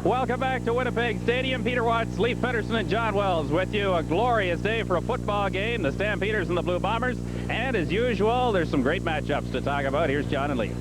Welcome back to Winnipeg Stadium. Peter Watts, Leif Pedersen, and John Wells with you. A glorious day for a football game. The Stampeders and the Blue Bombers. And as usual, there's some great matchups to talk about. Here's John and Leif.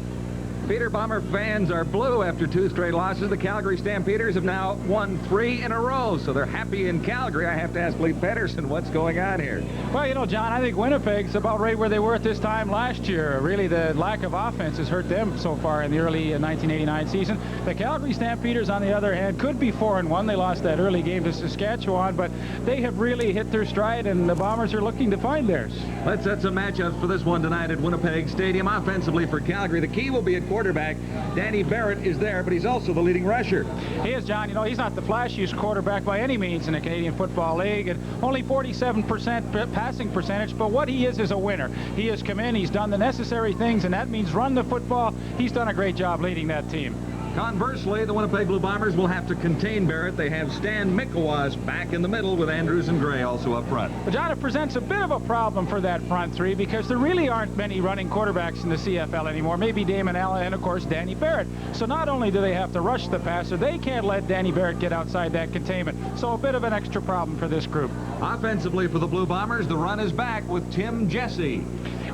Peter, Bomber fans are blue after 2 straight losses. The Calgary Stampeders have now won 3 in a row, so they're happy in Calgary. I have to ask Leif Pedersen what's going on here. Well, you know, John, I think Winnipeg's about right where they were at this time last year. Really, the lack of offense has hurt them so far in the early 1989 season. The Calgary Stampeders, on the other hand, could be 4-1. They lost that early game to Saskatchewan, but they have really hit their stride, and the Bombers are looking to find theirs. Let's set some matchups for this one tonight at Winnipeg Stadium. Offensively for Calgary, the key will be at quarterback. Danny Barrett is there, but he's also the leading rusher. He is, John. You know, he's not the flashiest quarterback by any means in the Canadian Football League, and only 47% passing percentage, but what he is a winner. He has come in, he's done the necessary things, and that means run the football. He's done a great job leading that team. Conversely, the Winnipeg Blue Bombers will have to contain Barrett. They have Stan Mikowas back in the middle with Andrews and Gray also up front. But John, it presents a bit of a problem for that front three because there really aren't many running quarterbacks in the CFL anymore. Maybe Damon Allen and, of course, Danny Barrett. So not only do they have to rush the passer, they can't let Danny Barrett get outside that containment. So a bit of an extra problem for this group. Offensively for the Blue Bombers, the run is back with Tim Jesse.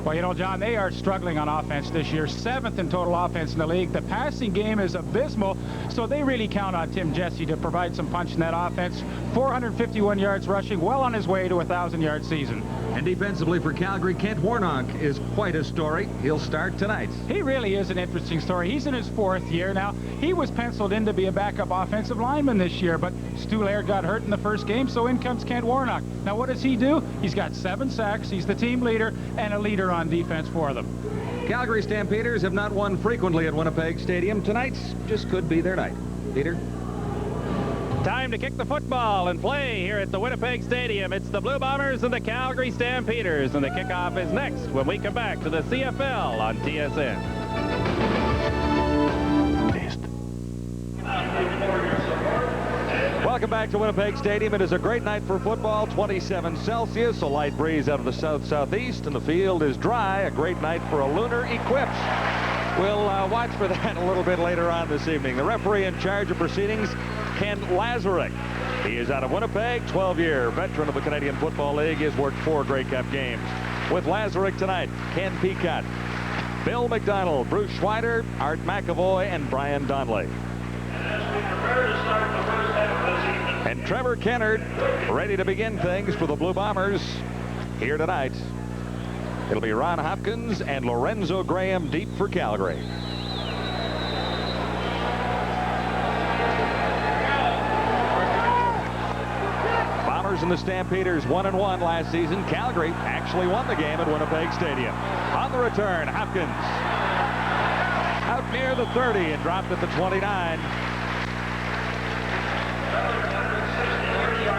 Well, you know, John, they are struggling on offense this year. 7th in total offense in the league. The passing game is abysmal, so they really count on Tim Jesse to provide some punch in that offense. 451 yards rushing, well on his way to a 1,000-yard season. And defensively for Calgary, Kent Warnock is quite a story. He'll start tonight. He really is an interesting story. He's in his 4th year now. He was penciled in to be a backup offensive lineman this year, but Stu Laird got hurt in the first game, so in comes Kent Warnock. Now, what does he do? He's got 7 sacks. He's the team leader and a leader on defense for them. Calgary Stampeders have not won frequently at Winnipeg Stadium. Tonight's just could be their night. Peter? Time to kick the football and play here at the Winnipeg Stadium. It's the Blue Bombers and the Calgary Stampeders, and the kickoff is next when we come back to the CFL on TSN. Welcome back to Winnipeg Stadium. It is a great night for football. 27 Celsius, a light breeze out of the south-southeast, and the field is dry. A great night for a lunar eclipse. We'll watch for that a little bit later on this evening. The referee in charge of proceedings, Ken Lazarick. He is out of Winnipeg, 12-year veteran of the Canadian Football League. He has worked 4 Grey Cup games. With Lazarick tonight, Ken Peacock, Bill McDonald, Bruce Schweider, Art McAvoy, and Brian Donnelly. And Trevor Kennard ready to begin things for the Blue Bombers here tonight. It'll be Ron Hopkins and Lorenzo Graham deep for Calgary. Bombers and the Stampeders 1-1 last season. Calgary actually won the game at Winnipeg Stadium. On the return, Hopkins out near the 30 and dropped at the 29.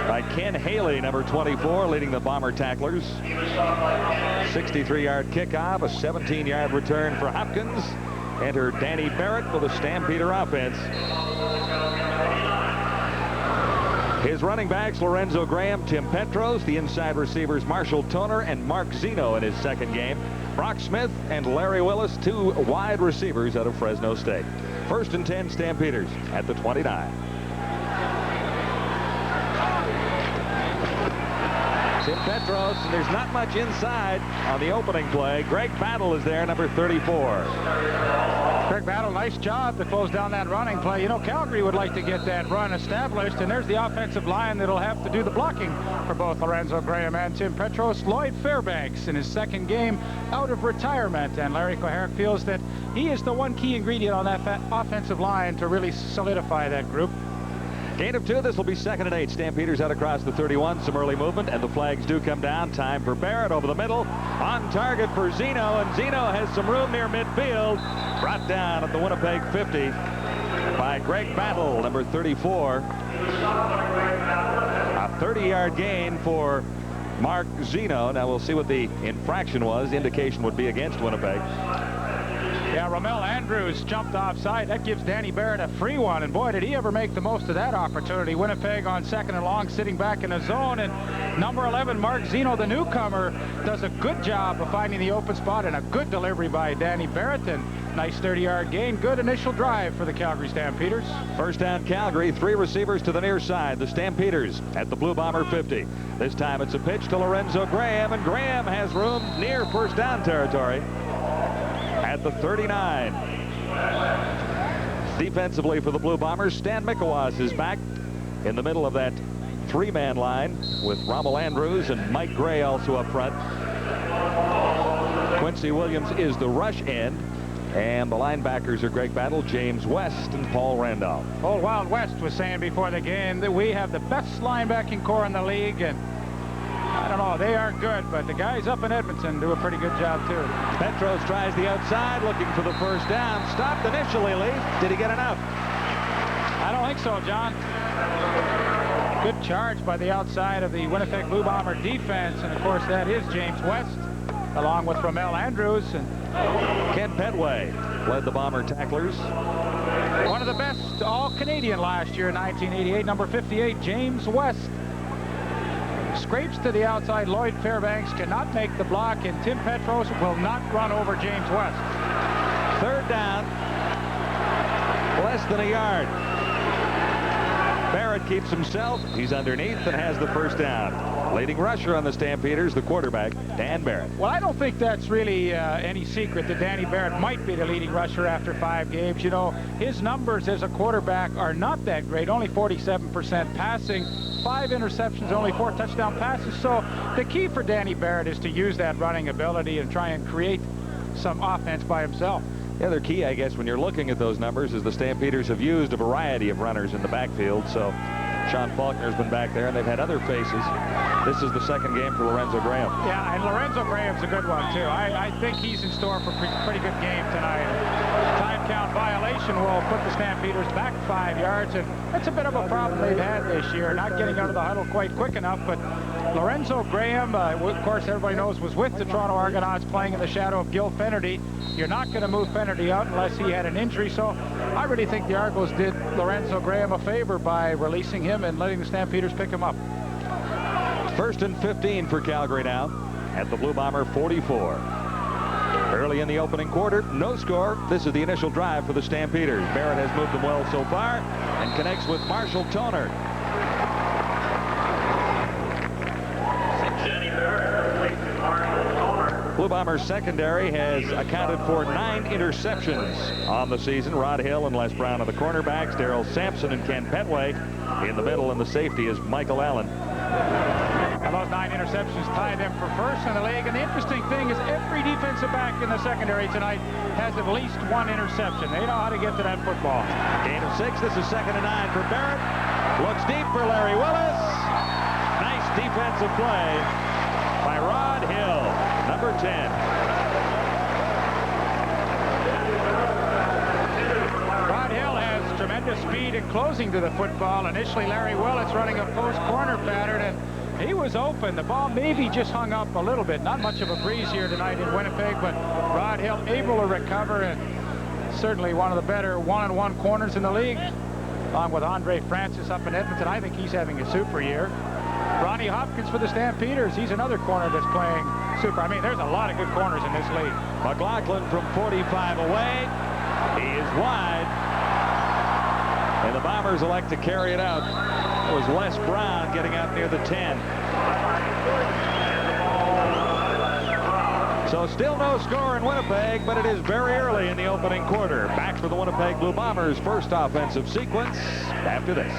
By Ken Haley, number 24, leading the Bomber tacklers. 63-yard kickoff, a 17-yard return for Hopkins. Enter Danny Barrett for the Stampeder offense. His running backs, Lorenzo Graham, Tim Petros. The inside receivers, Marshall Toner and Mark Zeno in his second game. Brock Smith and Larry Willis, 2 wide receivers out of Fresno State. 1st and 10 Stampeders at the 29. Tim Petros, and there's not much inside on the opening play. Greg Battle is there, number 34. Greg Battle, nice job to close down that running play. You know, Calgary would like to get that run established, and there's the offensive line that'll have to do the blocking for both Lorenzo Graham and Tim Petros. Lloyd Fairbanks in his 2nd game out of retirement, and Larry Coherick feels that he is the one key ingredient on that offensive line to really solidify that group. Gain of 2. This will be 2nd and 8. Stampeders out across the 31. Some early movement, and the flags do come down. Time for Barrett over the middle. On target for Zeno, and Zeno has some room near midfield. Brought down at the Winnipeg 50 by Greg Battle, number 34. A 30-yard gain for Mark Zeno. Now we'll see what the infraction was. Indication would be against Winnipeg. Yeah, Ramel Andrews jumped offside. That gives Danny Barrett a free one, and boy, did he ever make the most of that opportunity. Winnipeg on 2nd and long, sitting back in the zone, and number 11, Mark Zeno, the newcomer, does a good job of finding the open spot, and a good delivery by Danny Barrett, and Nice 30-yard gain. Good initial drive for the Calgary Stampeders. First down Calgary, 3 receivers to the near side. The Stampeders at the Blue Bomber 50. This time it's a pitch to Lorenzo Graham, and Graham has room near first down territory at the 39. Defensively for the Blue Bombers, Stan Mikowas is back in the middle of that 3-man line with Rommel Andrews and Mike Gray also up front. Quincy Williams is the rush end, and the linebackers are Greg Battle, James West, and Paul Randolph. Old Wild West was saying before the game that we have the best linebacking core in the league, and I don't know, they aren't good, but the guys up in Edmonton do a pretty good job too. Petros tries the outside, looking for the first down. Stopped initially, Lee. Did he get enough? I don't think so, John. Good charge by the outside of the Winnipeg Blue Bomber defense, and of course that is James West, along with Rommel Andrews. And Ken Petway led the Bomber tacklers. One of the best All-Canadian last year in 1988, number 58, James West. Scrapes to the outside. Lloyd Fairbanks cannot make the block, and Tim Petros will not run over James West. Third down, less than a yard. Barrett keeps himself. He's underneath and has the first down. Leading rusher on the Stampeders, the quarterback, Dan Barrett. Well, I don't think that's really any secret that Danny Barrett might be the leading rusher after 5 games. You know, his numbers as a quarterback are not that great. Only 47% passing, 5 interceptions, only 4 touchdown passes. So the key for Danny Barrett is to use that running ability and try and create some offense by himself. The other key, I guess, when you're looking at those numbers is the Stampeders have used a variety of runners in the backfield. So Sean Faulkner's been back there, and they've had other faces. This is the second game for Lorenzo Graham. Yeah, and Lorenzo Graham's a good one, too. I think he's in store for a pretty good game tonight. Time count violation will put the Stampeders back 5 yards, and that's a bit of a problem they've had this year, not getting out of the huddle quite quick enough. But Lorenzo Graham, of course, everybody knows, was with the Toronto Argonauts playing in the shadow of Gil Fennerty. You're not going to move Fennerty out unless he had an injury, so I really think the Argos did Lorenzo Graham a favor by releasing him and letting the Stampeders pick him up. First and 15 for Calgary now at the Blue Bomber 44. Early in the opening quarter, no score. This is the initial drive for the Stampeders. Barrett has moved them well so far and connects with Marshall Toner. Blue Bombers secondary has accounted for 9 interceptions on the season. Rod Hill and Les Brown are the cornerbacks. Darrell Sampson and Ken Petway in the middle, and the safety is Michael Allen. Well, those 9 interceptions tie them for first in the league. And the interesting thing is every defensive back in the secondary tonight has at least 1 interception. They know how to get to that football. Gain of 6. This is 2nd and 9 for Barrett. Looks deep for Larry Willis. Nice defensive play by Rod Hill, number 10. Rod Hill has tremendous speed in closing to the football. Initially, Larry Willis running a post corner pattern, and he was open. The ball maybe just hung up a little bit. Not much of a breeze here tonight in Winnipeg, but Rod Hill able to recover, and certainly one of the better one-on-one corners in the league, along with Andre Francis up in Edmonton. I think he's having a super year. Ronnie Hopkins for the Stampeders. He's another corner that's playing super. I mean, there's a lot of good corners in this league. McLaughlin from 45 away. He is wide. And the Bombers elect to carry it out. It was Les Brown getting out near the 10. So still no score in Winnipeg, but it is very early in the opening quarter. Back for the Winnipeg Blue Bombers' first offensive sequence after this.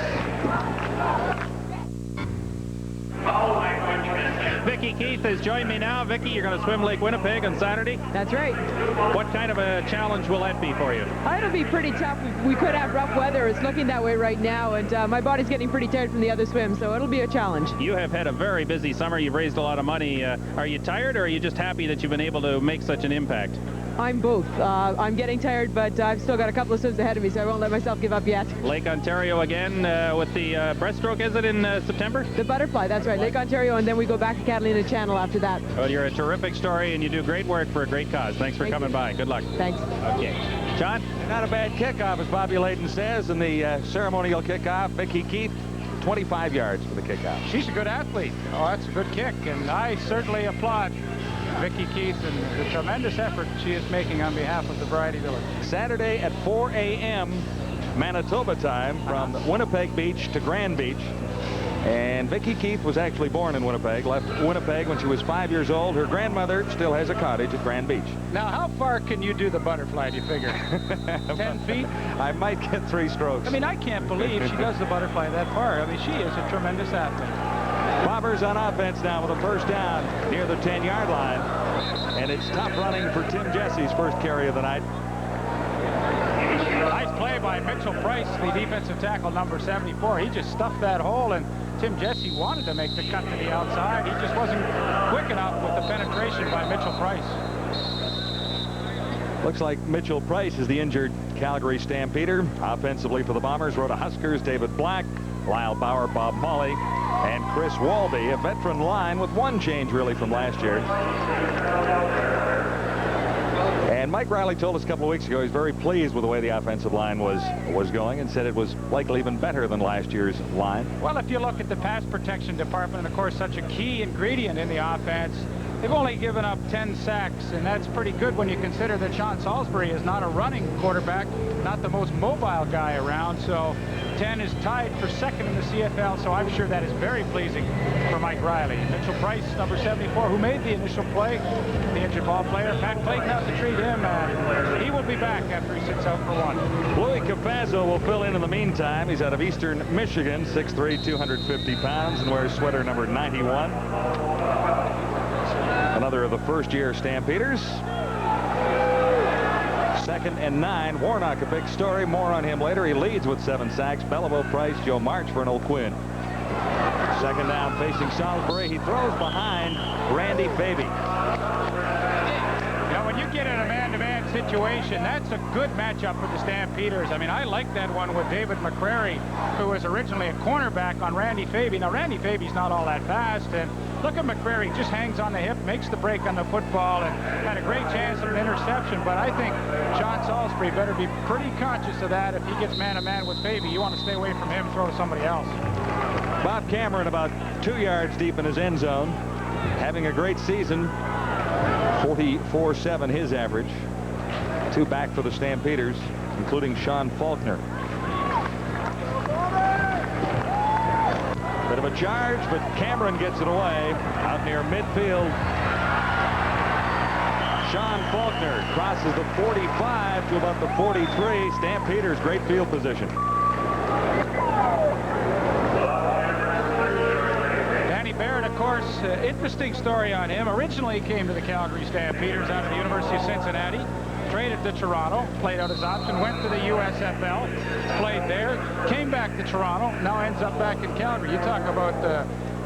Vicki Keith has joined me now. Vicki, you're going to swim Lake Winnipeg on Saturday? That's right. What kind of a challenge will that be for you? It'll be pretty tough. We could have rough weather. It's looking that way right now, and my body's getting pretty tired from the other swim, so it'll be a challenge. You have had a very busy summer. You've raised a lot of money. Are you tired, or are you just happy that you've been able to make such an impact? I'm both. I'm getting tired, but I've still got a couple of swims ahead of me, so I won't let myself give up yet. Lake Ontario again with the breaststroke, is it, in September? The butterfly, that's right. Lake Ontario, and then we go back to Catalina Channel after that. Well, you're a terrific story, and you do great work for a great cause. Thanks for coming by. Good luck. Thanks. Okay. John? Not a bad kickoff, as Bobby Layton says, in the ceremonial kickoff. Vicki Keith, 25 yards for the kickoff. She's a good athlete. Oh, that's a good kick, and I certainly applaud Vicki Keith and the tremendous effort she is making on behalf of the Variety Village. Saturday at 4 a.m. Manitoba time from Winnipeg Beach to Grand Beach. And Vicki Keith was actually born in Winnipeg, left Winnipeg when she was 5 years old. Her grandmother still has a cottage at Grand Beach. Now, how far can you do the butterfly, do you figure? 10 feet? I might get 3 strokes. I mean, I can't believe she does the butterfly that far. I mean, she is a tremendous athlete. Bombers on offense now with a first down near the 10-yard line. And it's tough running for Tim Jesse's first carry of the night. Nice play by Mitchell Price, the defensive tackle, number 74. He just stuffed that hole, and Tim Jesse wanted to make the cut to the outside. He just wasn't quick enough with the penetration by Mitchell Price. Looks like Mitchell Price is the injured Calgary Stampeder. Offensively for the Bombers, Rhoda Huskers, David Black, Lyle Bauer, Bob Mully, and Chris Walby, a veteran line with one change really from last year. And Mike Riley told us a couple of weeks ago he's very pleased with the way the offensive line was going, and said it was likely even better than last year's line. Well, if you look at the pass protection department, and of course such a key ingredient in the offense, they've only given up 10 sacks, and that's pretty good when you consider that Sean Salisbury is not a running quarterback, not the most mobile guy around. So 10 is tied for second in the CFL, so I'm sure that is very pleasing for Mike Riley. Mitchell Price, number 74, who made the initial play, the injured ball player. Pat Clayton out to treat him, and he will be back after he sits out for one. Louis Cafazzo will fill in the meantime. He's out of Eastern Michigan, 6'3", 250 pounds, and wears sweater number 91. Another of the first-year Stampeders. 2nd and 9. Warnock, a big story. More on him later. He leads with 7 sacks. Belleville, Price, Joe March, Vernal Quinn. 2nd down facing Salisbury. He throws behind Randy Faby. Now, when you get in a man-to-man situation, that's a good matchup for the Stampeders. I mean, I like that one with David McCrary, who was originally a cornerback on Randy Faby. Now, Randy Faby's not all that fast, and look at McCrary, just hangs on the hip, makes the break on the football, and had a great chance at an interception. But I think Sean Salisbury better be pretty conscious of that. If he gets man-to-man with Faby, you want to stay away from him, throw to somebody else. Bob Cameron about 2 yards deep in his end zone, having a great season. 44-7 his average. 2 back for the Stampeders, including Sean Faulkner. Bit of a charge, but Cameron gets it away out near midfield. Sean Faulkner crosses the 45 to about the 43. Stampeders, great field position. Danny Barrett, of course, interesting story on him. Originally he came to the Calgary Stampeders out of the University of Cincinnati. Traded to Toronto, played out his option, went to the USFL, played there, came back to Toronto, now ends up back in Calgary. You talk about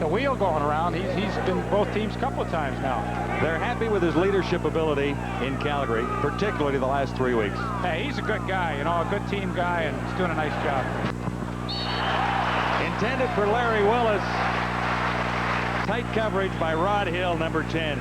the wheel going around. He's been both teams a couple of times now. They're happy with his leadership ability in Calgary, particularly the last 3 weeks. Hey, he's a good guy, you know, a good team guy, and he's doing a nice job. Intended for Larry Willis. Tight coverage by Rod Hill, number 10.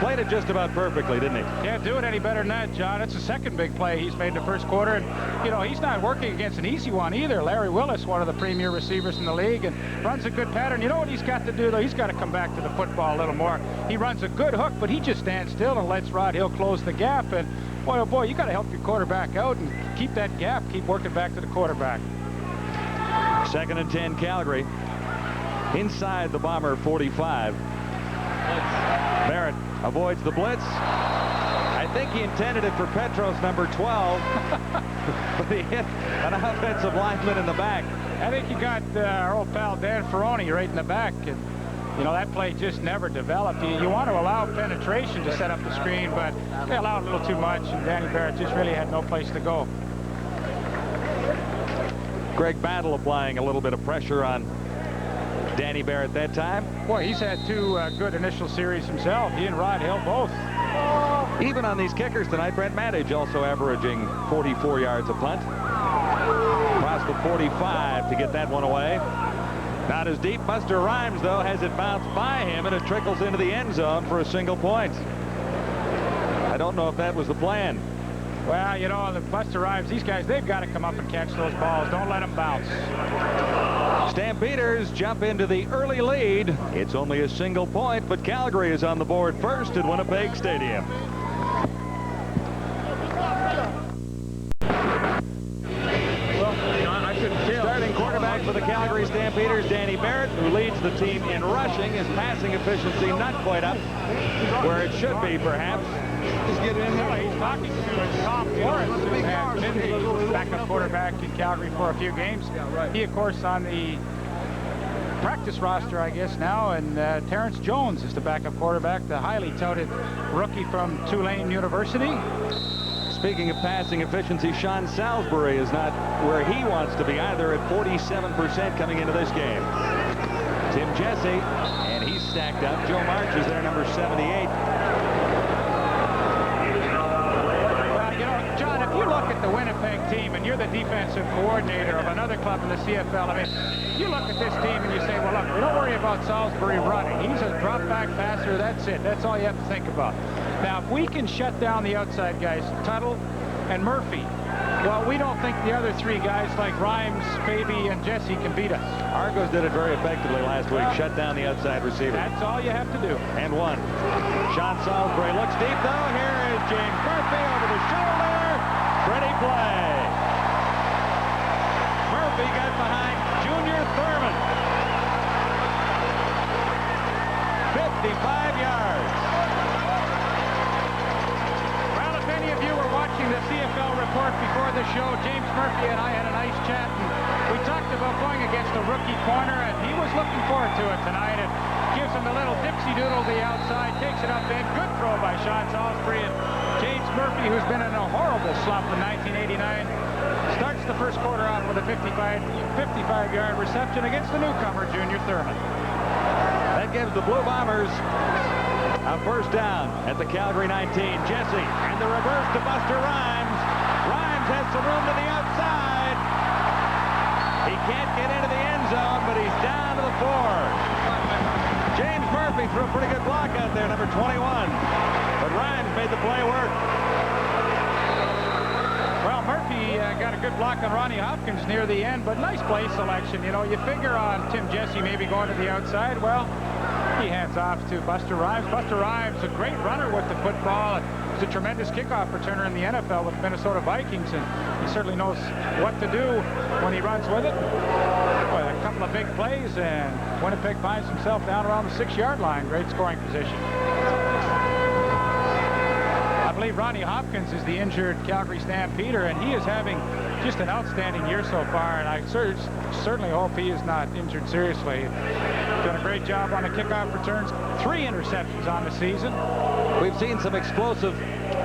Played it just about perfectly, didn't he? Can't do it any better than that, John. It's the second big play he's made in the first quarter. And, you know, he's not working against an easy one either. Larry Willis, one of the premier receivers in the league, and runs a good pattern. You know what he's got to do, though? He's got to come back to the football a little more. He runs a good hook, but he just stands still and lets Rod Hill close the gap. And, boy, oh, boy, you got to help your quarterback out and keep that gap, keep working back to the quarterback. 2nd and 10, Calgary. Inside the Bomber 45. Barrett avoids the blitz. I think he intended it for Petros, number 12, but he hit an offensive lineman in the back. I think you got our old pal Dan Ferroni right in the back. And, you know, that play just never developed. You want to allow penetration to set up the screen, but they allowed a little too much, and Danny Barrett just really had no place to go. Greg Battle applying a little bit of pressure on Danny Barrett that time. Boy, he's had 2 good initial series himself. He and Rod Hill both. Even on these kickers tonight, Brent Maddage also averaging 44 yards a punt. Across the 45 to get that one away. Not as deep. Buster Rhymes, though, has it bounced by him, and it trickles into the end zone for a single point. I don't know if that was the plan. Well, you know, the Buster Rhymes, these guys, they've got to come up and catch those balls. Don't let them bounce. Stampeders jump into the early lead. It's only a single point, but Calgary is on the board first at Winnipeg Stadium. Starting quarterback for the Calgary Stampeders, Danny Barrett, who leads the team in rushing. His passing efficiency not quite up where it should be, perhaps. He's talking to Tom Forrest, who has been the backup quarterback in Calgary for a few games. He, of course, on the practice roster, I guess, now, and Terrence Jones is the backup quarterback, the highly touted rookie from Tulane University. Speaking of passing efficiency, Sean Salisbury is not where he wants to be either at 47% coming into this game. Tim Jesse, and he's stacked up. Joe March is there, number 78. Well, you know, John, if you look at the Winnipeg team and you're the defensive coordinator of another club in the CFL, I mean, you look at this team and you say, well, look, we don't worry about Salisbury running. He's a drop-back passer. That's it. That's all you have to think about. Now, if we can shut down the outside guys, Tuttle and Murphy, well, we don't think the other three guys like Rhymes, Faby, and Jesse can beat us. Argos did it very effectively last week. Shut down the outside receiver. That's all you have to do. And one. Sean Salisbury looks deep, though. Here is James Murphy over the shoulder. Pretty play. Murphy got behind Junior Thurman. 55 yards. The CFL report before the show, James Murphy and I had a nice chat, and we talked about going against a rookie corner, and he was looking forward to it tonight. It gives him a little dipsy-doodle to the outside, takes it up in. Good throw by Sean Salisbury, and James Murphy, who's been in a horrible slump in 1989, starts the first quarter off with a 55-yard reception against the newcomer, Junior Thurman. That gives the Blue Bombers a first down at the Calgary 19. Jesse, and the reverse to Buster Rhymes. Rhymes has some room to the outside. He can't get into the end zone, but he's down to the 4. James Murphy threw a pretty good block out there, number 21. But Rhymes made the play work. Well, Murphy got a good block on Ronnie Hopkins near the end, but nice play selection. You know, you figure on Tim Jesse maybe going to the outside. Well, he hands off to Buster Rhymes. Buster Rhymes, a great runner with the football. He's a tremendous kickoff returner in the NFL with the Minnesota Vikings, and he certainly knows what to do when he runs with it. Well, a couple of big plays, and Winnipeg finds himself down around the 6-yard line. Great scoring position. I believe Ronnie Hopkins is the injured Calgary Stampeder, and he is having just an outstanding year so far, and I certainly hope he is not injured seriously. Done a great job on the kickoff returns. 3 interceptions on the season. We've seen some explosive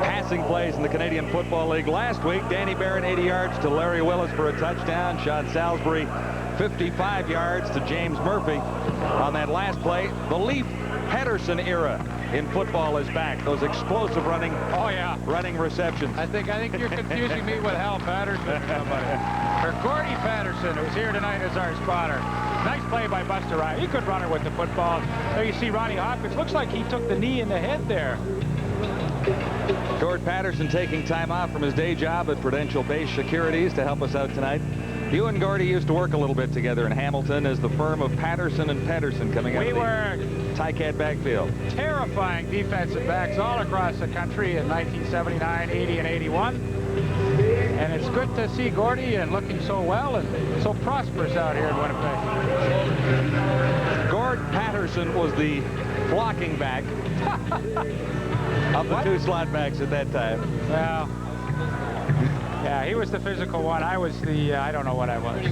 passing plays in the Canadian Football League. Last week, Danny Barrett 80 yards to Larry Willis for a touchdown. Sean Salisbury 55 yards to James Murphy on that last play. The Leaf Patterson era in football is back. Those explosive running receptions. I think you're confusing me with Hal Patterson or somebody. Or Gordy Patterson, who's here tonight as our spotter. Nice play by Buster Rhymes. He could run her with the football. There you see Ronnie Hopkins. Looks like he took the knee in the head there. Gord Patterson taking time off from his day job at Prudential Base Securities to help us out tonight. You and Gordy used to work a little bit together in Hamilton as the firm of Patterson and Patterson coming out of the Ticat backfield. Terrifying defensive backs all across the country in 1979, 80, and 81. And it's good to see Gordy and looking so well and so prosperous out here in Winnipeg. Gord Patterson was the blocking back of the 2 slot backs at that time. Well, yeah, he was the physical one. I was the, I don't know what I was.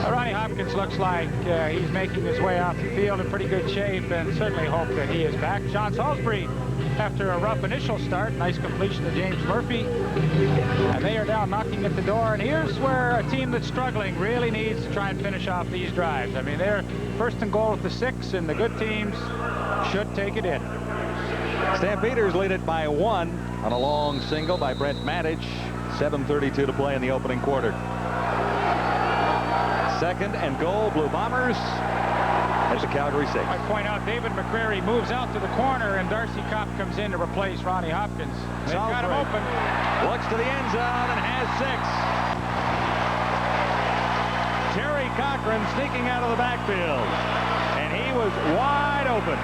Ronnie Hopkins looks like he's making his way off the field in pretty good shape, and certainly hope that he is back. Sean Salisbury, after a rough initial start, nice completion to James Murphy, and they are down knocking at the door. And here's where a team that's struggling really needs to try and finish off these drives. I mean, they're first and goal at the 6, and the good teams should take it in. Stampeders lead it by 1 on a long single by Brent Matich. 7:32 to play in the opening quarter. 2nd and goal, Blue Bombers at the Calgary 6. I point out David McCrary moves out to the corner, and Darcy Kopp comes in to replace Ronnie Hopkins. They've got him open. Looks to the end zone and has 6. Cochran sneaking out of the backfield. And he was wide open.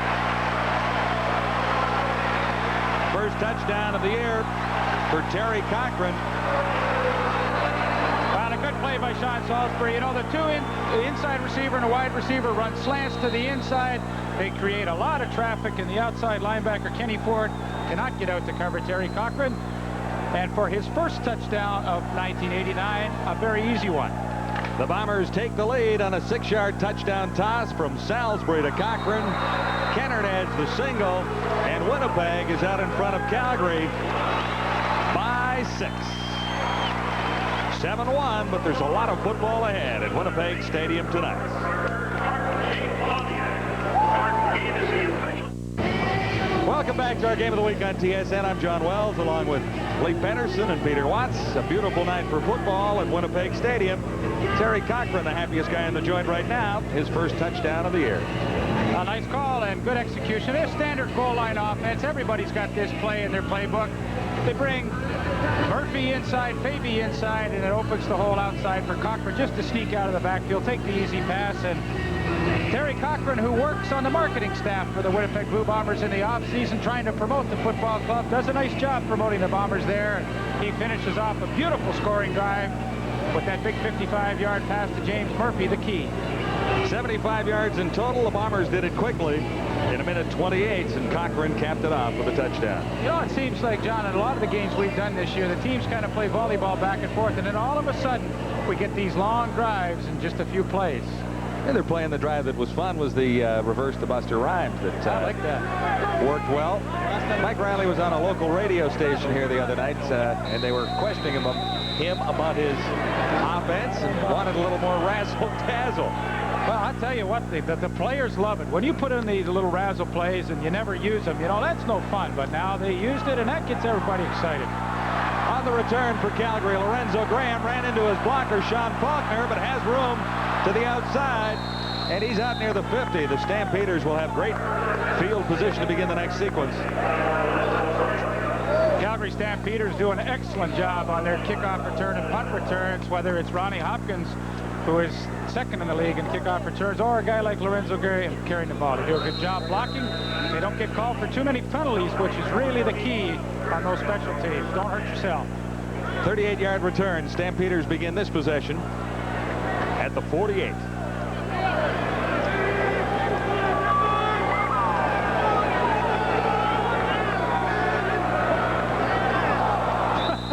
First touchdown of the year for Terry Cochran. Well, a good play by Sean Salisbury. You know, the inside receiver and a wide receiver run slants to the inside. They create a lot of traffic, and the outside linebacker, Kenny Ford, cannot get out to cover Terry Cochran. And for his first touchdown of 1989, a very easy one. The Bombers take the lead on a 6-yard touchdown toss from Salisbury to Cochran. Kennard adds the single, and Winnipeg is out in front of Calgary by 6. 7-1, but there's a lot of football ahead at Winnipeg Stadium tonight. Welcome back to our Game of the Week on TSN. I'm John Wells, along with Lee Pedersen and Peter Watts. A beautiful night for football at Winnipeg Stadium. Terry Cochran, the happiest guy in the joint right now, his first touchdown of the year. A nice call and good execution. It's standard goal line offense. Everybody's got this play in their playbook. They bring Murphy inside, Faby inside, and it opens the hole outside for Cochran just to sneak out of the backfield, take the easy pass. And Terry Cochran, who works on the marketing staff for the Winnipeg Blue Bombers in the offseason, trying to promote the football club, does a nice job promoting the Bombers there. He finishes off a beautiful scoring drive with that big 55-yard pass to James Murphy, the key. 75 yards in total. The Bombers did it quickly in 1:28, and Cochran capped it off with a touchdown. You know, it seems like, John, in a lot of the games we've done this year, the teams kind of play volleyball back and forth, and then all of a sudden we get these long drives in just a few plays. And they're playing the drive that was fun was the reverse to Buster Rhymes that I like that. worked well. Mike Riley was on a local radio station here the other night, and they were questioning him about his offense and wanted a little more razzle-dazzle. Well, I'll tell you what, the players love it. When you put in these little razzle plays and you never use them, you know, that's no fun. But now they used it, and that gets everybody excited. On the return for Calgary, Lorenzo Graham ran into his blocker, Sean Faulkner, but has room to the outside, and he's out near the 50. The Stampeders will have great field position to begin the next sequence. Calgary Stampeders do an excellent job on their kickoff return and punt returns, whether it's Ronnie Hopkins, who is second in the league in kickoff returns, or a guy like Lorenzo Graham carrying the ball. They do a good job blocking. They don't get called for too many penalties, which is really the key on those special teams. Don't hurt yourself. 38-yard return. Stampeders begin this possession at the 48.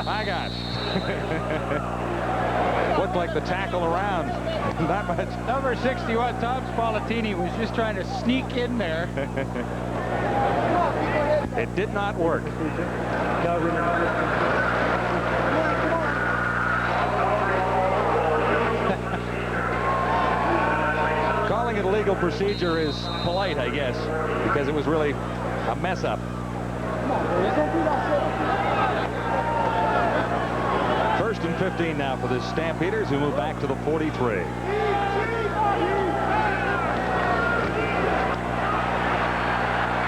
My gosh. Looked like the tackle around. Not much. Number 61, Tom Spallettini, was just trying to sneak in there. It did not work. Calling it a legal procedure is polite, I guess, because it was really a mess up. First and 15 now for the Stampeders, who move back to the 43.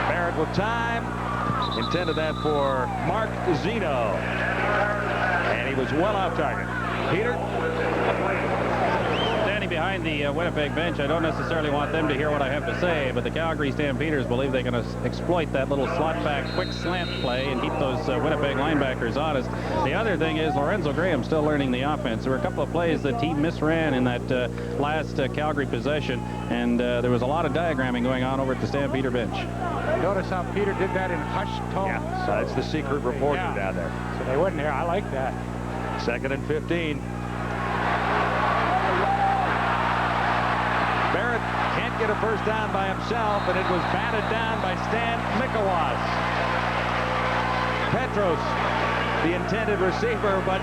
Barrett with time. Intended that for Mark Zeno. And he was well off target. Peter? Standing behind the Winnipeg bench, I don't necessarily want them to hear what I have to say, but the Calgary Stampeders believe they can exploit that little slot back quick slant play and keep those Winnipeg linebackers honest. The other thing is Lorenzo Graham still learning the offense. There were a couple of plays that he misran in that last Calgary possession, and there was a lot of diagramming going on over at the Stampeder bench. Notice how Peter did that in hushed tones. Yeah, so that's the secret reporter down there. So they wouldn't hear. I like that. Second and 15. Barrett can't get a first down by himself, and it was batted down by Stan Mikowas. Petros, the intended receiver, but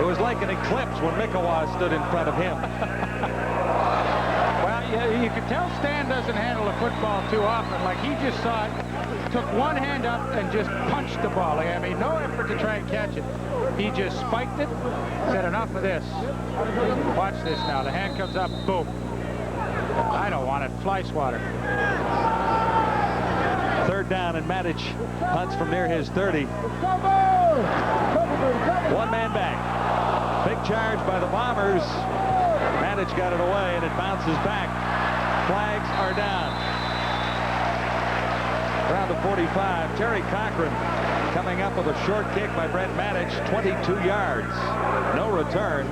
it was like an eclipse when Mikowas stood in front of him. Well, you can tell Stan doesn't handle the football too often. Like, he just saw it, took one hand up and just punched the ball. I mean, no effort to try and catch it. He just spiked it, said enough of this. Watch this now. The hand comes up, boom. I don't want it. Fly swatter. Third down, and Matic punts from near his 30. One man back. Big charge by the Bombers. Madich got it away, and it bounces back. Flags are down. Around the 45, Terry Cochran coming up with a short kick by Brent Madich, 22 yards. No return.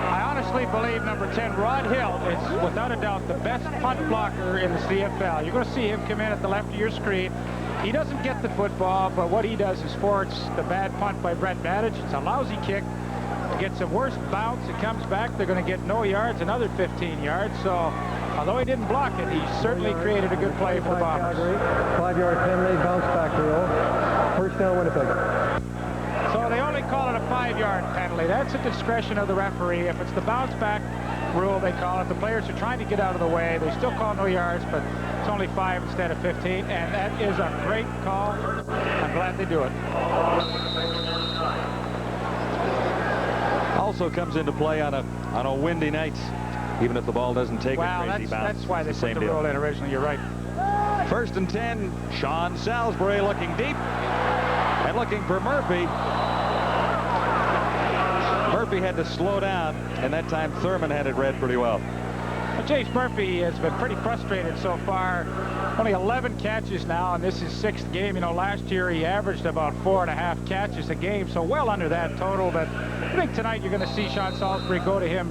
I honestly believe number 10, Rod Hill, is without a doubt the best punt blocker in the CFL. You're going to see him come in at the left of your screen. He doesn't get the football, but what he does is force the bad punt by Brent Madich. It's a lousy kick. It gets a worse bounce. It comes back. They're going to get no yards, another 15 yards. So although he didn't block it, he certainly created a good play for the Bombers. 5-yard penalty, bounce back rule. First down, Winnipeg. So they only call it a 5-yard penalty. That's at the discretion of the referee. If it's the bounce back rule, they call it. The players are trying to get out of the way. They still call no yards, but it's only 5 instead of 15, and that is a great call. I'm glad they do it. Also comes into play on a windy night, even if the ball doesn't take a crazy bounce. That's why they put the rule in originally. You're right. 1st and 10. Sean Salisbury looking deep and looking for Murphy. Murphy had to slow down, and that time Thurman had it read pretty well. Well, James Murphy has been pretty frustrated so far. Only 11 catches now, and this is 6th game. You know, last year he averaged about 4.5 catches a game, so well under that total. But I think tonight you're going to see Sean Salisbury go to him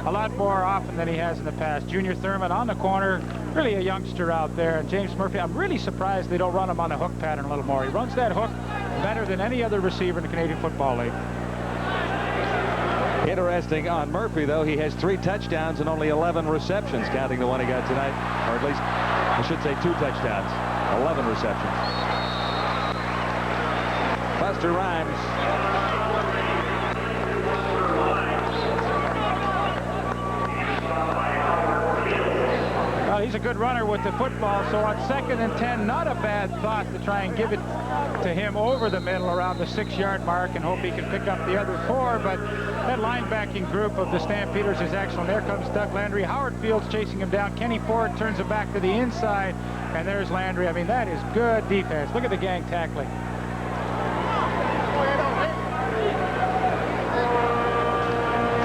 a lot more often than he has in the past. Junior Thurman on the corner, really a youngster out there. And James Murphy, I'm really surprised they don't run him on the hook pattern a little more. He runs that hook better than any other receiver in the Canadian Football League. Interesting on Murphy, though. He has 3 touchdowns and only 11 receptions, counting the one he got tonight. Or at least, I should say 2 touchdowns, 11 receptions. Buster Rhymes. Well, he's a good runner with the football, so on 2nd and 10, not a bad thought to try and give it to him over the middle around the 6-yard mark and hope he can pick up the other 4, but that linebacking group of the Stampeders is excellent. There comes Doug Landry. Howard Fields chasing him down. Kenny Ford turns him back to the inside, and there's Landry. I mean, that is good defense. Look at the gang tackling.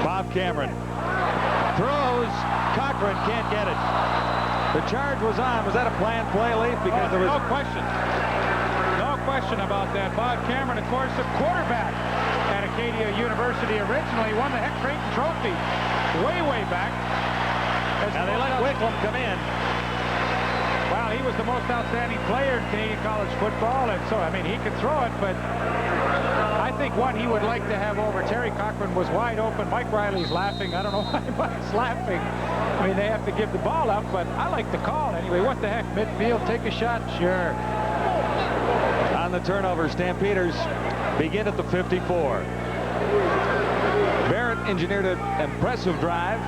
Bob Cameron throws. Cochran can't get it. The charge was on. Was that a planned play, Leaf? Because there was no question. No question about that. Bob Cameron, of course, the quarterback at Acadia University originally, won the Heck Creighton Trophy way back. Now they let Wicklum come in. Well, he was the most outstanding player in Canadian college football, and so, I mean, he could throw it, but I think what he would like to have over Terry Cochran was wide open. Mike Riley's laughing. I don't know why Mike's laughing. I mean, they have to give the ball up, but I like the call anyway. What the heck? Midfield, take a shot? Sure. On the turnover, Stampeders begin at the 54. Barrett engineered an impressive drive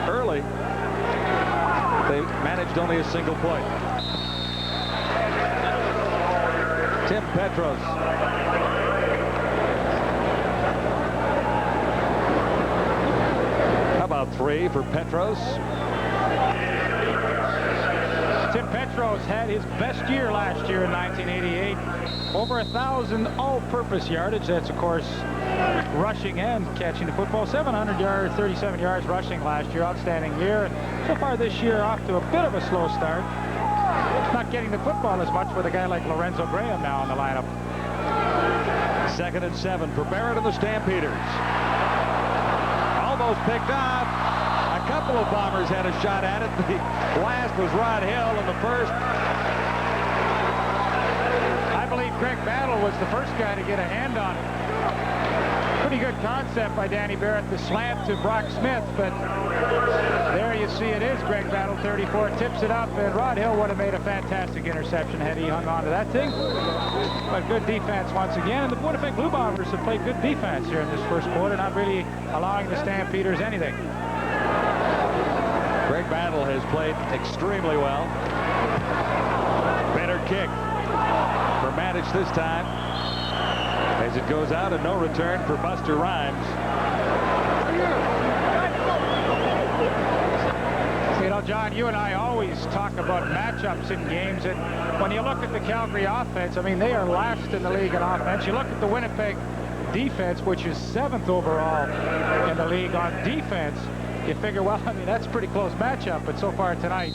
early. They managed only a single point. Tim Petros. How about 3 for Petros? Tim Petros had his best year last year in 1988. Over 1,000 all-purpose yardage. That's, of course, rushing and catching the football. 700 yards, 37 yards rushing last year. Outstanding year. And so far this year, off to a bit of a slow start. Not getting the football as much with a guy like Lorenzo Graham now in the lineup. 2nd and 7 for Barrett and the Stampeders. Almost picked off. A couple of Bombers had a shot at it. The last was Rod Hill, and the first. I believe Greg Battle was the first guy to get a hand on it. Pretty good concept by Danny Barrett, the slant to Brock Smith, but there you see it is. Greg Battle, 34, tips it up, and Rod Hill would have made a fantastic interception had he hung on to that thing. But good defense once again, and the Winnipeg Blue Bombers have played good defense here in this first quarter, not really allowing the Stampeders anything. Greg Battle has played extremely well. Better kick for Madich this time. As it goes out, and no return for Buster Rhymes. You know, John, you and I always talk about matchups in games, and when you look at the Calgary offense, I mean, they are last in the league in offense. You look at the Winnipeg defense, which is 7th overall in the league on defense. You figure, well, I mean, that's a pretty close matchup, but so far tonight,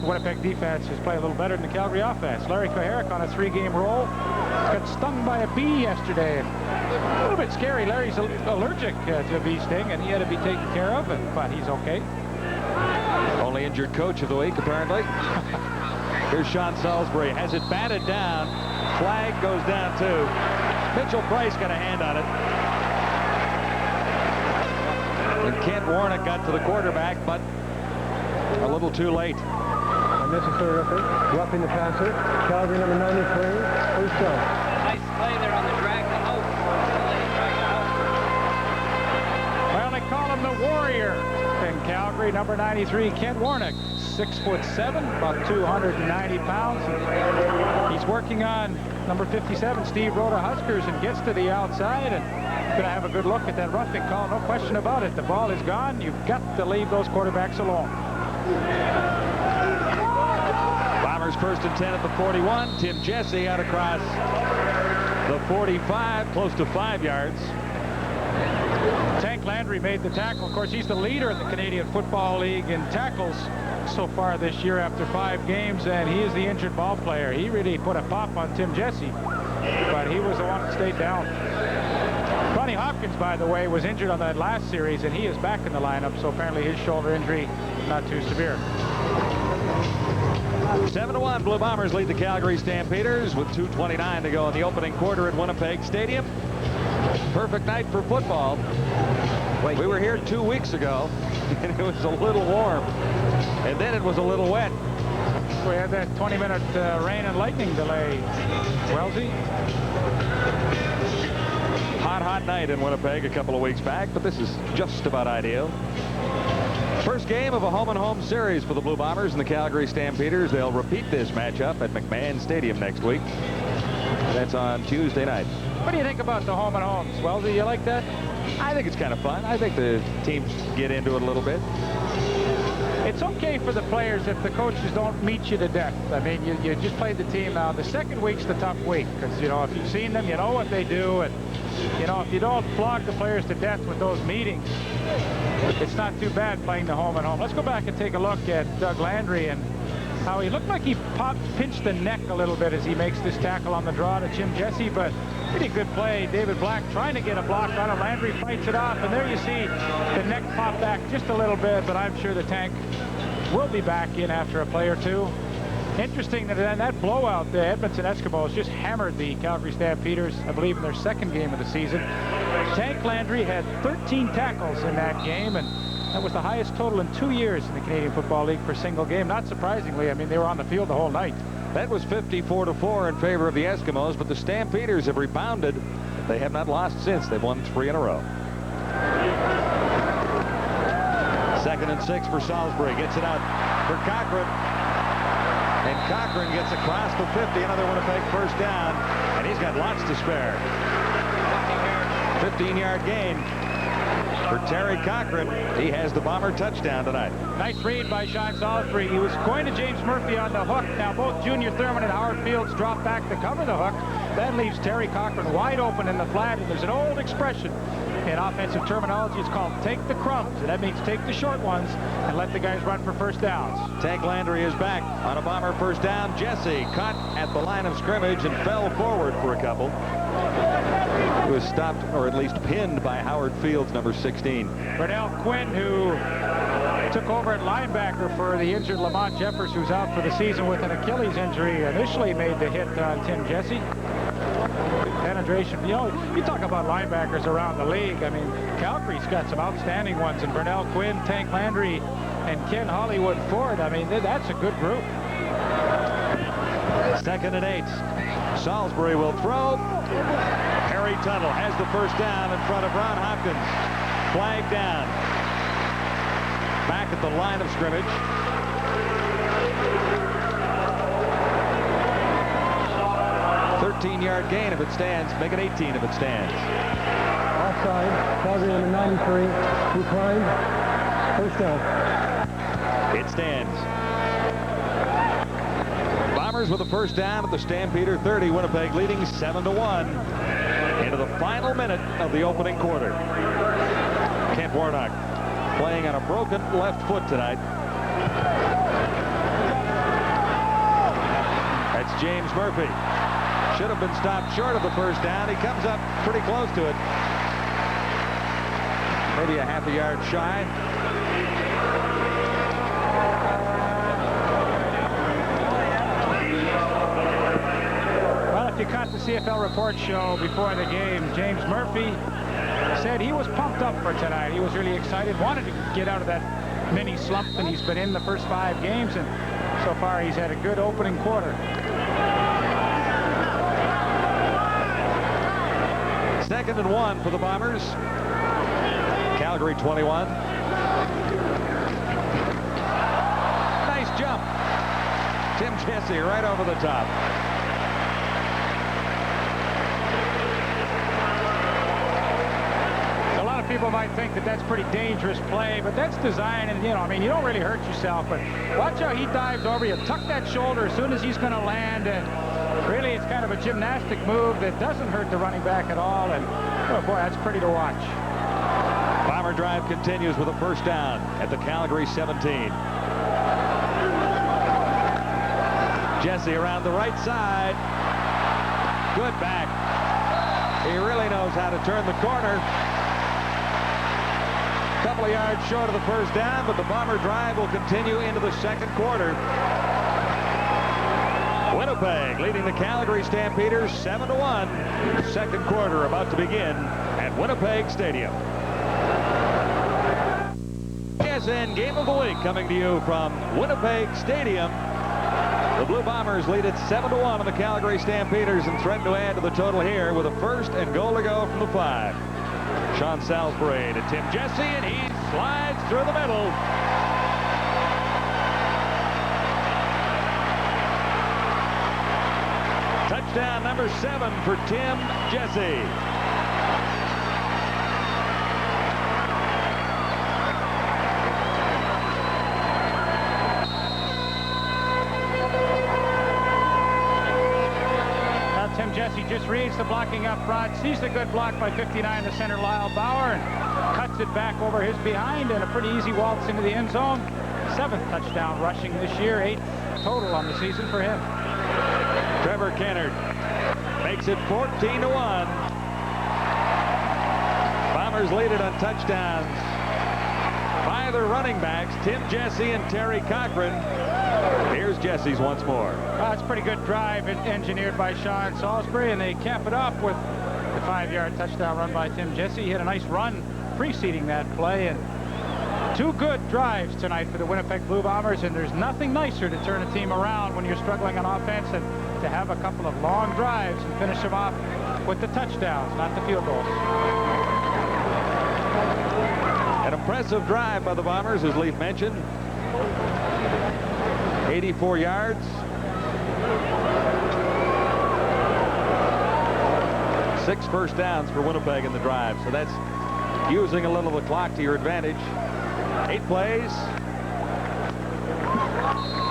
the Winnipeg defense is playing a little better than the Calgary offense. Larry Koharic on a 3-game roll. Got stung by a bee yesterday. A little bit scary. Larry's allergic to a bee sting, and he had to be taken care of, but he's okay. Only injured coach of the week, apparently. Here's Sean Salisbury. Has it batted down. Flag goes down, too. Mitchell Price got a hand on it. And Kent Warnick got to the quarterback, but a little too late. Unnecessary effort. Roughing the passer. Calgary number 93. First down. Nice play there on the drag the out. Well, they call him the Warrior in Calgary, number 93, Kent Warnick. 6'7", about 290 pounds. He's working on number 57, Steve Rhoda Huskers, and gets to the outside and going to have a good look at that roughing call. No question about it. The ball is gone. You've got to leave those quarterbacks alone. Bombers 1st and 10 at the 41. Tim Jesse out across the 45, close to 5 yards. Tank Landry made the tackle. Of course, he's the leader in the Canadian Football League in tackles so far this year after 5 games, and he is the injured ball player. He really put a pop on Tim Jesse, but he was the one that stayed down. Ronnie Hopkins, by the way, was injured on that last series, and he is back in the lineup, so apparently his shoulder injury not too severe. 7-1, Blue Bombers lead the Calgary Stampeders with 2:29 to go in the opening quarter at Winnipeg Stadium. Perfect night for football. We were here 2 weeks ago, and it was a little warm, and then it was a little wet. We had that 20-minute rain and lightning delay. Wellesley? Hot night in Winnipeg a couple of weeks back, but this is just about ideal. First game of a home-and-home series for the Blue Bombers and the Calgary Stampeders. They'll repeat this matchup at McMahon Stadium next week. That's on Tuesday night. What do you think about the home-and-homes? Wellesley, you like that? I think it's kind of fun. I think the teams get into it a little bit. It's okay for the players if the coaches don't meet you to death. I mean, you just played the team now. The second week's the tough week because, you know, if you've seen them, you know what they do. And, you know, if you don't flog the players to death with those meetings, it's not too bad playing the home and home. Let's go back and take a look at Doug Landry and how he looked like he pinched the neck a little bit as he makes this tackle on the draw to Tim Jesse, but pretty good play. David Black trying to get a block on it. Landry fights it off, and there you see the neck pop back just a little bit, but I'm sure the tank will be back in after a play or two. Interesting that in that blowout, the Edmonton Eskimos just hammered the Calgary Stampeders, I believe, in their second game of the season. Tank Landry had 13 tackles in that game, and that was the highest total in 2 years in the Canadian Football League per single game. Not surprisingly, I mean, they were on the field the whole night. That was 54-4 in favor of the Eskimos, but the Stampeders have rebounded. They have not lost since. They've won 3 in a row. 2nd and 6 for Salisbury. Gets it out for Cochran. And Cochran gets across the 50. Another Winnipeg first down. And he's got lots to spare. 15-yard gain for Terry Cochran. He has the Bomber touchdown tonight. Nice read by Sean Salisbury. He was going to James Murphy on the hook. Now both Junior Thurman and Howard Fields drop back to cover the hook. That leaves Terry Cochran wide open in the flat. And there's an old expression in offensive terminology. It's called take the crumbs. And that means take the short ones and let the guys run for first downs. Tank Landry is back on a Bomber first down. Jesse caught at the line of scrimmage and fell forward for a couple. He was stopped, or at least pinned, by Howard Fields, number 16. Bernell Quinn, who took over at linebacker for the injured Lamont Jeffers, who's out for the season with an Achilles injury, initially made the hit on Tim Jesse. Penetration, you know, you talk about linebackers around the league. I mean, Calgary's got some outstanding ones, and Bernell Quinn, Tank Landry, and Ken Hollywood Ford. I mean, that's a good group. 2nd and 8. Salisbury will throw. Harry Tuttle has the first down in front of Ron Hopkins. Flag down. Back at the line of scrimmage. $13-yard gain if it stands. Make it 18 if it stands. Offside. Calgary number 93. Reclined. First down. It stands. Bombers with a first down at the Stampeder 30. Winnipeg leading 7-1. into the final minute of the opening quarter. Kent Warnock playing on a broken left foot tonight. That's James Murphy. Should have been stopped short of the first down. He comes up pretty close to it. Maybe a half a yard shy. Well, if you caught the CFL report show before the game, James Murphy said he was pumped up for tonight. He was really excited, wanted to get out of that mini slump that he's been in the first 5 games, and so far he's had a good opening quarter. Second and 1 for the Bombers. Calgary 21. Nice jump. Tim Jesse right over the top. A lot of people might think that that's pretty dangerous play, but that's designed, and you don't really hurt yourself, but watch how he dives over you, tuck that shoulder as soon as he's going to land, and really it's kind of a gymnastic move that doesn't hurt the running back at all, and oh boy, that's pretty to watch. Bomber drive continues with a first down at the Calgary 17. Jesse around the right side. Good back. He really knows how to turn the corner. Couple of yards short of the first down, but the Bomber drive will continue into the second quarter. Winnipeg leading the Calgary Stampeders 7-1. Second quarter about to begin at Winnipeg Stadium. KSN Game of the Week coming to you from Winnipeg Stadium. The Blue Bombers lead it 7-1 on the Calgary Stampeders and threaten to add to the total here with a first and goal to go from the 5. Sean Salisbury to Tim Jesse, and he slides through the middle. Touchdown number 7 for Tim Jesse. Now Tim Jesse just reads the blocking up front, sees the good block by 59, the center Lyle Bauer, and cuts it back over his behind, and a pretty easy waltz into the end zone. 7th touchdown rushing this year, 8th total on the season for him. Trevor Kennard makes it 14-1. Bombers lead it on touchdowns by their running backs, Tim Jesse and Terry Cochran. Here's Jesse's once more. Well, it's a pretty good drive engineered by Sean Salisbury, and they cap it off with the 5-yard touchdown run by Tim Jesse. He had a nice run preceding that play, and 2 good drives tonight for the Winnipeg Blue Bombers, and there's nothing nicer to turn a team around when you're struggling on offense and to have a couple of long drives and finish them off with the touchdowns, not the field goals. An impressive drive by the Bombers, as Leaf mentioned. 84 yards. 6 first downs for Winnipeg in the drive, so that's using a little of the clock to your advantage. 8 plays.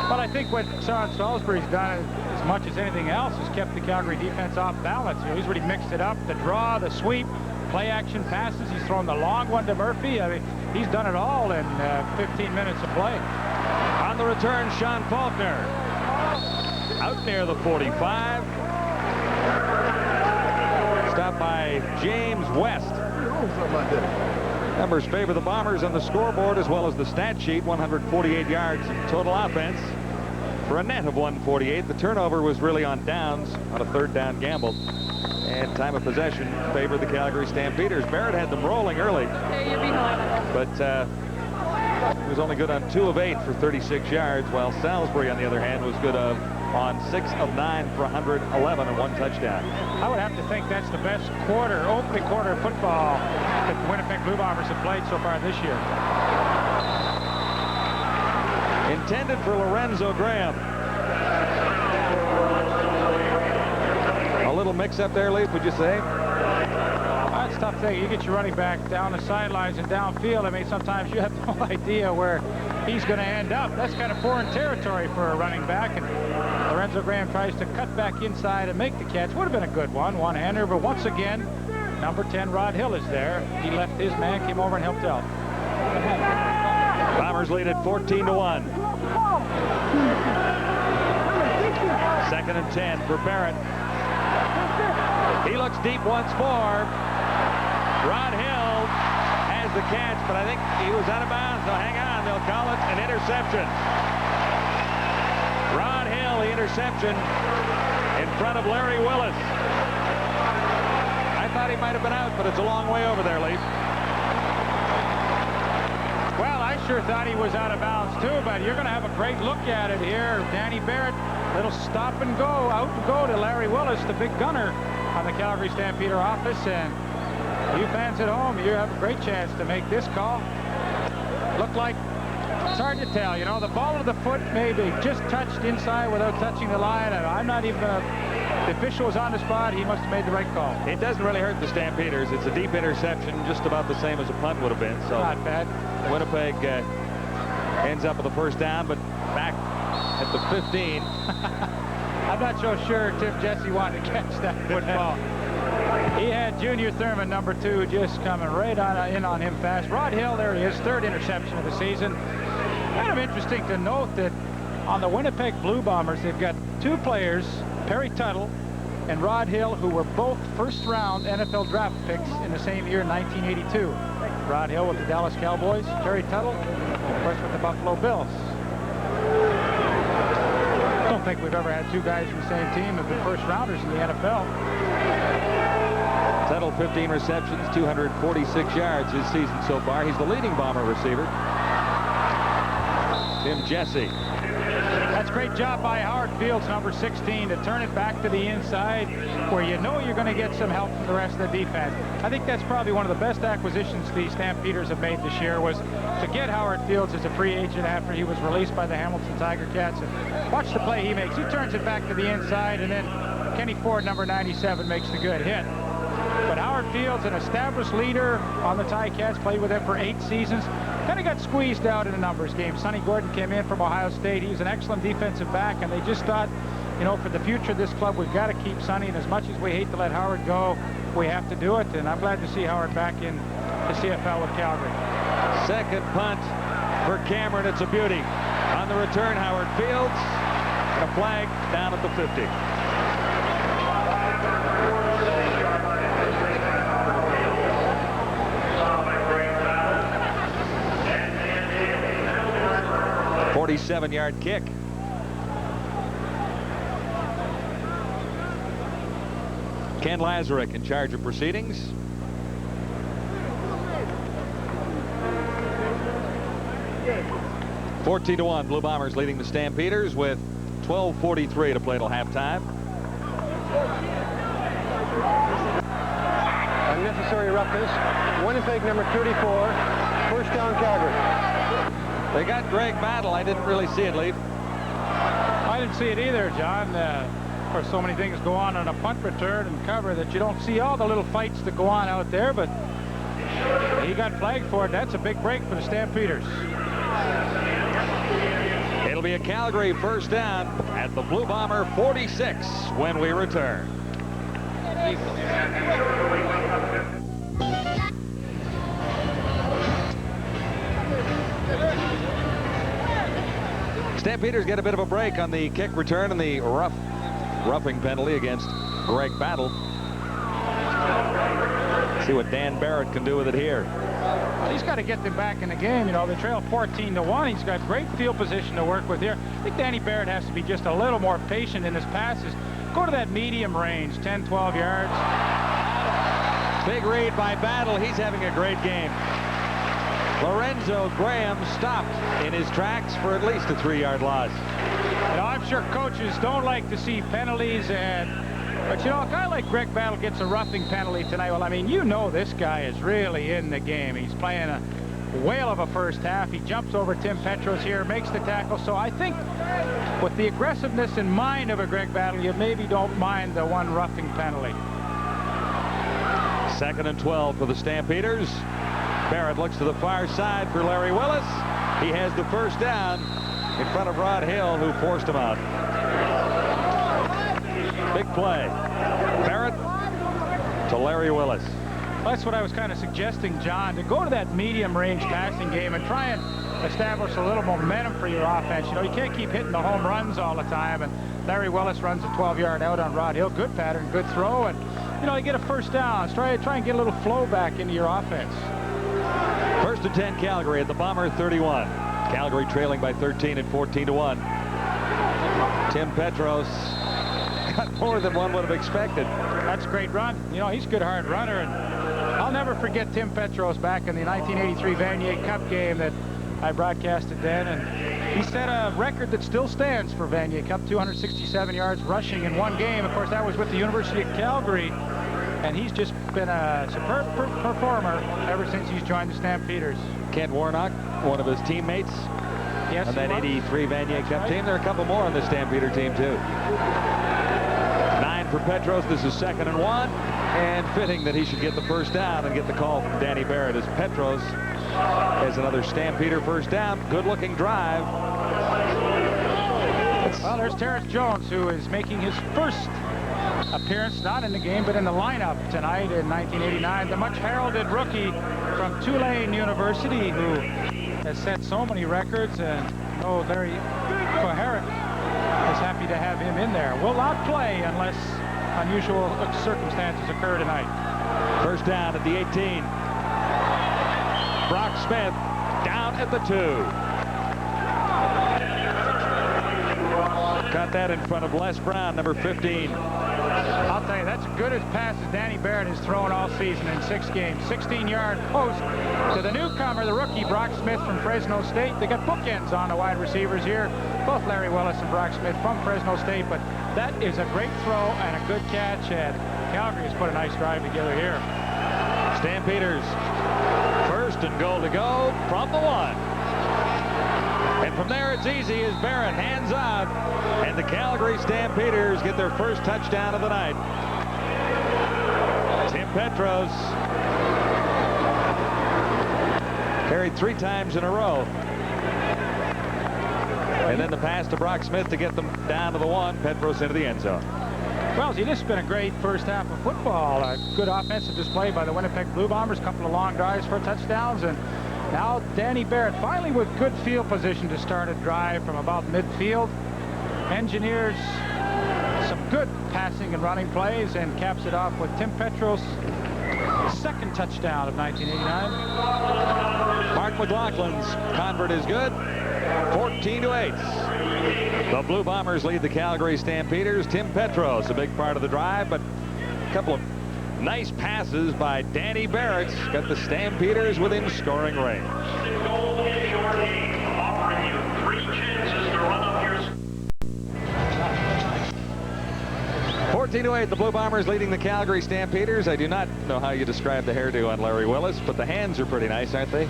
But I think what Sean Salisbury's done as much as anything else has kept the Calgary defense off balance. He's really mixed it up, the draw, the sweep, play action passes. He's thrown the long one to Murphy. I mean, he's done it all in 15 minutes of play. On the return, Sean Faulkner out near the 45. Stopped by James West. Numbers favor the Bombers on the scoreboard as well as the stat sheet. 148 yards in total offense for a net of 148. The turnover was really on downs on a 3rd down gamble. And time of possession favored the Calgary Stampeders. Barrett had them rolling early. But he was only good on 2 of 8 for 36 yards, while Salisbury, on the other hand, was good on 6 of 9 for 111 and 1 touchdown. I would have to think that's the best opening quarter of football that the Winnipeg Blue Bombers have played so far this year. Intended for Lorenzo Graham. A little mix-up there, Leaf, would you say? That's a tough thing. You get your running back down the sidelines and downfield. I mean, sometimes you have no idea where he's going to end up. That's kind of foreign territory for a running back. And Lorenzo Graham tries to cut back inside and make the catch. Would have been a good one-hander, but once again, number 10, Rod Hill, is there. He left his man, came over and helped out. Bombers lead at 14-1. 2nd and 10 for Barrett. He looks deep once more. Rod Hill has the catch, but I think he was out of bounds. They'll hang on. They'll call it an interception. Rod Hill, the interception in front of Larry Willis. I thought he might have been out, but it's a long way over there, Leaf. Well, I sure thought he was out of bounds too, but you're going to have a great look at it here. Danny Barrett, little stop and go, out and go to Larry Willis, the big gunner on the Calgary Stampeder office. And you fans at home, you have a great chance to make this call. Looked like, it's hard to tell, you know, the ball of the foot maybe just touched inside without touching the line, and I'm not even going to, the official was on the spot, he must have made the right call. It doesn't really hurt the Stampeders. It's a deep interception, just about the same as a punt would have been. So Not bad. Winnipeg ends up with a first down, but back at the 15. I'm not so sure Tim Jesse wanted to catch that football. He had Junior Thurman, number 2, just coming right in on him fast. Rod Hill, there he is, 3rd interception of the season. Kind of interesting to note that on the Winnipeg Blue Bombers, they've got 2 players, Perry Tuttle and Rod Hill, who were both first-round NFL draft picks in the same year, 1982. Rod Hill with the Dallas Cowboys, Perry Tuttle, of course, with the Buffalo Bills. I don't think we've ever had 2 guys from the same team as the first-rounders in the NFL. Tuttle, 15 receptions, 246 yards this season so far. He's the leading Bomber receiver. Tim Jesse. That's a great job by Howard Fields, number 16, to turn it back to the inside where you know you're going to get some help from the rest of the defense. I think that's probably one of the best acquisitions the Stampeders have made this year, was to get Howard Fields as a free agent after he was released by the Hamilton Tiger Cats. And watch the play he makes. He turns it back to the inside, and then Kenny Ford, number 97, makes the good hit. But Howard Fields, an established leader on the Ticats, played with them for 8 seasons. Kind of got squeezed out in a numbers game. Sonny Gordon came in from Ohio State. He was an excellent defensive back, and they just thought, you know, for the future of this club, we've got to keep Sonny, and as much as we hate to let Howard go, we have to do it, and I'm glad to see Howard back in the CFL with Calgary. 2nd punt for Cameron. It's a beauty. On the return, Howard Fields, a flag down at the 50. A 47-yard kick. Ken Lazarek in charge of proceedings. – 14-1, Blue Bombers leading the Stampeders with 12:43 to play till halftime. Unnecessary roughness. Winnipeg, number 34. First down, Calgary. They got Greg Battle. I didn't really see it, Leaf. I didn't see it either, John. Of course, so many things go on a punt return and cover that you don't see all the little fights that go on out there, but he got flagged for it. That's a big break for the Stampeders. It'll be a Calgary first down at the Blue Bomber 46 when we return. Stampeders get a bit of a break on the kick return and the roughing penalty against Greg Battle. See what Dan Barrett can do with it here. Well, he's got to get them back in the game. You know, they trail 14-1. He's got great field position to work with here. I think Danny Barrett has to be just a little more patient in his passes. Go to that medium range, 10, 12 yards. Big read by Battle. He's having a great game. Lorenzo Graham stopped in his tracks for at least a 3-yard loss. You know, I'm sure coaches don't like to see penalties, but you know, a guy like Greg Battle gets a roughing penalty tonight. Well, I mean, you know this guy is really in the game. He's playing a whale of a first half. He jumps over Tim Petros here, makes the tackle. So I think with the aggressiveness in mind of a Greg Battle, you maybe don't mind the one roughing penalty. 2nd and 12 for the Stampeders. Barrett looks to the far side for Larry Willis. He has the first down in front of Rod Hill, who forced him out. Big play. Barrett to Larry Willis. That's what I was kind of suggesting, John, to go to that medium-range passing game and try and establish a little momentum for your offense. You know, you can't keep hitting the home runs all the time, and Larry Willis runs a 12-yard out on Rod Hill. Good pattern, good throw, and, you know, you get a first down. Try and get a little flow back into your offense. 1st and 10 Calgary at the Bomber 31. Calgary trailing by 13 at 14-1. Tim Petros got more than one would have expected. That's a great run. You know, he's a good hard runner, and I'll never forget Tim Petros back in the 1983 Vanier Cup game that I broadcasted then, and he set a record that still stands for Vanier Cup, 267 yards rushing in one game. Of course, that was with the University of Calgary, and he's just been a superb performer ever since he's joined the Stampeders. Kent Warnock, one of his teammates, yes, on that 83 Vanier Cup team. There are a couple more on the Stampeder team, too. 9 for Petros. This is 2nd and 1. And fitting that he should get the first down and get the call from Danny Barrett as Petros has another Stampeder first down. Good-looking drive. Well, there's Terrence Jones, who is making his first appearance, not in the game, but in the lineup tonight in 1989. The much-heralded rookie from Tulane University, who has set so many records, and Larry Koharic is happy to have him in there. Will not play unless unusual circumstances occur tonight. First down at the 18. Brock Smith down at the 2. Got that in front of Les Brown, number 15. I'll tell you, that's as good a pass as Danny Barrett has thrown all season in 6 games. 16-yard post to the newcomer, the rookie, Brock Smith from Fresno State. They got bookends on the wide receivers here. Both Larry Willis and Brock Smith from Fresno State, but that is a great throw and a good catch, and Calgary has put a nice drive together here. Stampeders, 1st and goal to go from the 1. And from there, it's easy as Barrett hands out, and the Calgary Stampeders get their first touchdown of the night. Tim Petros carried 3 times in a row. And then the pass to Brock Smith to get them down to the 1. Petros into the end zone. Well, see, this has been a great first half of football. A good offensive display by the Winnipeg Blue Bombers. A couple of long drives for touchdowns. And now Danny Barrett finally with good field position to start a drive from about midfield. Engineers some good passing and running plays and caps it off with Tim Petros' 2nd touchdown of 1989. Mark McLaughlin's convert is good. 14-8. The Blue Bombers lead the Calgary Stampeders. Tim Petros, a big part of the drive, but a couple of nice passes by Danny Barrett got the Stampeders within scoring range. 14-8, the Blue Bombers leading the Calgary Stampeders. I do not know how you describe the hairdo on Larry Willis, but the hands are pretty nice, aren't they?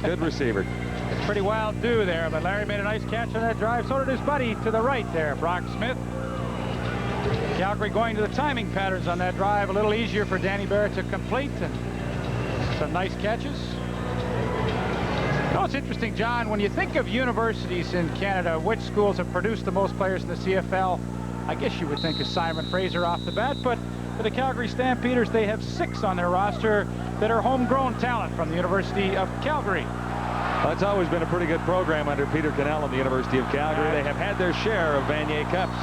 Good receiver. It's pretty wild do there, but Larry made a nice catch on that drive. So did his buddy to the right there, Brock Smith. Calgary going to the timing patterns on that drive. A little easier for Danny Barrett to complete, and some nice catches. You know, it's interesting, John, when you think of universities in Canada, which schools have produced the most players in the CFL, I guess you would think of Simon Fraser off the bat, but for the Calgary Stampeders, they have 6 on their roster that are homegrown talent from the University of Calgary. Well, it's always been a pretty good program under Peter Cannell and the University of Calgary. They have had their share of Vanier Cups.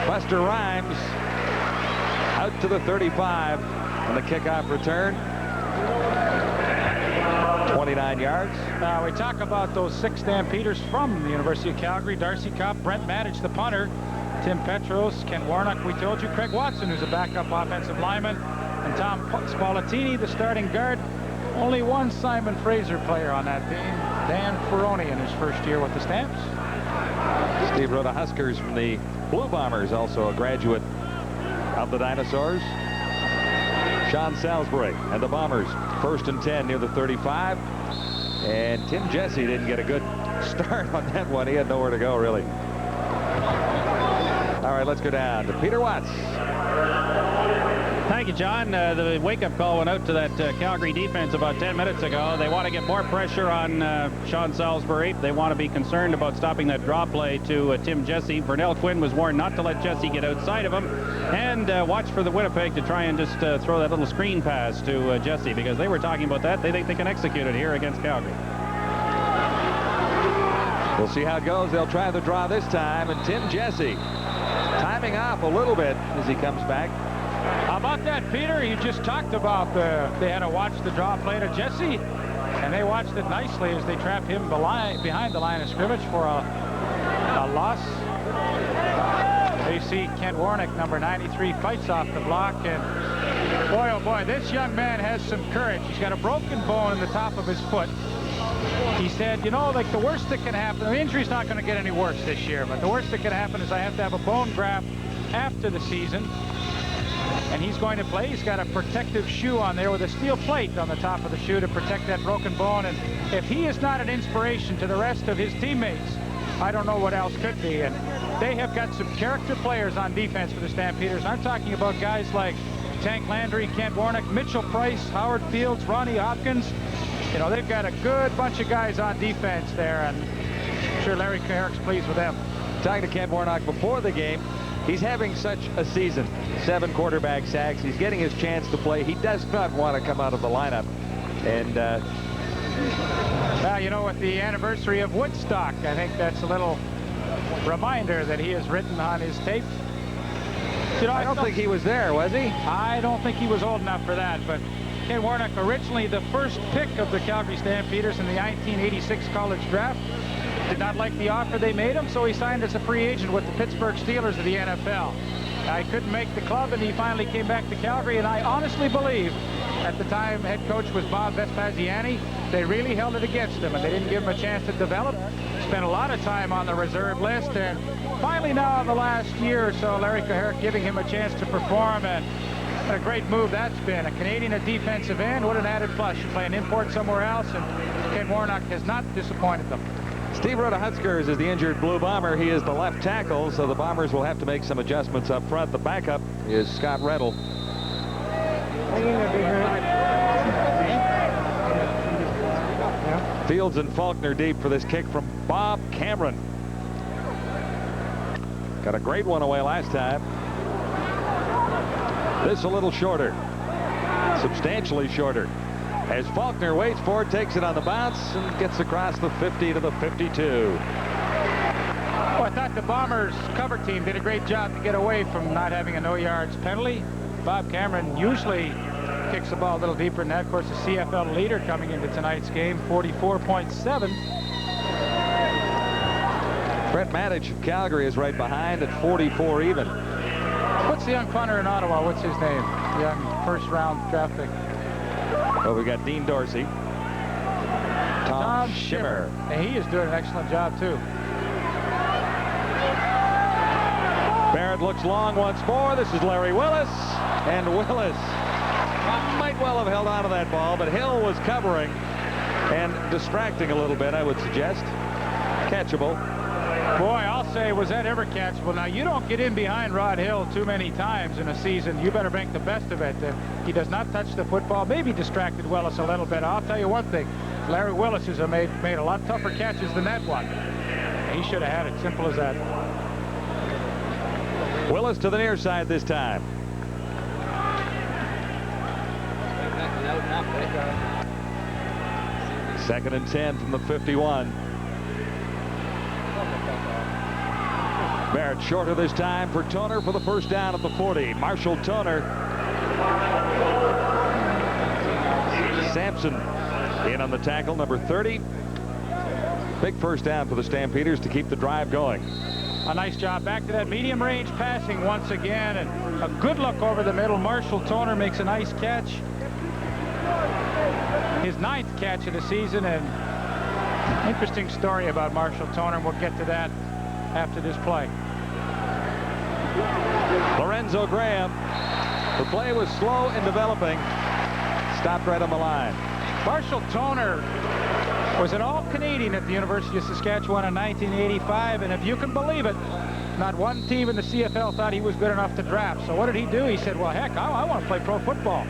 Buster Rhymes out to the 35 on the kickoff return. 29 yards. Now we talk about those 6 Stampeders from the University of Calgary. Darcy Kopp, Brent Manage, the punter. Tim Petros, Ken Warnock, we told you. Craig Watson, who's a backup offensive lineman. And Tom Spallettini, the starting guard. Only one Simon Fraser player on that team. Dan Ferroni in his first year with the Stamps. Steve Rhoda Huskers from the Blue Bombers, also a graduate of the Dinosaurs. Sean Salisbury and the Bombers, 1st and 10 near the 35. And Tim Jesse didn't get a good start on that one. He had nowhere to go, really. All right, let's go down to Peter Watts. Thank you, John. The wake-up call went out to that Calgary defense about 10 minutes ago. They want to get more pressure on Sean Salisbury. They want to be concerned about stopping that draw play to Tim Jesse. Vernell Quinn was warned not to let Jesse get outside of him, and watch for the Winnipeg to try and just throw that little screen pass to Jesse, because they were talking about that. They think they can execute it here against Calgary. We'll see how it goes. They'll try the draw this time, and Tim Jesse timing off a little bit as he comes back. How about that, Peter? You just talked about they had to watch the draw play to Jesse, and they watched it nicely as they trapped him behind the line of scrimmage for a loss. They see Kent Warnick, number 93, fights off the block, and boy, oh boy, this young man has some courage. He's got a broken bone in the top of his foot. He said, you know, like the worst that can happen, the injury's not going to get any worse this year, but the worst that can happen is I have to have a bone graft after the season. And he's going to play. He's got a protective shoe on there with a steel plate on the top of the shoe to protect that broken bone. And if he is not an inspiration to the rest of his teammates, I don't know what else could be. And they have got some character players on defense for the Stampeders. And I'm talking about guys like Tank Landry, Kent Warnick, Mitchell Price, Howard Fields, Ronnie Hopkins. You know, they've got a good bunch of guys on defense there, and I'm sure Larry Caherrick's pleased with them. Talking to Kent Warnock before the game, he's having such a season. 7 quarterback sacks. He's getting his chance to play. He does not want to come out of the lineup. And well, you know, with the anniversary of Woodstock, I think that's a little reminder that he has written on his tape. You know, I don't think he was there, was he? I don't think he was old enough for that, but Ken Warnock, originally the first pick of the Calgary Stampeders in the 1986 college draft, did not like the offer they made him, so he signed as a free agent with the Pittsburgh Steelers of the NFL. I couldn't make the club, and he finally came back to Calgary, and I honestly believe at the time head coach was Bob Vespasiani, they really held it against him, and they didn't give him a chance to develop. Spent a lot of time on the reserve list, and finally now in the last year or so, Larry Caherrick giving him a chance to perform, and what a great move that's been. A Canadian at defensive end, what an added plus. You play an import somewhere else, and Ken Warnock has not disappointed them. Steve Rhoda-Huskers is the injured Blue Bomber. He is the left tackle, so the Bombers will have to make some adjustments up front. The backup is Scott Rettel. Fields and Faulkner deep for this kick from Bob Cameron. Got a great one away last time. This a little shorter, substantially shorter, as Faulkner waits for it, takes it on the bounce, and gets across the 50 to the 52. Well, I thought the Bombers cover team did a great job to get away from not having a no yards penalty. Bob Cameron usually kicks the ball a little deeper than that. Of course, the CFL leader coming into tonight's game, 44.7. Brett Matich of Calgary is right behind at 44 even. What's the young punter in Ottawa? What's his name? The young first-round draft pick. Well, we got Dean Dorsey. Tom Schimmer. And he is doing an excellent job, too. Barrett looks long once more. This is Larry Willis. And Willis might well have held on to that ball, but Hill was covering and distracting a little bit, I would suggest. Catchable. Boy, I'll say, was that ever catchable? Now, you don't get in behind Rod Hill too many times in a season. You better make the best of it. He does not touch the football. Maybe distracted Willis a little bit. I'll tell you one thing. Larry Willis has made a lot tougher catches than that one. He should have had it. Simple as that. Willis to the near side this time. Second and 10 from the 51. Barrett shorter this time for Toner for the first down at the 40. Marshall Toner. Sampson in on the tackle, number 30. Big first down for the Stampeders to keep the drive going. A nice job back to that medium range passing once again, and a good look over the middle. Marshall Toner makes a nice catch. His 9th catch of the season, and interesting story about Marshall Toner, and we'll get to that after this play. Lorenzo Graham. The play was slow in developing. Stopped right on the line. Marshall Toner was an All-Canadian at the University of Saskatchewan in 1985, and if you can believe it, Not one team in the CFL thought he was good enough to draft. So what did he do? He said, well, heck, I want to play pro football.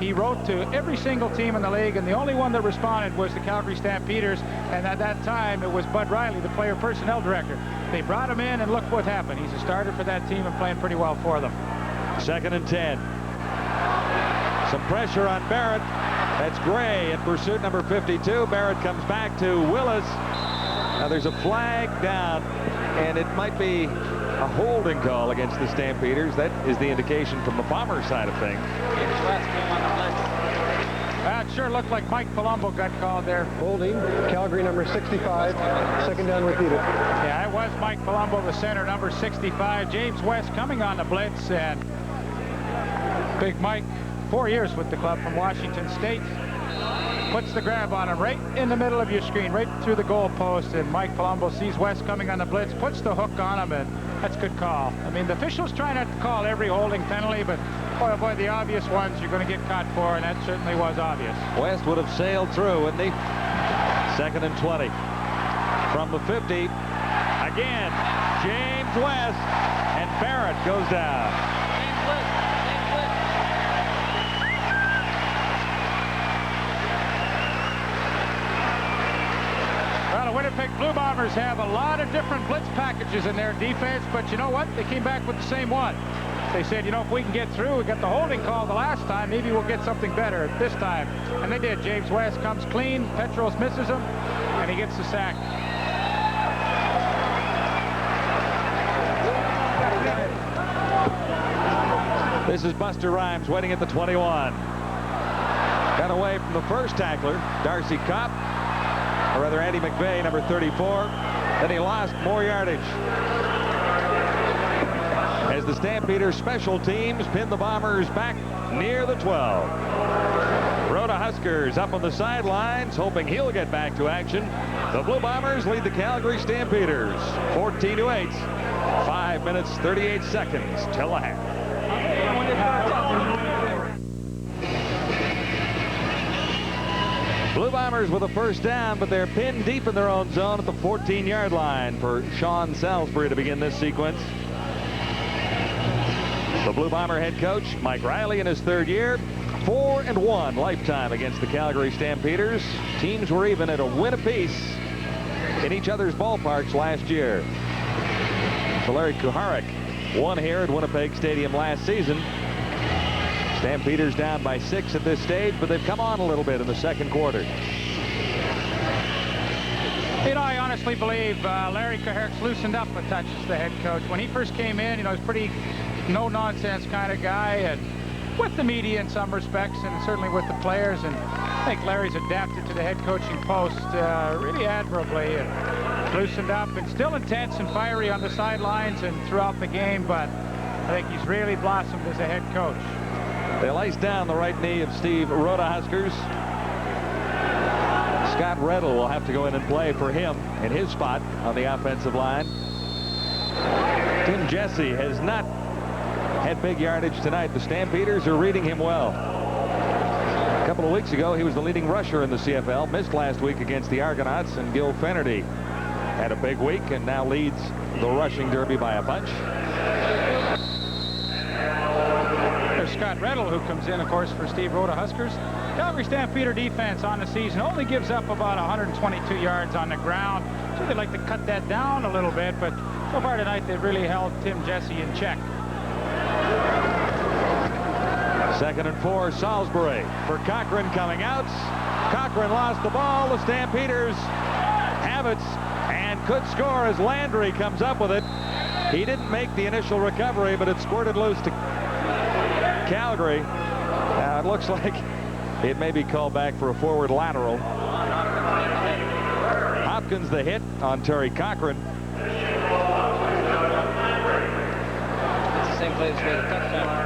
He wrote to every single team in the league, and the only one that responded was the Calgary Stampeders, and at that time it was Bud Riley, the player personnel director. They brought him in, and look what happened. He's a starter for that team and playing pretty well for them. 2nd and 10. Some pressure on Barrett. That's Gray in pursuit, number 52. Barrett comes back to Willis. Now there's a flag down, and it might be a holding call against the Stampeders. That is the indication from the Bomber side of things. It sure looked like Mike Palumbo got called there. Holding, Calgary number 65, 2nd down repeated. Yeah, it was Mike Palumbo, the center, number 65. James West coming on the blitz, and Big Mike, 4 years with the club from Washington State, puts the grab on him right in the middle of your screen, right through the goal post, and Mike Palumbo sees West coming on the blitz, puts the hook on him, and that's a good call. I mean, the officials try not to call every holding penalty, but boy, oh boy, the obvious ones you're going to get caught for, and that certainly was obvious. West would have sailed through, wouldn't he? 2nd and 20. From the 50, again, James West, and Barrett goes down. Well, the Winnipeg Blue Bombers have a lot of different blitz packages in their defense, but you know what? They came back with the same one. They said, you know, if we can get through, we got the holding call the last time, maybe we'll get something better this time. And they did. James West comes clean, Petros misses him, and he gets the sack. This is Buster Rhymes waiting at the 21. Got away from the first tackler, Darcy Kopp, or rather Andy McVeigh, number 34. Then he lost more yardage. As the Stampeders special teams pin the Bombers back near the 12. Rhoda Huskers up on the sidelines, hoping he'll get back to action. The Blue Bombers lead the Calgary Stampeders 14-8. 5 minutes, 38 seconds till the half. Blue Bombers with a first down, but they're pinned deep in their own zone at the 14-yard line for Sean Salisbury to begin this sequence. The Blue Bomber head coach, Mike Riley, in his 3rd year, 4-1 lifetime against the Calgary Stampeders. Teams were even at a win apiece in each other's ballparks last year. So Larry Kuharek won here at Winnipeg Stadium last season. Stampeders down by 6 at this stage, but they've come on a little bit in the 2nd quarter. You know, I honestly believe Larry Kuharek's loosened up a touch as the head coach. When he first came in, you know, he's pretty no-nonsense kind of guy, and with the media in some respects, and certainly with the players. And I think Larry's adapted to the head coaching post really admirably, and loosened up, and still intense and fiery on the sidelines and throughout the game, but I think he's really blossomed as a head coach. They lace down the right knee of Steve Rhoda Huskers. Scott Reddle will have to go in and play for him in his spot on the offensive line. Tim Jesse has not had big yardage tonight. The Stampeders are reading him well. A couple of weeks ago, he was the leading rusher in the CFL. Missed last week against the Argonauts, and Gil Fennerty had a big week and now leads the rushing derby by a bunch. There's Scott Reddle, who comes in, of course, for Steve Rhoda Huskers. Calgary Stampeder defense on the season only gives up about 122 yards on the ground. So they'd like to cut that down a little bit, but so far tonight they've really held Tim Jesse in check. 2nd and 4, Salisbury for Cochran coming out. Cochran lost the ball. The Stampeders have it and could score as Landry comes up with it. He didn't make the initial recovery, but it squirted loose to Calgary. Now it looks like it may be called back for a forward lateral. Hopkins the hit on Terry Cochran. It's the same play as the touchdown.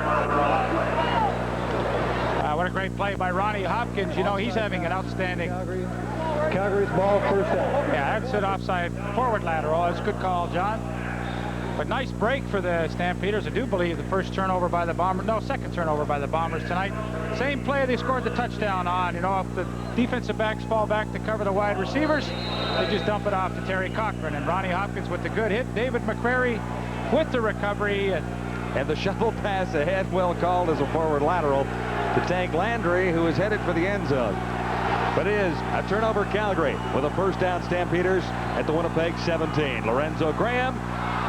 What a great play by Ronnie Hopkins. You know, he's having an outstanding. Calgary's ball, first down. Yeah, that's an offside forward lateral. That's a good call, John. But nice break for the Stampeders. I do believe the first turnover by the Bombers. No, second turnover by the Bombers tonight. Same play they scored the touchdown on. You know, if the defensive backs fall back to cover the wide receivers, they just dump it off to Terry Cochran. And Ronnie Hopkins with the good hit. David McCrary with the recovery. And the shovel pass ahead, well called as a forward lateral to Tank Landry, who is headed for the end zone. But it is a turnover Calgary with a first down Stampeders at the Winnipeg 17. Lorenzo Graham.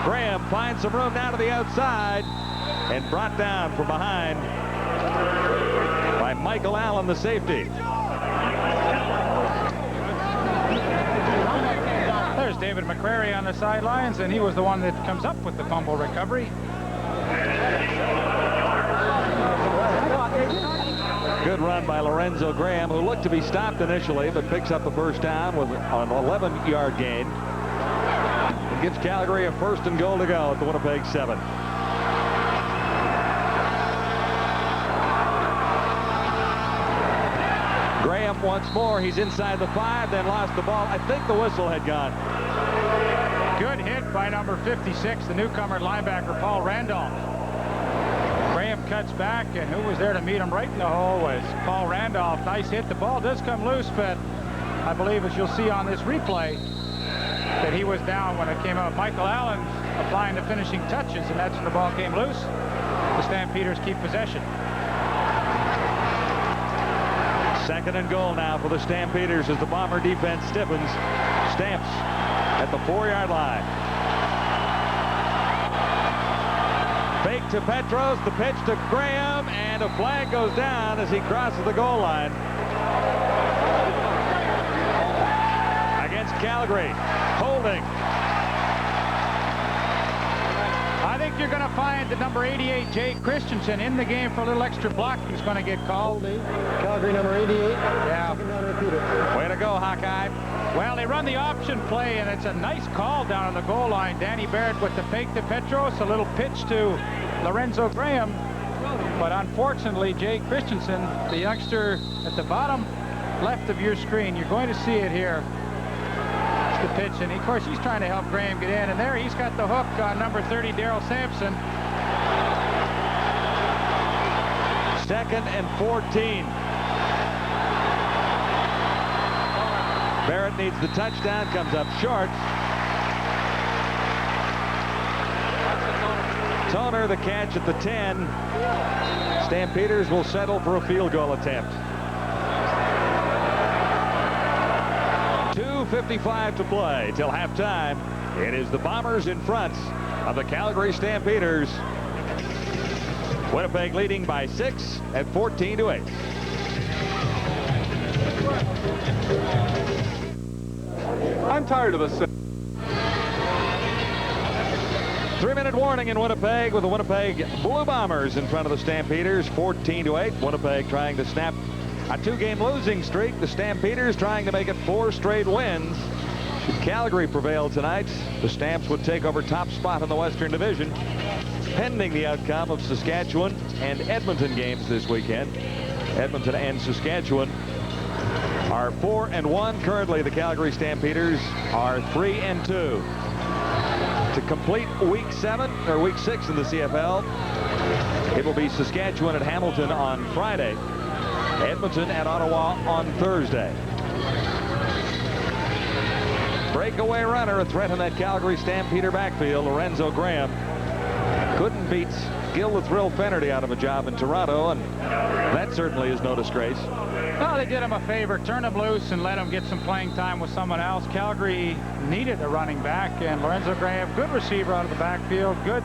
Graham finds some room now to the outside and brought down from behind by Michael Allen, the safety. There's David McCrary on the sidelines, and he was the one that comes up with the fumble recovery. Good run by Lorenzo Graham, who looked to be stopped initially, but picks up the first down with an 11-yard gain. It gives Calgary a first and goal to go at the Winnipeg 7. Graham once more. He's inside the 5, then lost the ball. I think the whistle had gone. Good hit by number 56, the newcomer linebacker, Paul Randolph. Graham cuts back, and who was there to meet him right in the hole was Paul Randolph. Nice hit. The ball does come loose, but I believe, as you'll see on this replay, that he was down when it came out. Michael Allen applying the finishing touches, and that's when the ball came loose. The Stampeders keep possession. Second and goal now for the Stampeders as the Bomber defense stiffens. Stamps at the 4-yard line. Fake to Petros, the pitch to Graham, and a flag goes down as he crosses the goal line. Against Calgary. Holding. I think you're going to find that number 88, Jay Christensen, in the game for a little extra block. He's going to get called. Calgary number 88. Yeah. Second down, repeat it. Way to go, Hawkeye. Well, they run the option play, and it's a nice call down on the goal line. Danny Barrett with the fake to Petros, a little pitch to Lorenzo Graham. But unfortunately, Jay Christensen, the youngster at the bottom left of your screen, you're going to see it here. It's the pitch, and of course, he's trying to help Graham get in. And there he's got the hook on number 30, Daryl Sampson. Second and 14. Barrett needs the touchdown, comes up short. Toner the catch at the 10. Stampeders will settle for a field goal attempt. 2:55 to play till halftime. It is the Bombers in front of the Calgary Stampeders. Winnipeg leading by 6 at 14-8. I'm tired of us. 3-minute warning in Winnipeg with the Winnipeg Blue Bombers in front of the Stampeders, 14-8. Winnipeg trying to snap a 2-game losing streak. The Stampeders trying to make it 4 straight wins. Should Calgary prevail tonight, the Stamps would take over top spot in the Western Division, pending the outcome of Saskatchewan and Edmonton games this weekend. Edmonton and Saskatchewan are 4-1. Currently, the Calgary Stampeders are 3-2. To complete week 6 in the CFL, it will be Saskatchewan at Hamilton on Friday, Edmonton at Ottawa on Thursday. Breakaway runner, a threat in that Calgary Stampeder backfield. Lorenzo Graham couldn't beat Gil the Thrill Fennerty out of a job in Toronto, and that certainly is no disgrace. Well, they did him a favor, turn him loose and let him get some playing time with someone else. Calgary needed a running back, and Lorenzo Graham, good receiver out of the backfield, good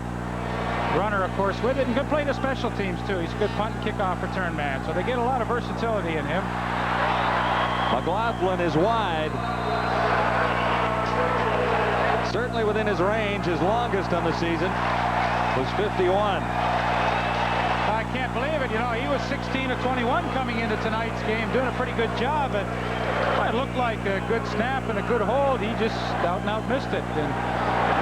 runner, of course, with it, and good play to special teams, too. He's a good punt and kickoff return man, so they get a lot of versatility in him. McLaughlin is wide. Certainly within his range. His longest on the season was 51. I can't believe it. You know, he was 16 of 21 coming into tonight's game, doing a pretty good job. But it looked like a good snap and a good hold. He just out and out missed it. And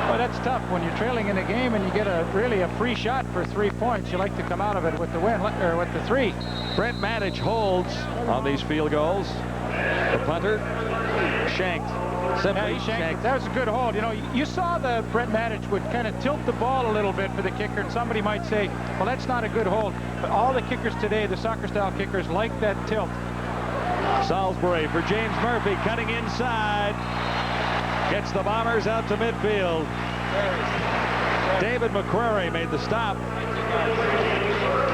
well, that's tough when you're trailing in a game and you get really a free shot for 3 points. You like to come out of it with the win or with the 3. Brent Matich holds on these field goals. The punter shanked. Yeah, he shanked. That was a good hold. You know, you saw the Brent Matich would kind of tilt the ball a little bit for the kicker, and somebody might say, well, that's not a good hold. But all the kickers today, the soccer-style kickers, like that tilt. Salisbury for James Murphy, cutting inside. Gets the Bombers out to midfield. David McCrary made the stop.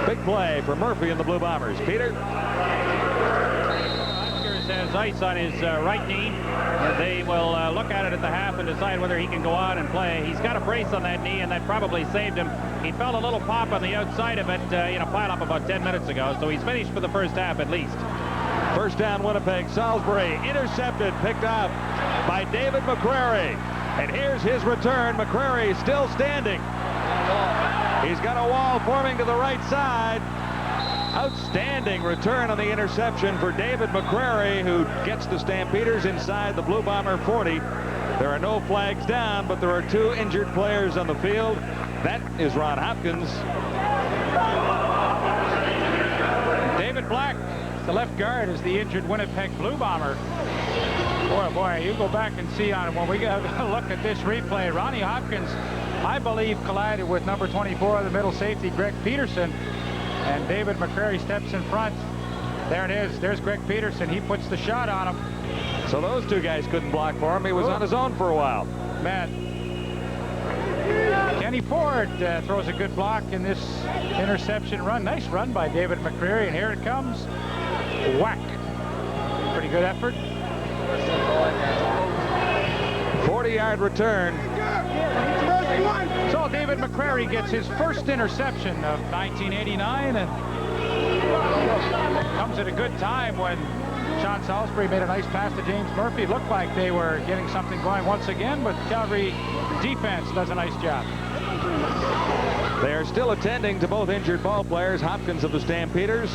Big play for Murphy and the Blue Bombers. Peter? Has ice on his right knee. They will look at it at the half and decide whether he can go on and play. He's got a brace on that knee, and that probably saved him. He felt a little pop on the outside of it in a pile-up about 10 minutes ago, so he's finished for the first half at least. First down, Winnipeg. Salisbury intercepted, picked up by David McCrary. And here's his return. McCrary still standing. He's got a wall forming to the right side. Outstanding return on the interception for David McCrary, who gets the Stampeders inside the Blue Bomber 40. There are no flags down, but there are 2 injured players on the field. That is Ron Hopkins. David Black, the left guard, is the injured Winnipeg Blue Bomber. Boy, you go back and see on it when we get a look at this replay. Ronnie Hopkins, I believe, collided with number 24, the middle safety, Greg Peterson. And David McCrary steps in front. There it is. There's Greg Peterson. He puts the shot on him. So those 2 guys couldn't block for him. He was on his own for a while. Man. Kenny Ford throws a good block in this interception run. Nice run by David McCrary. And here it comes. Whack. Pretty good effort. 40-yard return. So David McCrary gets his first interception of 1989, and comes at a good time when Sean Salisbury made a nice pass to James Murphy. It looked like they were getting something going once again, but Calgary defense does a nice job. They are still attending to both injured ball players. Hopkins of the Stampeders.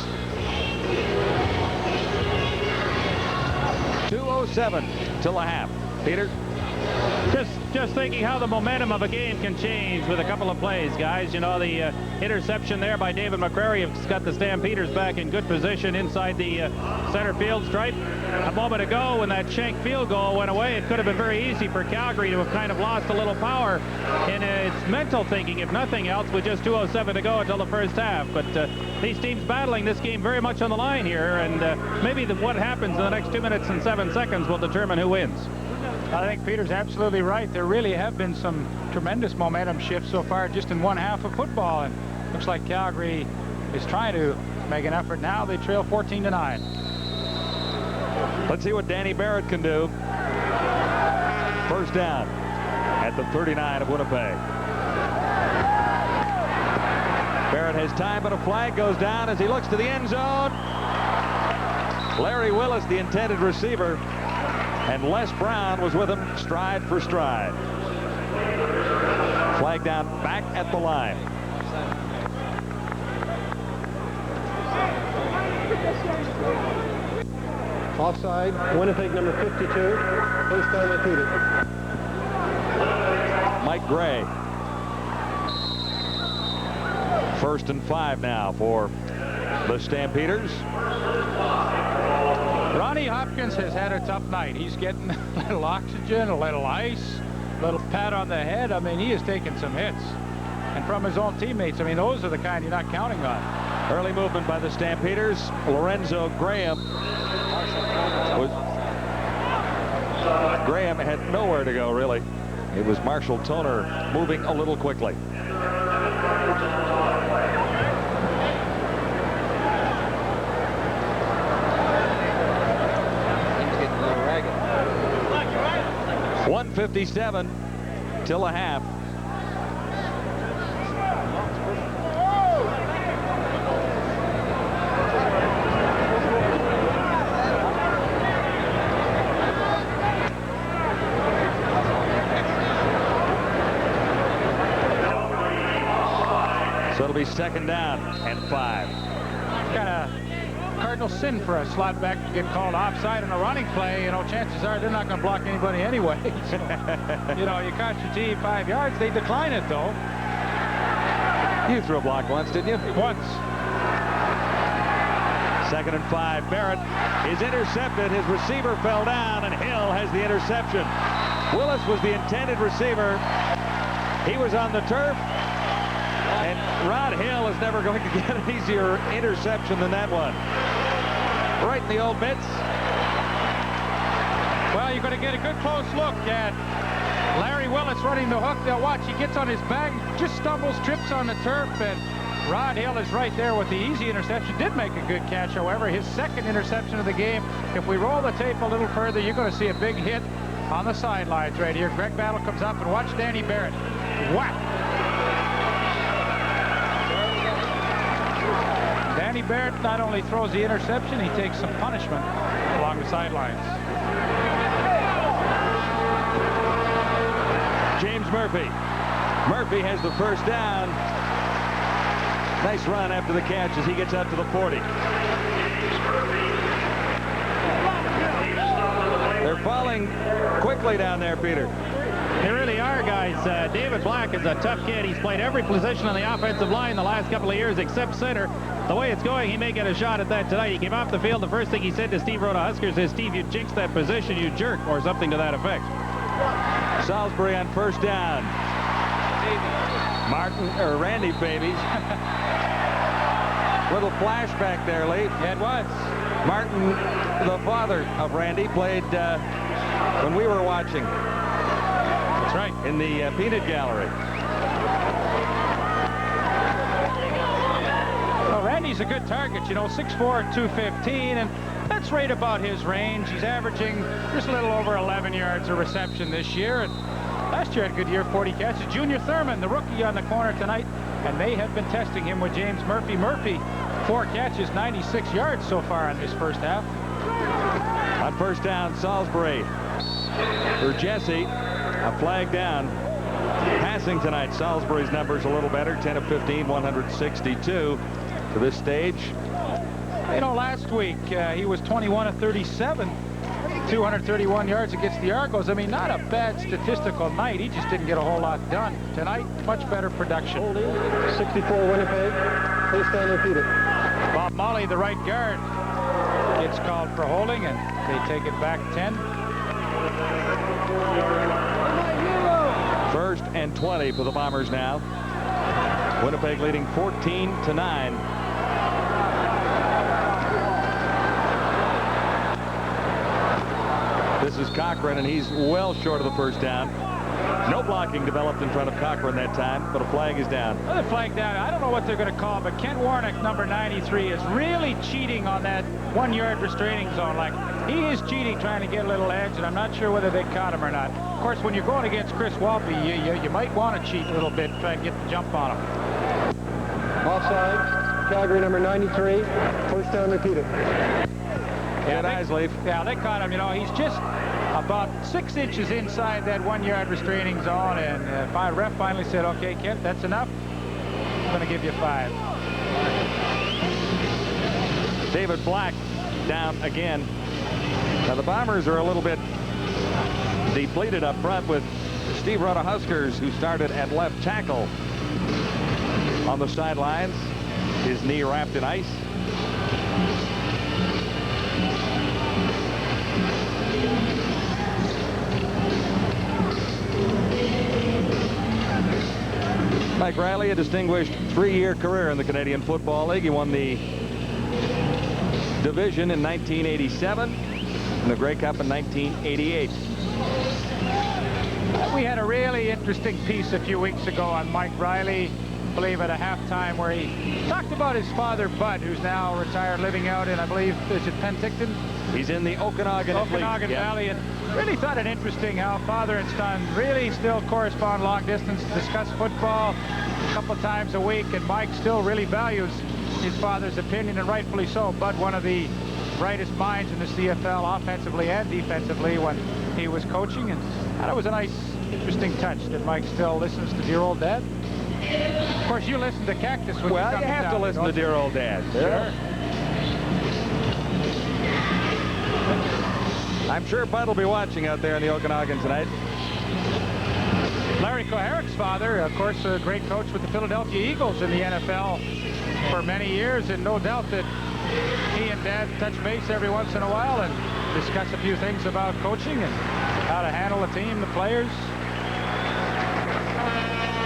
2:07 till the half. Peter? Just thinking how the momentum of a game can change with a couple of plays, guys. You know, the interception there by David McCrary has got the Stampeders back in good position inside the center field stripe. A moment ago, when that shank field goal went away, it could have been very easy for Calgary to have kind of lost a little power in its mental thinking, if nothing else, with just 2:07 to go until the first half. But these teams battling this game very much on the line here, and maybe what happens in the next 2 minutes and 7 seconds will determine who wins. I think Peter's absolutely right. There really have been some tremendous momentum shifts so far just in one half of football, and looks like Calgary is trying to make an effort now. They trail 14-9. Let's see what Danny Barrett can do. First down at the 39 of Winnipeg. Barrett has time, but a flag goes down as he looks to the end zone. Larry Willis, the intended receiver, and Les Brown was with him stride for stride. Flag down back at the line. Offside, Winnipeg number 52. First down repeated. Mike Gray. 1st and 5 now for the Stampeders. Ronnie Hopkins has had a tough night. He's getting a little oxygen, a little ice, a little pat on the head. I mean, he has taken some hits. And from his own teammates, I mean, those are the kind you're not counting on. Early movement by the Stampeders. Lorenzo Graham. Graham had nowhere to go, really. It was Marshall Toner moving a little quickly. He's getting a little ragged. 1:57 till a half. So it'll be 2nd down and 5. Kind of cardinal sin for a slot back to get called offside in a running play. You know, chances are they're not going to block anybody anyway. So, you know, you cost your team 5 yards. They decline it, though. You threw a block once, didn't you? Once. 2nd and 5. Barrett is intercepted. His receiver fell down, and Hill has the interception. Willis was the intended receiver. He was on the turf. And Rod Hill is never going to get an easier interception than that one. Right in the old mitts. Well, you're going to get a good close look at Larry Willits running the hook. They'll watch. He gets on his back, just stumbles, trips on the turf, and Rod Hill is right there with the easy interception. Did make a good catch, however. His second interception of the game. If we roll the tape a little further, you're going to see a big hit on the sidelines right here. Greg Battle comes up, and watch Danny Barrett. Whack! Danny Barrett not only throws the interception, he takes some punishment along the sidelines. James Murphy. Murphy has the first down. Nice run after the catch as he gets out to the 40. They're falling quickly down there, Peter. They really are, guys. David Black is a tough kid. He's played every position on the offensive line the last couple of years except center. The way it's going, he may get a shot at that tonight. He came off the field. The first thing he said to Steve Rhoda Huskers is, "Steve, you jinxed that position, you jerk," or something to that effect. Salisbury on first down. Randy Babies. Little flashback there, Lee. It was. Martin, the father of Randy, played when we were watching. That's right. In the peanut gallery. Well, Randy's a good target, you know, 6'4", 215, and that's right about his range. He's averaging just a little over 11 yards of reception this year, and last year had a good year, 40 catches. Junior Thurman, the rookie on the corner tonight, and they have been testing him with James Murphy. Murphy, 4 catches, 96 yards so far in this first half. On first down, Salisbury for Jesse. A flag down. Passing tonight, Salisbury's numbers a little better, 10 of 15, 162 to this stage. You know, last week he was 21 of 37, 231 yards against the Argos. I mean, not a bad statistical night. He just didn't get a whole lot done. Tonight, much better production. 64 Winnipeg. First down repeated. Bob Molly, the right guard, gets called for holding, and they take it back 10. First and 20 for the Bombers now. Winnipeg leading 14-9. This is Cochran, and he's well short of the first down. No blocking developed in front of Cochran that time, but a flag is down. Another flag down. I don't know what they're going to call, but Ken Warnick, number 93, is really cheating on that 1-yard restraining zone. Like, he is cheating, trying to get a little edge, and I'm not sure whether they caught him or not. Of course, when you're going against Chris Walpe, you might want to cheat a little bit, try and get the jump on him. Offside. Calgary number 93. First down repeated. Good eyes, Leaf. Yeah, they caught him. You know, he's just about 6 inches inside that 1-yard restraining zone, and ref finally said, "Okay, Kent, that's enough. I'm going to give you 5. David Black down again. Now the Bombers are a little bit depleted up front with Steve Rhoda Huskers, who started at left tackle on the sidelines, his knee wrapped in ice. Mike Riley, a distinguished 3-year career in the Canadian Football League. He won the division in 1987 and the Grey Cup in 1988. We had a really interesting piece a few weeks ago on Mike Riley, I believe at a halftime, where he talked about his father, Bud, who's now retired, living out in, I believe, is it Penticton? He's in the Okanagan Valley, and really thought it interesting how father and son really still correspond long distance, discuss football a couple times a week, and Mike still really values his father's opinion, and rightfully so. Bud, one of the brightest minds in the CFL, offensively and defensively, when he was coaching, and that was a nice, interesting touch that Mike still listens to dear old dad. Of course, you listen to Cactus. Well, you have to listen to dear old dad. Sure. I'm sure Bud will be watching out there in the Okanagan tonight. Larry Koharik's father, of course, a great coach with the Philadelphia Eagles in the NFL for many years, and no doubt that he and Dad touch base every once in a while and discuss a few things about coaching and how to handle the team, the players.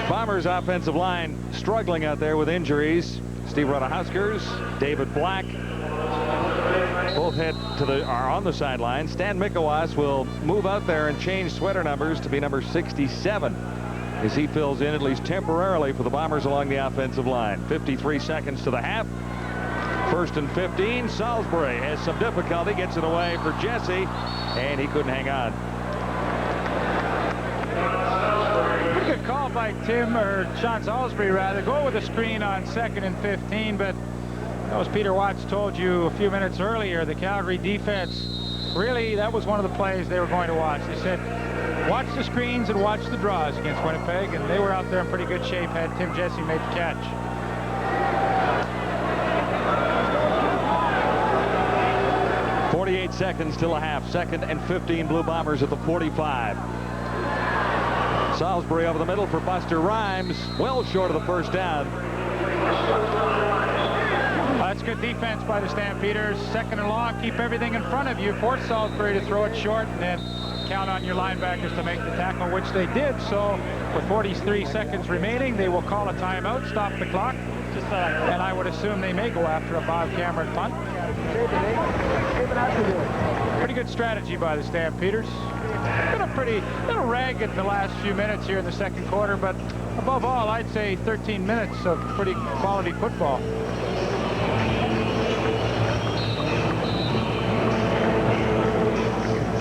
Bombers offensive line struggling out there with injuries. Steve Rhoda Huskers, David Black, Both are on the sideline. Stan Mikowas will move out there and change sweater numbers to be number 67 as he fills in, at least temporarily, for the Bombers along the offensive line. 53 seconds to the half. 1st and 15. Salisbury has some difficulty, gets it away for Jesse, and he couldn't hang on. Pretty good call by Sean Salisbury, rather. Go with a screen on 2nd and 15, but as Peter Watts told you a few minutes earlier, the Calgary defense, really, that was one of the plays they were going to watch. They said, watch the screens and watch the draws against Winnipeg, and they were out there in pretty good shape had Tim Jesse made the catch. .48 seconds till a half. 2nd and 15. Blue Bombers at the 45. Salisbury over the middle for Buster Rhymes. Well short of the first down. That's good defense by the Stampeders. 2nd and long. Keep everything in front of you. Force Salisbury to throw it short, and then count on your linebackers to make the tackle, which they did. So with 43 seconds remaining, they will call a timeout, stop the clock, and I would assume they may go after a Bob Cameron punt. Pretty good strategy by the Stampeders. Been a pretty little ragged the last few minutes here in the 2nd quarter, but above all, I'd say 13 minutes of pretty quality football.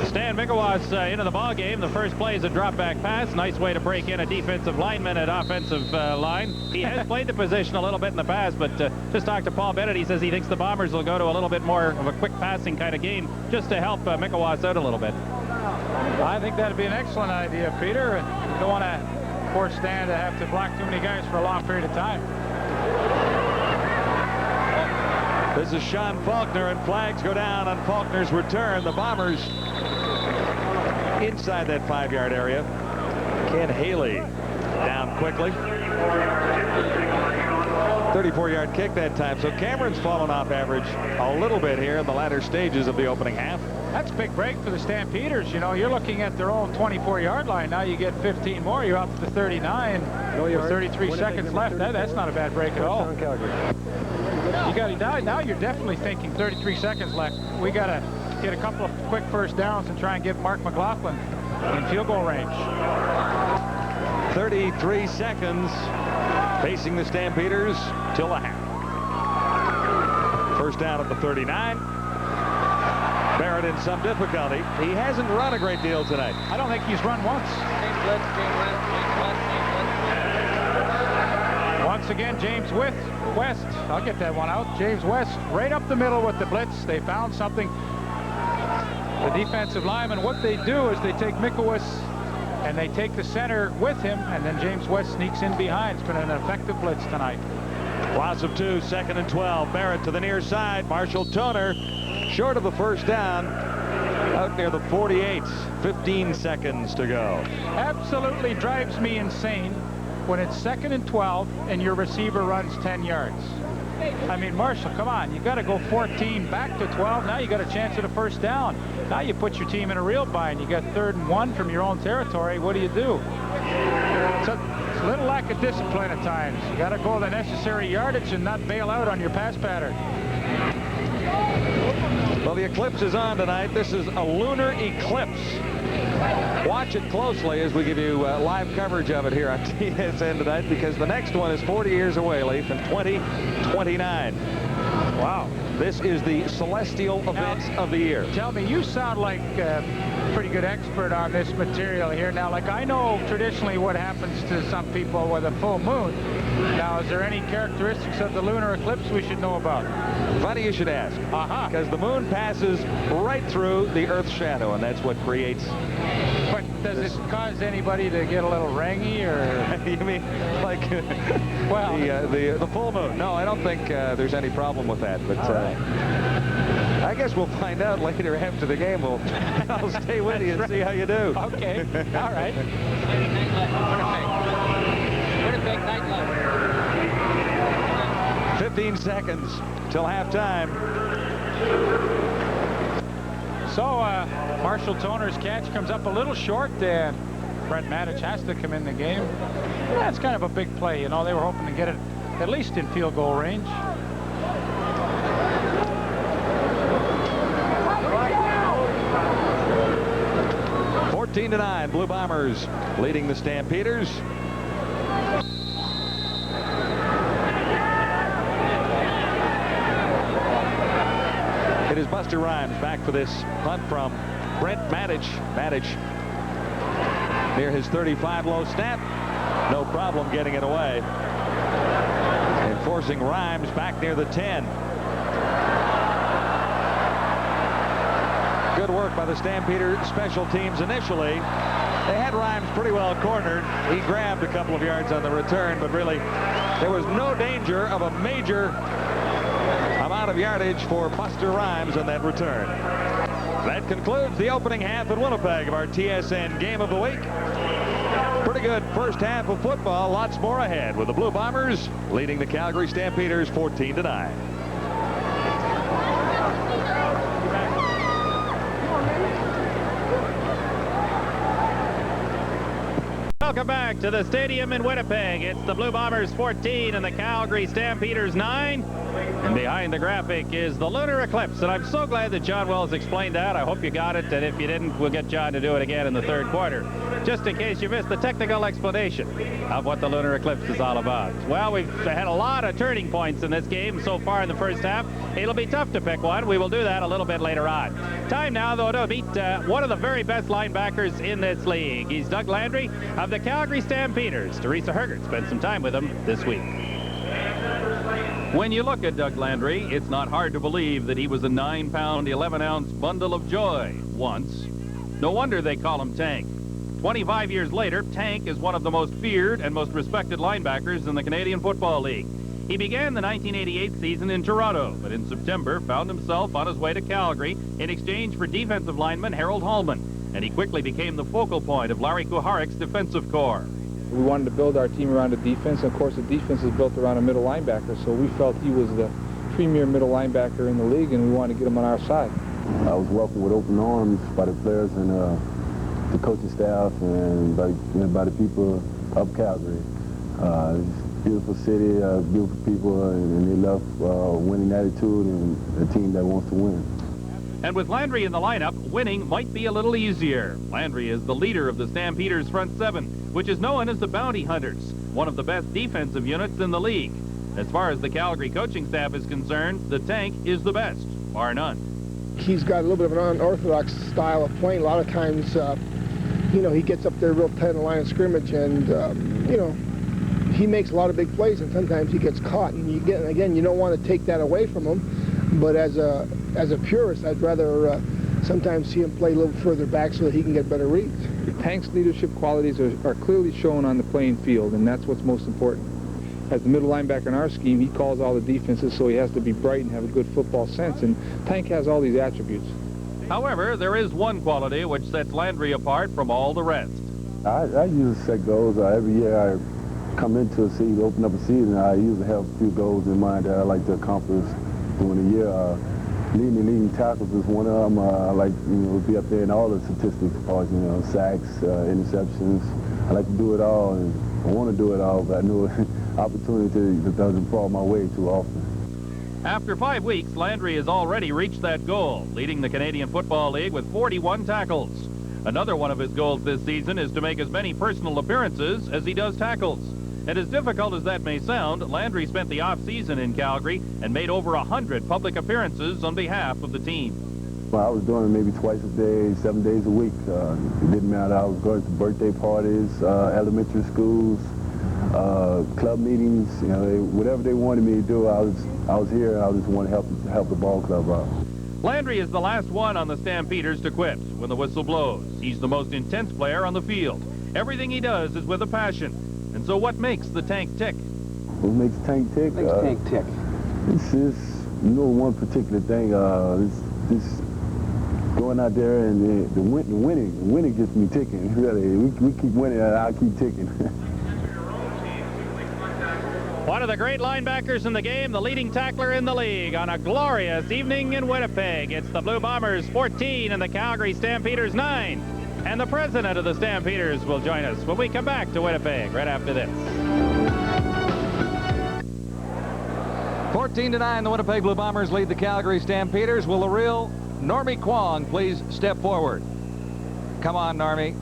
Stan Mikowas into the ball game. The first play is a drop back pass. Nice way to break in a defensive lineman at offensive line. He has played the position a little bit in the past, but just talked to Paul Bennett. He says he thinks the Bombers will go to a little bit more of a quick passing kind of game just to help Mikowas out a little bit. I think that'd be an excellent idea, Peter. And you don't want to force Stan to have to block too many guys for a long period of time. This is Sean Faulkner, and flags go down on Faulkner's return. The Bombers inside that 5-yard area. Ken Haley down quickly. 34-yard kick that time. So Cameron's fallen off average a little bit here in the latter stages of the opening half. That's a big break for the Stampeders. You know, you're looking at their own 24-yard line. Now you get 15 more. You're out to the 39 with 33 seconds left. That's not a bad break at all. You got to now. You're definitely thinking 33 seconds left. We got to get a couple of quick first downs and try and get Mark McLaughlin in field goal range. 33 seconds facing the Stampeders till a half. First down at the 39. Barrett in some difficulty. He hasn't run a great deal tonight. I don't think he's run once. Once again, James West. I'll get that one out. James West right up the middle with the blitz. They found something. The defensive linemen, what they do is they take Mikowas and they take the center with him, and then James West sneaks in behind. It's been an effective blitz tonight. Loss of 2, 2nd and 12. Barrett to the near side. Marshall Toner short of the first down out near the 48. 15 seconds to go. Absolutely drives me insane when it's 2nd and 12 and your receiver runs 10 yards. I mean, Marshall, come on. You got to go 14 back to 12. Now you got a chance at a first down. Now you put your team in a real bind. You got 3rd and 1 from your own territory. What do you do? It's a little lack of discipline at times. You got to go the necessary yardage and not bail out on your pass pattern. Well, the eclipse is on tonight. This is a lunar eclipse. Watch it closely as we give you live coverage of it here on TSN tonight, because the next one is 40 years away, Leaf, in 2029. Wow. This is the celestial event of the year. Tell me, you sound like a pretty good expert on this material here. Now, like, I know traditionally what happens to some people with a full moon. Now, is there any characteristics of the lunar eclipse we should know about? Funny you should ask. Because the moon passes right through the Earth's shadow, and that's what creates. But does it cause anybody to get a little rangy, or? You mean like well, the full moon? No, I don't think there's any problem with that. But I guess we'll find out later after the game. I'll stay with you and see how you do. Okay. All right. Winnipeg nightlife. 15 seconds till halftime. So Marshall Toner's catch comes up a little short, and Brent Matich has to come in the game. That's kind of a big play. You know, they were hoping to get it at least in field goal range. 14-9, Blue Bombers leading the Stampeders. It is Buster Rhymes back for this punt from Brent Maddich. Maddich near his 35 low snap. No problem getting it away. And forcing Rhymes back near the 10. Good work by the Stampeder special teams initially. They had Rhymes pretty well cornered. He grabbed a couple of yards on the return, but really there was no danger of a major amount of yardage for Buster Rhymes on that return. That concludes the opening half in Winnipeg of our TSN Game of the Week. Pretty good first half of football. Lots more ahead with the Blue Bombers leading the Calgary Stampeders 14-9. Welcome back to the stadium in Winnipeg. It's the Blue Bombers 14 and the Calgary Stampeders 9. And behind the graphic is the lunar eclipse. And I'm so glad that John Wells explained that. I hope you got it. And if you didn't, we'll get John to do it again in the third quarter. Just in case you missed the technical explanation of what the lunar eclipse is all about. Well, we've had a lot of turning points in this game so far in the first half. It'll be tough to pick one. We will do that a little bit later on. Time now, though, to meet one of the very best linebackers in this league. He's Doug Landry of the Calgary Stampeders. Teresa Hergert spent some time with him this week. When you look at Doug Landry, it's not hard to believe that he was a 9-pound, 11-ounce bundle of joy once. No wonder they call him Tank. 25 years later, Tank is one of the most feared and most respected linebackers in the Canadian Football League. He began the 1988 season in Toronto, but in September found himself on his way to Calgary in exchange for defensive lineman Harold Hallman, and he quickly became the focal point of Larry Kuharek's defensive corps. We wanted to build our team around a defense, and of course the defense is built around a middle linebacker, so we felt he was the premier middle linebacker in the league, and we wanted to get him on our side. I was welcomed with open arms by the players and the coaching staff and by the people of Calgary. It's a beautiful city, beautiful people, and they love winning attitude and a team that wants to win. And with Landry in the lineup, winning might be a little easier. Landry is the leader of the Stampeders' front seven, which is known as the Bounty Hunters, one of the best defensive units in the league. As far as the Calgary coaching staff is concerned, the Tank is the best, bar none. He's got a little bit of an unorthodox style of playing. A lot of times, you know, he gets up there real tight in the line of scrimmage, and, you know, he makes a lot of big plays, and sometimes he gets caught. And you don't want to take that away from him. But as a purist, I'd rather sometimes see him play a little further back so that he can get better reads. Tank's leadership qualities are clearly shown on the playing field, and that's what's most important. As the middle linebacker in our scheme, he calls all the defenses, so he has to be bright and have a good football sense, and Tank has all these attributes. However, there is one quality which sets Landry apart from all the rest. I usually set goals. Every year I come into a season, open up a season, I usually have a few goals in mind that I like to accomplish during the year. Leading tackles is one of them. I like, you know, be up there in all the statistics parts, you know, sacks, interceptions. I like to do it all, and I want to do it all, but I know opportunity doesn't fall my way too often. After 5 weeks, Landry has already reached that goal, leading the Canadian Football League with 41 tackles. Another one of his goals this season is to make as many personal appearances as he does tackles. And as difficult as that may sound, Landry spent the off-season in Calgary and made over 100 public appearances on behalf of the team. Well, I was doing it maybe twice a day, 7 days a week. It didn't matter. I was going to birthday parties, elementary schools, club meetings. You know, whatever they wanted me to do, I was here. I just wanted to help the ball club out. Landry is the last one on the Stampeders to quit when the whistle blows. He's the most intense player on the field. Everything he does is with a passion. And so what makes the Tank tick? What makes Tank tick? Tank tick. It's just, you know, one particular thing. It's going out there and the winning gets me ticking. Really, we keep winning, and I'll keep ticking. One of the great linebackers in the game, the leading tackler in the league on a glorious evening in Winnipeg. It's the Blue Bombers 14 and the Calgary Stampeders 9. And the president of the Stampeders will join us when we come back to Winnipeg right after this. 14-9, the Winnipeg Blue Bombers lead the Calgary Stampeders. Will the real Normie Kwong please step forward? Come on, Normie.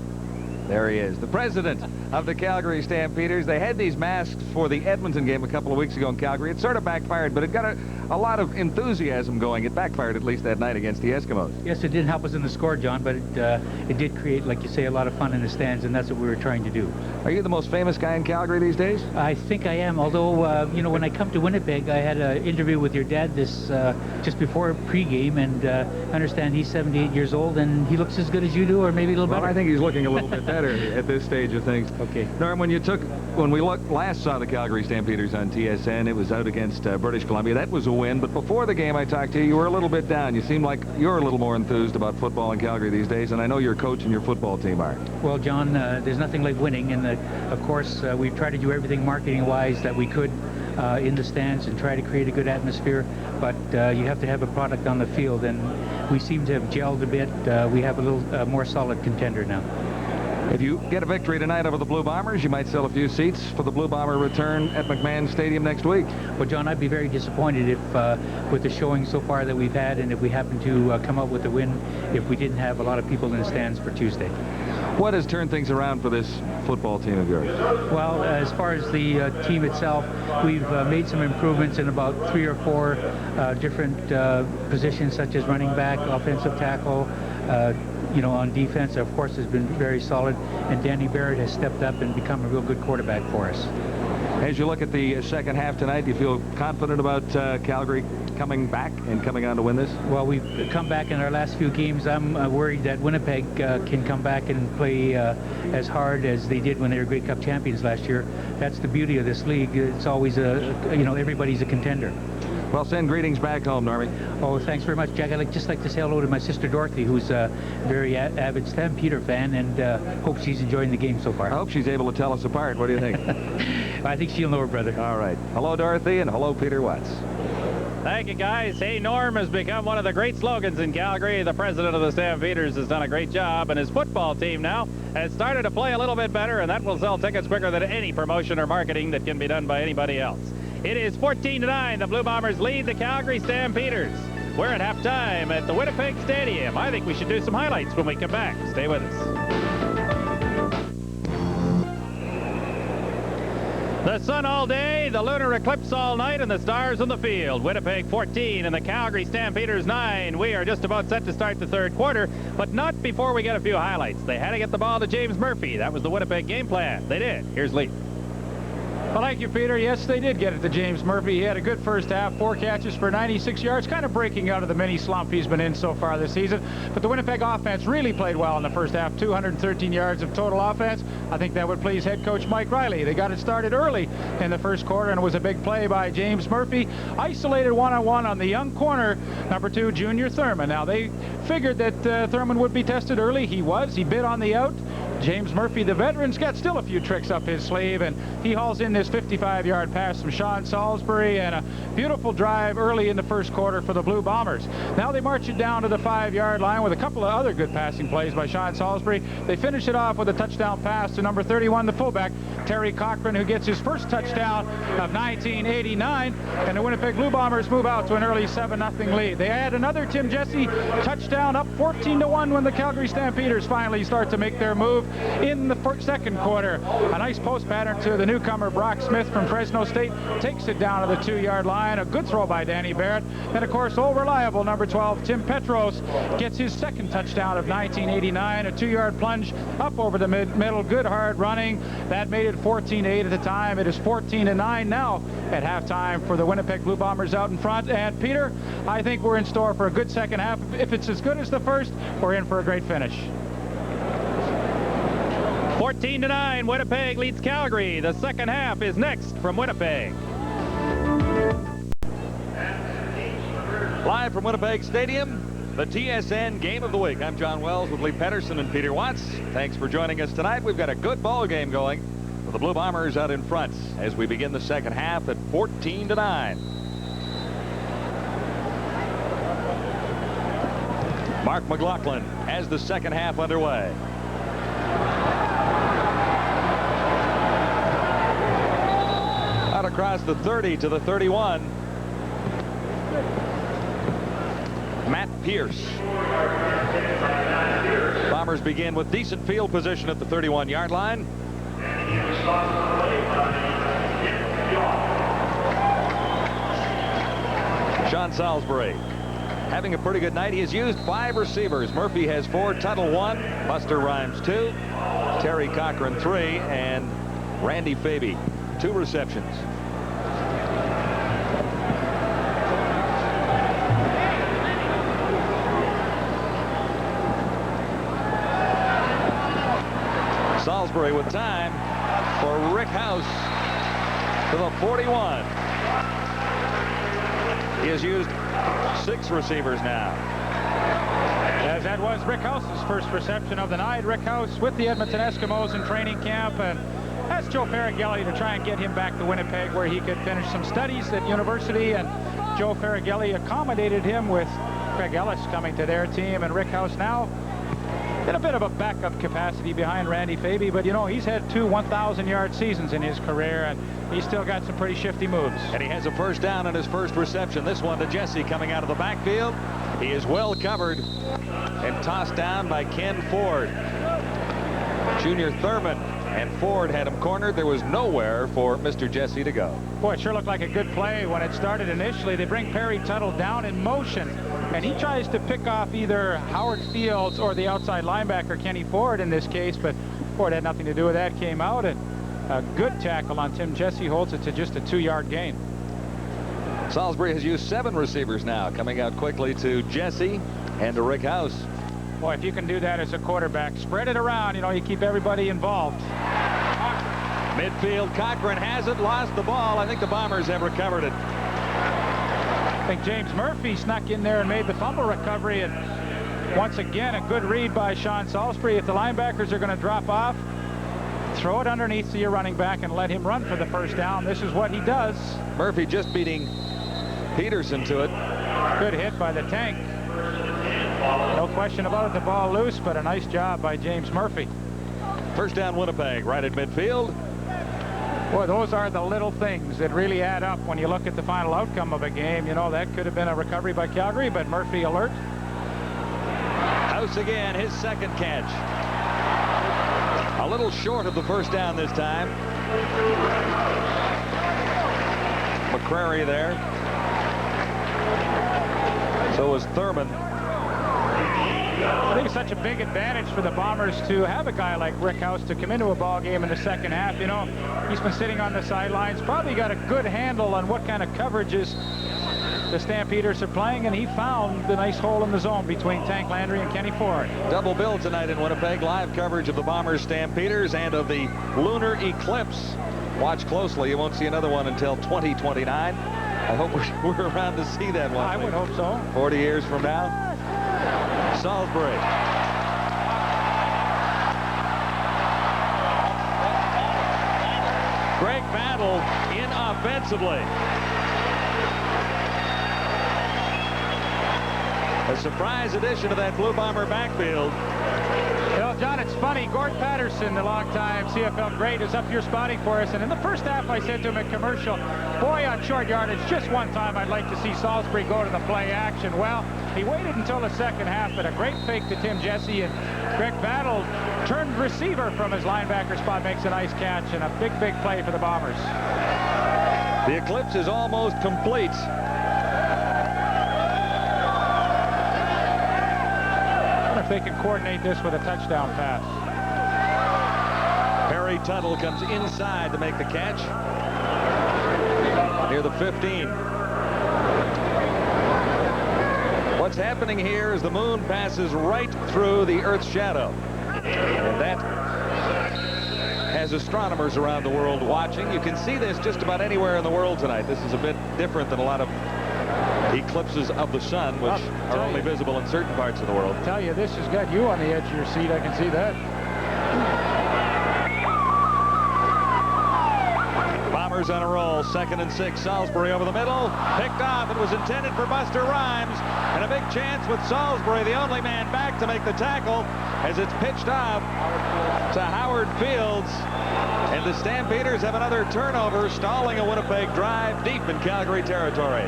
There he is, the president of the Calgary Stampeders. They had these masks for the Edmonton game a couple of weeks ago in Calgary. It sort of backfired, but it got a lot of enthusiasm going. It backfired at least that night against the Eskimos. Yes, it didn't help us in the score, John, but it did create, like you say, a lot of fun in the stands, and that's what we were trying to do. Are you the most famous guy in Calgary these days? I think I am, although, you know, when I come to Winnipeg, I had an interview with your dad this just before pregame, and I understand he's 78 years old, and he looks as good as you do, or maybe a little better. I think he's looking a little bit better at this stage of things. Okay. Norm, when we last saw the Calgary Stampeders on TSN, it was out against British Columbia. That was a win, but before the game I talked to you, you were a little bit down. You seem like you're a little more enthused about football in Calgary these days, and I know your coach and your football team are. Well, John, there's nothing like winning, and of course, we've tried to do everything marketing-wise that we could in the stands and try to create a good atmosphere, but you have to have a product on the field, and we seem to have gelled a bit. We have a little more solid contender now. If you get a victory tonight over the Blue Bombers, you might sell a few seats for the Blue Bomber return at McMahon Stadium next week. Well, John, I'd be very disappointed if, with the showing so far that we've had, and if we happen to come up with a win, if we didn't have a lot of people in the stands for Tuesday. What has turned things around for this football team of yours? Well, as far as the team itself, we've made some improvements in about 3 or 4 different positions, such as running back, offensive tackle, you know, on defense, of course, has been very solid, and Danny Barrett has stepped up and become a real good quarterback for us. As you look at the second half tonight, do you feel confident about Calgary coming back and coming on to win this? Well, we've come back in our last few games. I'm worried that Winnipeg can come back and play as hard as they did when they were Grey Cup champions last year. That's the beauty of this league. It's always you know, everybody's a contender. Well, send greetings back home, Normie. Oh, thanks very much, Jack. I'd just like to say hello to my sister Dorothy, who's a very avid Stampeder fan, and hope she's enjoying the game so far. I hope she's able to tell us apart. What do you think? I think she'll know her brother. All right. Hello, Dorothy, and hello, Peter Watts. Thank you, guys. Hey, Norm has become one of the great slogans in Calgary. The president of the Stampeders has done a great job, and his football team now has started to play a little bit better, and that will sell tickets quicker than any promotion or marketing that can be done by anybody else. It is 14-9. The Blue Bombers lead the Calgary Stampeders. We're at halftime at the Winnipeg Stadium. I think we should do some highlights when we come back. Stay with us. The sun all day, the lunar eclipse all night, and the stars in the field. Winnipeg 14 and the Calgary Stampeders 9. We are just about set to start the third quarter, but not before we get a few highlights. They had to get the ball to James Murphy. That was the Winnipeg game plan. They did. Here's Lee. Well, thank you, Peter. Yes, they did get it to James Murphy. He had a good first half, 4 catches for 96 yards, kind of breaking out of the mini slump he's been in so far this season. But the Winnipeg offense really played well in the first half, 213 yards of total offense. I think that would please head coach Mike Riley. They got it started early in the first quarter, and it was a big play by James Murphy. Isolated one-on-one on the young corner, number 2, Junior Thurman. Now, they figured that Thurman would be tested early. He was. He bit on the out. James Murphy, the veteran's got still a few tricks up his sleeve, and he hauls in this 55-yard pass from Sean Salisbury, and a beautiful drive early in the first quarter for the Blue Bombers. Now they march it down to the 5-yard line with a couple of other good passing plays by Sean Salisbury. They finish it off with a touchdown pass to number 31, the fullback, Terry Cochran, who gets his first touchdown of 1989, and the Winnipeg Blue Bombers move out to an early 7-0 lead. They add another Tim Jesse touchdown, up 14-1 when the Calgary Stampeders finally start to make their move in the second quarter. A nice post pattern to the newcomer Brock Smith from Fresno State, takes it down to the 2-yard line. A good throw by Danny Barrett, and of course old reliable number 12 Tim Petros gets his second touchdown of 1989. A 2-yard plunge up over the middle, good hard running. That made it 14-8 at the time. It is 14-9 now at halftime for the Winnipeg Blue Bombers out in front. And Peter, I think we're in store for a good second half. If it's as good as the first, we're in for a great finish. 14-9, Winnipeg leads Calgary. The second half is next from Winnipeg. Live from Winnipeg Stadium, the TSN Game of the Week. I'm John Wells with Lee Pedersen and Peter Watts. Thanks for joining us tonight. We've got a good ball game going with the Blue Bombers out in front as we begin the second half at 14-9. Mark McLaughlin has the second half underway. Out across the 30 to the 31. Matt Pierce. Bombers Bombers begin with decent field position at the 31-yard line. Sean Salisbury having a pretty good night. He has used 5 receivers. Murphy has 4, Tuttle 1, Buster Rhymes 2, Terry Cochran 3, and Randy Faby 2 receptions. Salisbury with time for Rick House to the 41. He has used 6 receivers now. As that was Rick House's first reception of the night. Rick House with the Edmonton Eskimos in training camp, and that's Joe Farragelli to try and get him back to Winnipeg where he could finish some studies at university, and Joe Farragelli accommodated him with Craig Ellis coming to their team, and Rick House now in a bit of a backup capacity behind Randy Faby, but you know, he's had 2 1,000-yard seasons in his career, and he's still got some pretty shifty moves. And he has a first down on his first reception. This one to Jesse coming out of the backfield. He is well covered and tossed down by Ken Ford. Junior Thurman and Ford had him cornered. There was nowhere for Mr. Jesse to go. Boy, it sure looked like a good play when it started initially. They bring Perry Tuttle down in motion, and he tries to pick off either Howard Fields or the outside linebacker, Kenny Ford, in this case, but Ford had nothing to do with that. Came out, and a good tackle on Tim Jesse holds it to just a 2-yard gain. Salisbury has used 7 receivers now, coming out quickly to Jesse and to Rick House. Boy, if you can do that as a quarterback, spread it around, you know, you keep everybody involved. Midfield, Cochran has it, lost the ball. I think the Bombers have recovered it. I think James Murphy snuck in there and made the fumble recovery, and once again a good read by Sean Salisbury. If the linebackers are going to drop off, throw it underneath to your running back and let him run for the first down. This is what he does. Murphy just beating Peterson to it. Good hit by the tank. No question about it, the ball loose, but a nice job by James Murphy. First down Winnipeg, right at midfield. Boy, those are the little things that really add up when you look at the final outcome of a game. You know, that could have been a recovery by Calgary, but Murphy alert. House again, his second catch. A little short of the first down this time. McCrary there. So was Thurman. I think it's such a big advantage for the Bombers to have a guy like Rick House to come into a ball game in the second half. You know, he's been sitting on the sidelines, probably got a good handle on what kind of coverages the Stampeders are playing, and he found the nice hole in the zone between Tank Landry and Kenny Ford. Double bill tonight in Winnipeg. Live coverage of the Bombers Stampeders and of the lunar eclipse. Watch closely. You won't see another one until 2029. I hope we're around to see that one. I would hope so. 40 years from now. Salisbury. Greg Battle in offensively. A surprise addition to that Blue Bomber backfield. You know, John, it's funny. Gord Patterson, the longtime CFL great, is up here spotting for us. And in the first half, I said to him at commercial, boy, on short yardage, just one time I'd like to see Salisbury go to the play action. Well, he waited until the second half, but a great fake to Tim Jesse, and Greg Battle turned receiver from his linebacker spot, makes a nice catch, and a big, big play for the Bombers. The eclipse is almost complete. If they can coordinate this with a touchdown pass. Perry Tuttle comes inside to make the catch near the 15. What's happening here is the moon passes right through the Earth's shadow, and that has astronomers around the world watching. You can see this just about anywhere in the world tonight. This is a bit different than a lot of eclipses of the sun, which are only visible in certain parts of the world. I tell you, this has got you on the edge of your seat. I can see that. Bombers on a roll. 2nd and 6. Salisbury over the middle. Picked off. It was intended for Buster Rhymes. And a big chance with Salisbury, the only man back to make the tackle, as it's pitched off to Howard Fields. And the Stampeders have another turnover, stalling a Winnipeg drive deep in Calgary territory.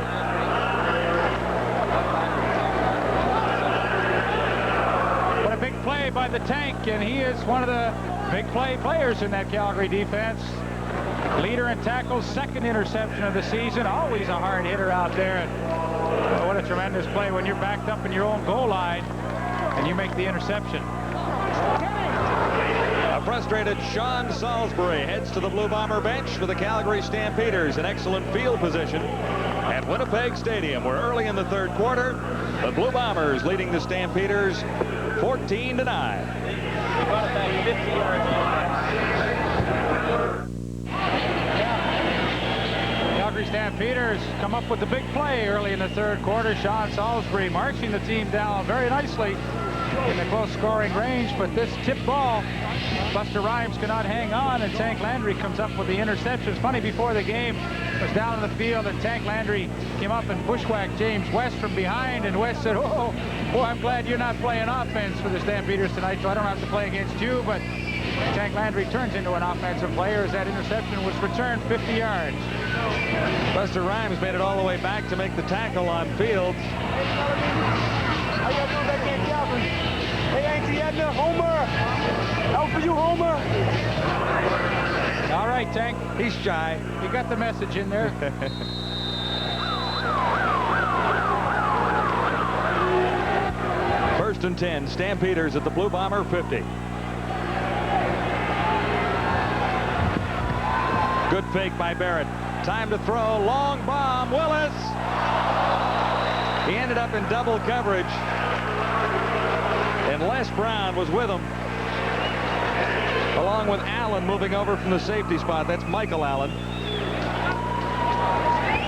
What a big play play by the Tank, and he is one of the big players in that Calgary defense. Leader in tackles, second interception of the season. Always a hard hitter out there. And what a tremendous play when you're backed up in your own goal line and you make the interception. A frustrated Sean Salisbury heads to the Blue Bomber bench for the Calgary Stampeders. An excellent field position at Winnipeg Stadium, where early in the third quarter, the Blue Bombers leading the Stampeders 14-9. Calgary Stampeders come up with the big play early in the third quarter. Sean Salisbury marching the team down very nicely in the close scoring range, but this tip ball, Buster Rhymes cannot hang on, and Tank Landry comes up with the interception. It's funny, before the game was down in the field, and Tank Landry came up and bushwhacked James West from behind, and West said, "Oh, boy, I'm glad you're not playing offense for the Stampeders tonight, so I don't have to play against you." But Tank Landry turns into an offensive player as that interception was returned 50 yards. Buster Rhymes made it all the way back to make the tackle on Fields. How y'all doing back in Calvin? Hey, Auntie Edna, Homer! Out for you, Homer! All right, Tank. He's shy. You got the message in there. First and 10, Stampeders at the Blue Bomber 50. Good fake by Barrett. Time to throw. Long bomb. Willis. He ended up in double coverage, and Les Brown was with him, along with Allen moving over from the safety spot. That's Michael Allen.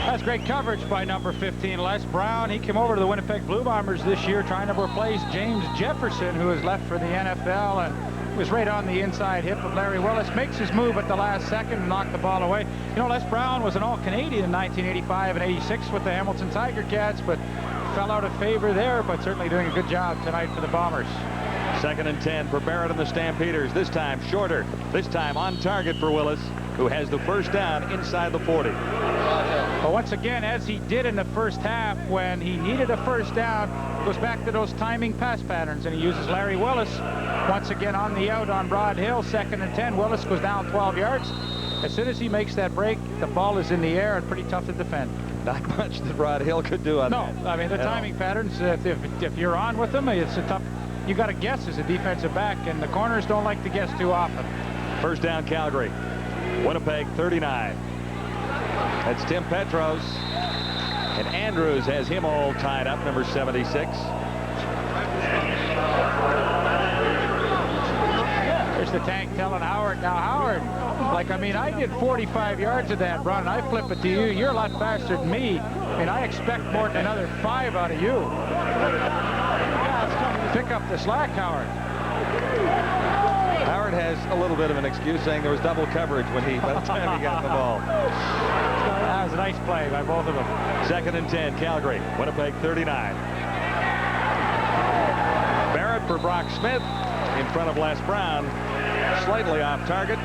That's great coverage by number 15, Les Brown. He came over to the Winnipeg Blue Bombers this year trying to replace James Jefferson, who has left for the NFL, and was right on the inside hip of Larry Willis. Makes his move at the last second and knocked the ball away. You know, Les Brown was an All-Canadian in 1985 and 86 with the Hamilton Tiger Cats, but fell out of favor there, but certainly doing a good job tonight for the Bombers. Second and 10 for Barrett and the Stampeders. This time shorter. This time on target for Willis, who has the first down inside the 40. But once again, as he did in the first half, when he needed a first down, goes back to those timing pass patterns, and he uses Larry Willis once again on the out on Broad Hill. Second and 10. Willis goes down 12 yards. As soon as he makes that break, the ball is in the air and pretty tough to defend. Not much that Rod Hill could do on that. No, I mean, the timing patterns, if you're on with them, it's a tough, you got to guess as a defensive back, and the corners don't like to guess too often. First down, Calgary. Winnipeg 39. That's Tim Petros. And Andrews has him all tied up, number 76. There's the Tank telling Howard. Now, Howard, like, I mean, I did 45 yards of that run. I flip it to you. You're a lot faster than me. I mean, I expect more than another 5 out of you. Pick up the slack, Howard. Howard has a little bit of an excuse, saying there was double coverage by the time he got the ball. That was a nice play by both of them. Second and 10, Calgary. Winnipeg 39. Barrett for Brock Smith in front of Les Brown. Slightly off target.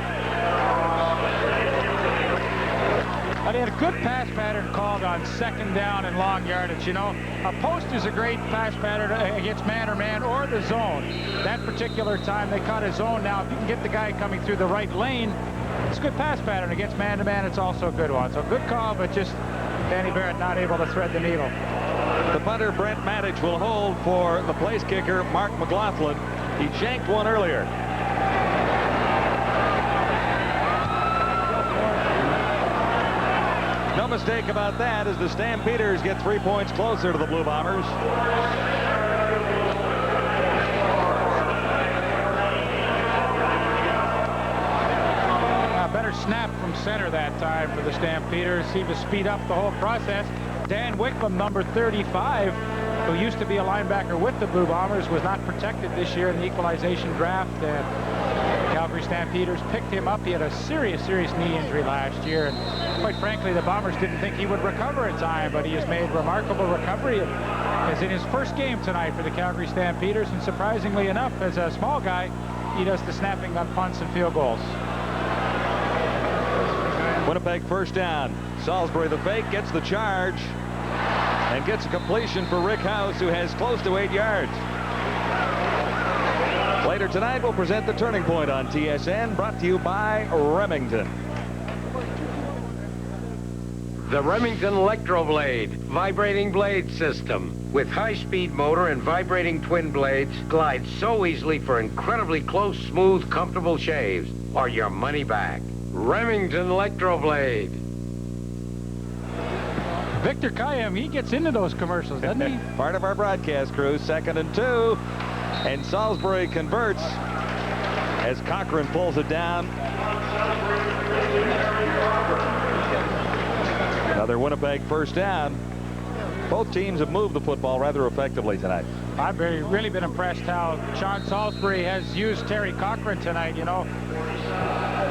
But he had a good pass pattern called on second down and long yardage. You know, a post is a great pass pattern against man or the zone. That particular time they caught a zone. Now, if you can get the guy coming through the right lane, it's a good pass pattern. Against man-to-man, it's also a good one. So good call, but just Danny Barrett not able to thread the needle. The punter, Brent Maddich, will hold for the place kicker, Mark McLaughlin. He shanked one earlier. No mistake about that, as the Stampeders get 3 points closer to the Blue Bombers. Better snap from center that time for the Stampeders. Seemed to speed up the whole process. Dan Wickham, number 35, who used to be a linebacker with the Blue Bombers, was not protected this year in the equalization draft. And Calgary Stampeders picked him up. He had a serious knee injury last year, and quite frankly, the Bombers didn't think he would recover in time, but he has made remarkable recovery. As in his first game tonight for the Calgary Stampeders, and surprisingly enough, as a small guy, he does the snapping on punts and field goals. Winnipeg first down. Salisbury the fake, gets the charge, and gets a completion for Rick House, who has close to 8 yards. Later tonight, we'll present the Turning Point on TSN, brought to you by Remington. The Remington Electroblade vibrating blade system with high-speed motor and vibrating twin blades glides so easily for incredibly close, smooth, comfortable shaves or your money back. Remington Electroblade. Victor Kayem, he gets into those commercials, doesn't he? Part of our broadcast crew. 2nd and 2, and Salisbury converts as Cochran pulls it down. Another Winnipeg first down. Both teams have moved the football rather effectively tonight. I've really been impressed how Sean Salisbury has used Terry Cochran tonight. You know,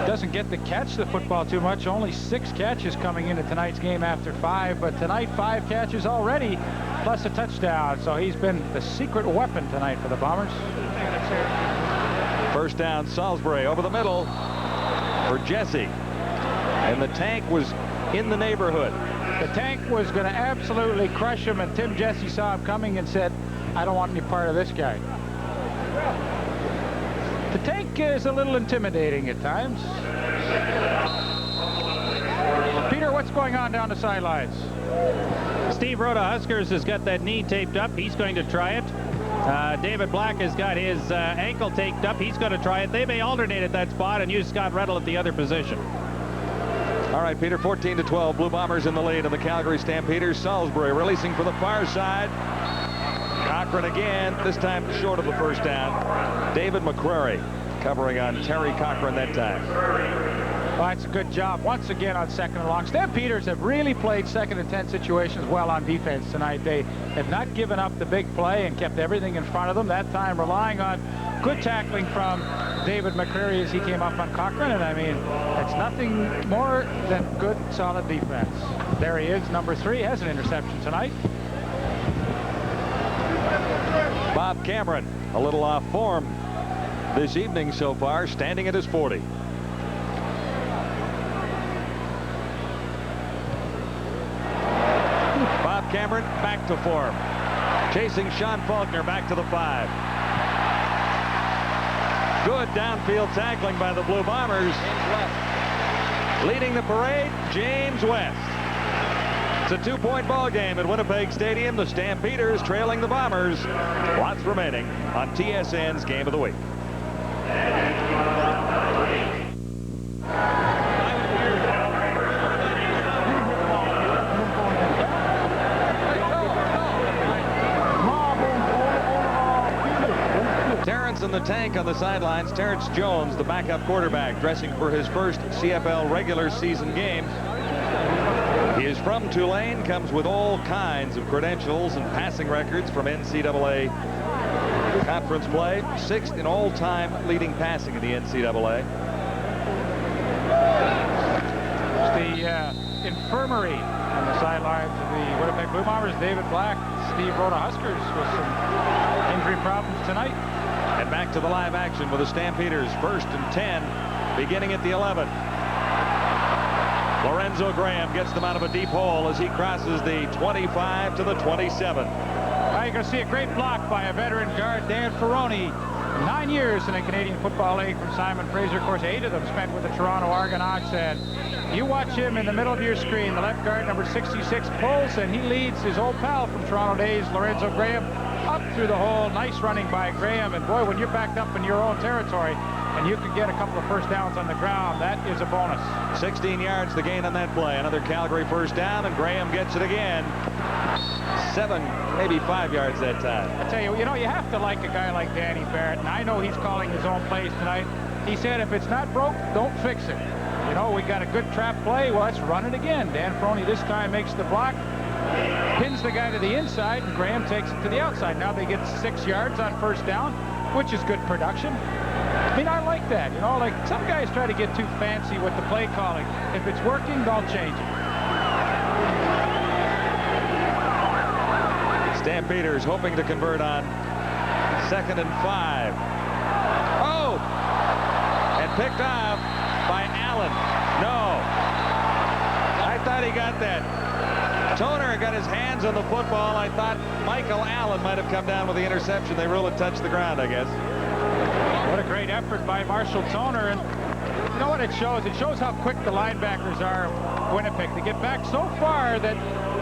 doesn't get to catch the football too much. Only 6 catches coming into tonight's game after 5, but tonight 5 catches already, plus a touchdown. So he's been the secret weapon tonight for the Bombers. First down, Salisbury over the middle for Jesse, and the tank was in the neighborhood. The tank was going to absolutely crush him, and Tim Jesse saw him coming and said, I don't want any part of this guy. The tank is a little intimidating at times. Peter, what's going on down the sidelines? Steve Rhoda Huskers has got that knee taped up. He's going to try it. David Black has got his ankle taped up. He's going to try it. They may alternate at that spot and use Scott Rettle at the other position. All right, Peter, 14-12. Blue Bombers in the lead, and the Calgary Stampeders. Salisbury releasing for the far side. Cochran again, this time short of the first down. David McCrary covering on Terry Cochran that time. Well, that's a good job once again on 2nd and long. Stampeders have really played 2nd and 10 situations well on defense tonight. They have not given up the big play and kept everything in front of them. That time relying on good tackling from David McCrary as he came up on Cochran. And I mean, it's nothing more than good, solid defense. There he is, number 3, has an interception tonight. Bob Cameron, a little off form this evening so far, standing at his 40. Bob Cameron back to form. Chasing Sean Faulkner back to the 5. Good downfield tackling by the Blue Bombers. Leading the parade, James West. It's a 2-point ball game at Winnipeg Stadium. The Stampeders trailing the Bombers. Lots remaining on TSN's Game of the Week. Terrence in the tank on the sidelines. Terrence Jones, the backup quarterback, dressing for his first CFL regular season game. He is from Tulane, comes with all kinds of credentials and passing records from NCAA conference play. 6th in all-time leading passing in the NCAA. It's the infirmary on the sidelines of the Winnipeg Blue Bombers. David Black, Steve Rhoda Huskers with some injury problems tonight. And back to the live action with the Stampeders. 1st and 10, beginning at the 11. Lorenzo Graham gets them out of a deep hole as he crosses the 25 to the 27. Now you're going to see a great block by a veteran guard, Dan Ferroni. 9 years in the Canadian Football League from Simon Fraser. Of course, 8 of them spent with the Toronto Argonauts. And you watch him in the middle of your screen. The left guard, number 66, pulls, and he leads his old pal from Toronto days, Lorenzo Graham, up through the hole. Nice running by Graham. And boy, when you're backed up in your own territory and you can get a couple of first downs on the ground, that is a bonus. 16 yards the gain on that play. Another Calgary first down, and Graham gets it again. 7, maybe 5 yards that time. I tell you, you have to like a guy like Danny Barrett, and I know he's calling his own plays tonight. He said, if it's not broke, don't fix it. We got a good trap play. Well, let's run it again. Dan Ferroni this time makes the block, pins the guy to the inside, and Graham takes it to the outside. Now they get 6 yards on first down, which is good production. I mean, I like that. Like some guys try to get too fancy with the play calling. If it's working, don't change it. Stampeders hoping to convert on 2nd and 5. Oh! And picked off by Allen. No. I thought he got that. Toner got his hands on the football. I thought Michael Allen might have come down with the interception. They rule it touched the ground, I guess. What a great effort by Marshall Toner. And you know what it shows? It shows how quick the linebackers are of Winnipeg. They get back so far that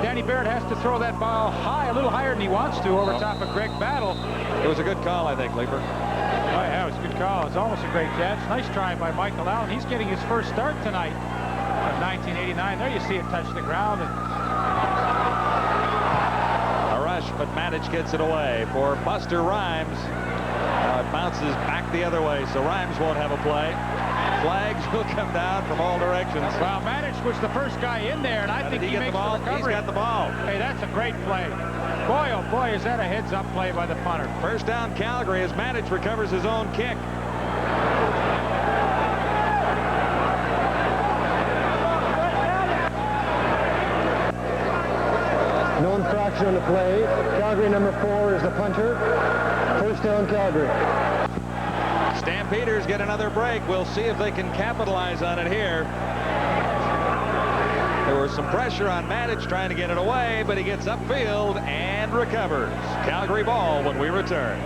Danny Barrett has to throw that ball high, a little higher than he wants to, over top of Greg Battle. It was a good call, I think, Leeper. Oh, yeah, it was a good call. It's almost a great catch. Nice try by Michael Allen. He's getting his first start tonight of 1989. There you see it touch the ground. A rush, but Manich gets it away for Buster Rhymes. Now it bounces back the other way, so Rhymes won't have a play. Flags will come down from all directions. Well, Manich was the first guy in there, and I think he makes the recovery. He's got the ball. Hey, that's a great play. Boy, oh boy, is that a heads-up play by the punter. First down, Calgary, as Manich recovers his own kick. No infraction on the play. Calgary number 4 is the punter. First down, Calgary. Stampeders get another break. We'll see if they can capitalize on it here. There was some pressure on Manich trying to get it away, but he gets upfield and recovers. Calgary ball when we return.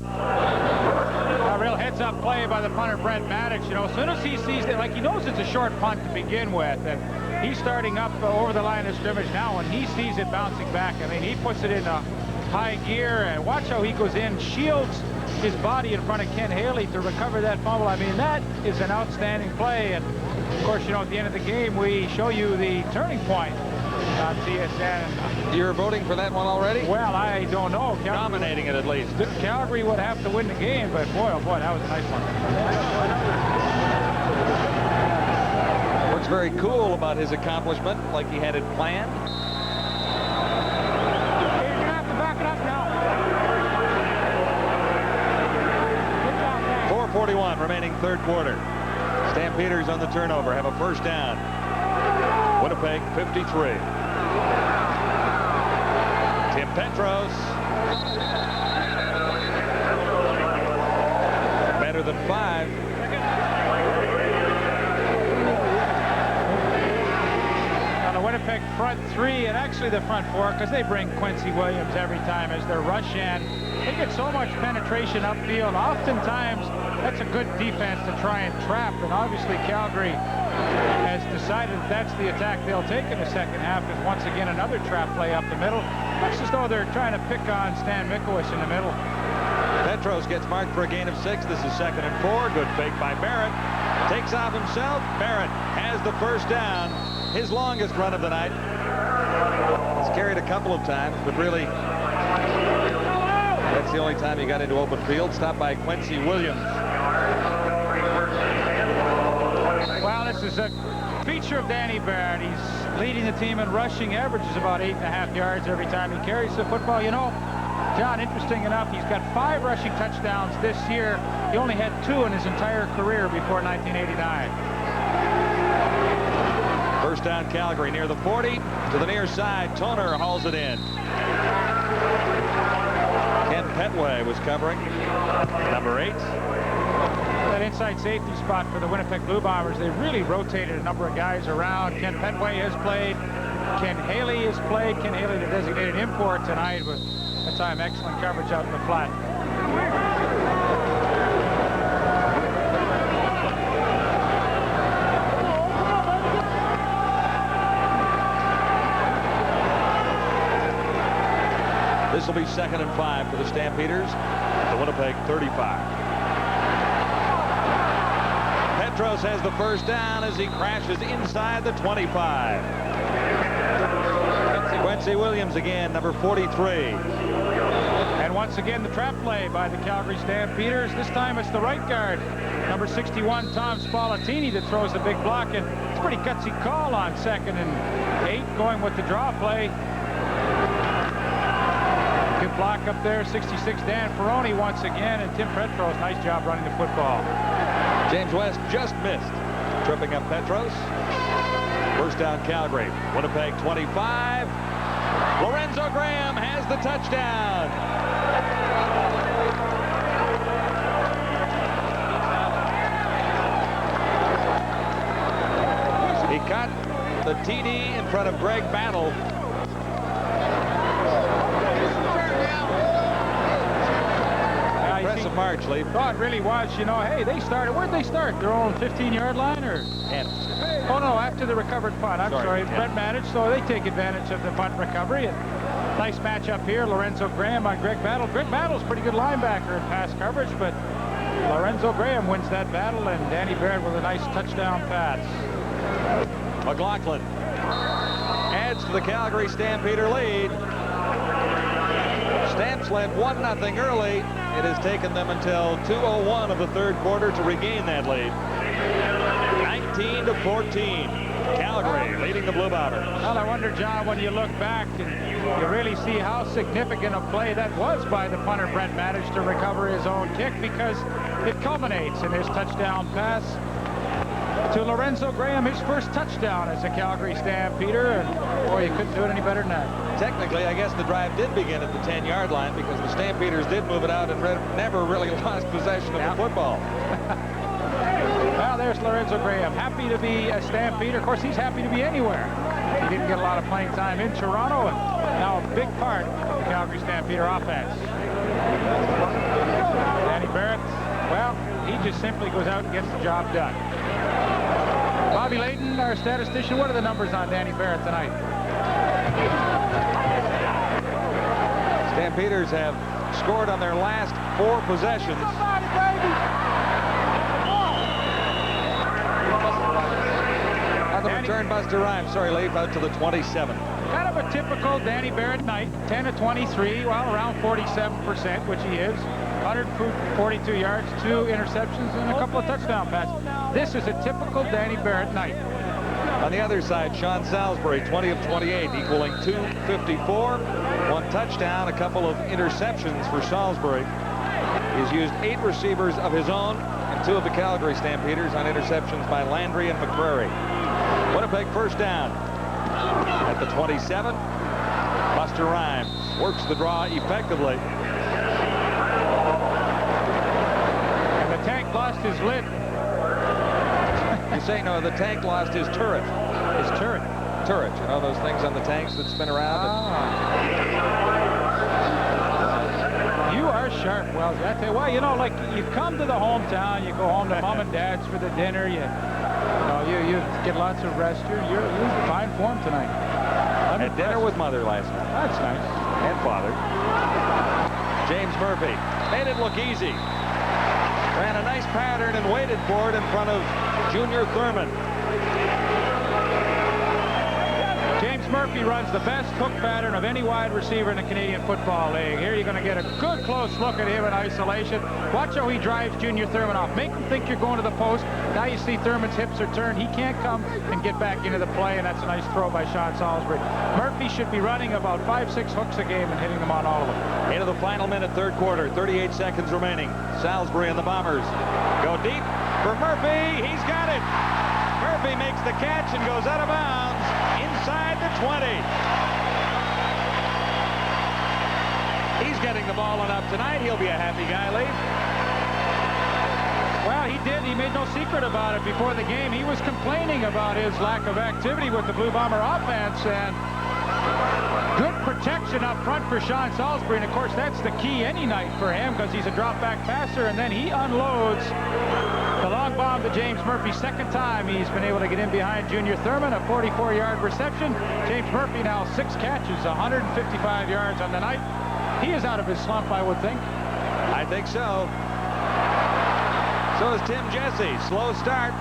A real heads-up play by the punter, Brent Manich. You know, as soon as he sees it, like he knows it's a short punt to begin with, and he's starting up over the line of scrimmage now, and he sees it bouncing back. I mean, he puts it in a high gear, and watch how he goes in, shields his body in front of Ken Haley to recover that fumble. I mean, that is an outstanding play. And of course, you know, at the end of the game, we show you the turning point on TSN. You're voting for that one already? Well, I don't know. Nominating it at least. Calgary would have to win the game, but boy, oh boy, that was a nice one. What's very cool about his accomplishment, like he had it planned, 4:41 remaining third quarter. Stampeders on the turnover have a first down. Winnipeg 53. Tim Petros. Better than 5. On the Winnipeg front 3, and actually the front 4, because they bring Quincy Williams every time as their rush in. They get so much penetration upfield. Oftentimes, that's a good defense to try and trap, and obviously Calgary has decided that's the attack they'll take in the second half, is once again another trap play up the middle. Looks as though they're trying to pick on Stan Mikowicz in the middle. Petros gets marked for a gain of 6. This is 2nd and 4. Good fake by Barrett. Takes off himself. Barrett has the first down. His longest run of the night. He's carried a couple of times, but really, that's the only time he got into open field. Stopped by Quincy Williams. Well, this is a feature of Danny Barrett. He's leading the team in rushing, averages about 8.5 yards every time he carries the football. You know, John, interesting enough, he's got 5 rushing touchdowns this year. He only had 2 in his entire career before 1989. First down, Calgary near the 40 to the near side. Toner hauls it in. Ken Petway was covering. Number 8. That inside safety spot for the Winnipeg Blue Bombers, they really rotated a number of guys around. Ken Petway has played. Ken Haley has played. Ken Haley, the designated import tonight, with that time excellent coverage out in the flat. This will be 2nd and 5 for the Stampeders at the Winnipeg 35. Petros has the first down as he crashes inside the 25. Quincy Williams again, number 43. And once again, the trap play by the Calgary Stampeders. This time it's the right guard, number 61, Tom Spallettini, that throws the big block. And it's a pretty gutsy call on 2nd and 8, going with the draw play. Good block up there, 66, Dan Ferroni once again, and Tim Petros, nice job running the football. James West just missed, tripping up Petros. First down, Calgary. Winnipeg 25. Lorenzo Graham has the touchdown. He caught the TD in front of Greg Battle. march, Lee. Oh, it really was. You know, hey, they started. Where'd they start? Their own 15-yard line, or? Oh no, after the recovered punt. I'm sorry. Brett managed, so they take advantage of the punt recovery. And nice matchup here. Lorenzo Graham on Greg Battle. Greg Battle's pretty good linebacker in pass coverage, but Lorenzo Graham wins that battle, and Danny Barrett with a nice touchdown pass. McLaughlin adds to the Calgary Stampeder lead. Stamps led 1-0 early. It has taken them until 2:01 of the third quarter to regain that lead. 19-14. Calgary leading the Blue Bombers. Well, I wonder, John, when you look back, and you really see how significant a play that was by the punter. Brett managed to recover his own kick because it culminates in his touchdown pass to Lorenzo Graham, his first touchdown as a Calgary Stampeder, and boy, you couldn't do it any better than that. Technically, I guess the drive did begin at the 10-yard line because the Stampeders did move it out and never really lost possession of the football. Well, there's Lorenzo Graham, happy to be a Stampeder. Of course, he's happy to be anywhere. He didn't get a lot of playing time in Toronto, and now a big part of the Calgary Stampeder offense. Danny Barrett, well, he just simply goes out and gets the job done. Bobby Layton, our statistician, what are the numbers on Danny Barrett tonight? Stampeders have scored on their last 4 possessions. Somebody, baby! On the return, Buster Rhymes. Sorry, Leif, out to the 27. Kind of a typical Danny Barrett night. 10 of 23, well, around 47%, which he is. 142 yards, 2 interceptions, and a couple of touchdown passes. This is a typical Danny Barrett night. On the other side, Sean Salisbury, 20 of 28, equaling 254. 1 touchdown, a couple of interceptions for Salisbury. He's used 8 receivers of his own and 2 of the Calgary Stampeders on interceptions by Landry and McCrary. Winnipeg first down at the 27. Buster Rhymes works the draw effectively. And the tank lost his lid. You say no, the tank lost his turret. His turret? Turret, you know those things on the tanks that spin around? You are sharp, Wells. I tell you, well, you know, like you come to the hometown, you go home to mom and dad's for the dinner, you get lots of rest. You're in fine form tonight. Had dinner with mother last night. That's nice. And father. James Murphy made it look easy. Ran a nice pattern and waited for it in front of Junior Thurman. James Murphy runs the best hook pattern of any wide receiver in the Canadian Football League. Here you're going to get a good close look at him in isolation. Watch how he drives Junior Thurman off. Make him think you're going to the post. Now you see Thurman's hips are turned. He can't come and get back into the play, and that's a nice throw by Sean Salisbury. Murphy should be running about 5-6 hooks a game and hitting them on all of them. Into the final minute, third quarter, 38 seconds remaining. Salisbury and the Bombers go deep for Murphy. He's got it. Murphy makes the catch and goes out of bounds inside the 20. He's getting the ball enough tonight. He'll be a happy guy, Lee. Well, he did. He made no secret about it before the game. He was complaining about his lack of activity with the Blue Bomber offense, and good protection up front for Sean Salisbury. And, of course, that's the key any night for him because he's a drop-back passer, and then he unloads the long bomb to James Murphy. Second time he's been able to get in behind Junior Thurman, a 44-yard reception. James Murphy now 6 catches, 155 yards on the night. He is out of his slump, I would think. I think so. So is Tim Jesse. Slow start.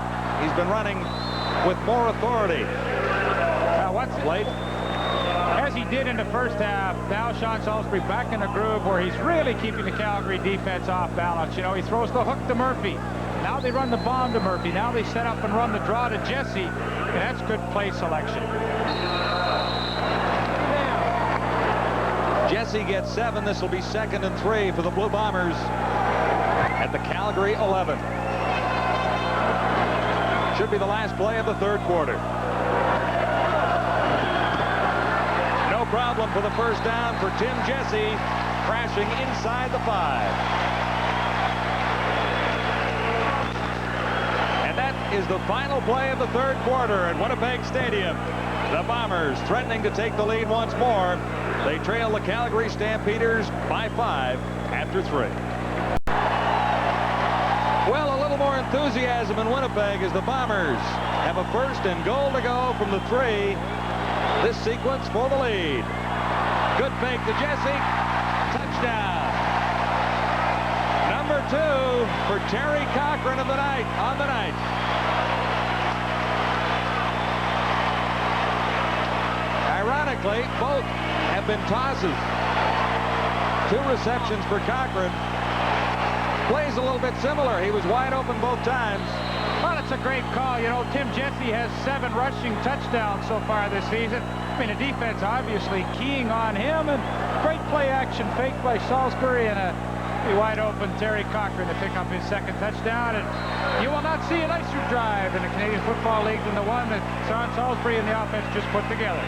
He's been running with more authority. Now what's late? As he did in the first half, now Sean Salisbury back in a groove where he's really keeping the Calgary defense off balance. You know, he throws the hook to Murphy. Now they run the bomb to Murphy. Now they set up and run the draw to Jesse. And that's good play selection. Jesse gets 7. This will be 2nd and 3 for the Blue Bombers at the Calgary 11. Should be the last play of the third quarter. No problem for the first down for Tim Jesse, crashing inside the 5. And that is the final play of the third quarter at Winnipeg Stadium. The Bombers threatening to take the lead once more. They trail the Calgary Stampeders by 5 after 3. little more enthusiasm in Winnipeg as the Bombers have a 1st and goal to go from the 3. This sequence for the lead. Good fake to Jesse. Touchdown. Number 2 for Terry Cochran on the night. Ironically, both have been tosses. 2 receptions for Cochran. Plays a little bit similar. He was wide open both times. Well, it's a great call. You know, Tim Jesse has 7 rushing touchdowns so far this season. I mean, the defense obviously keying on him, and great play action fake by Salisbury and a wide open Terry Cochran to pick up his 2nd touchdown. And you will not see a nicer drive in the Canadian Football League than the one that Sean Salisbury and the offense just put together.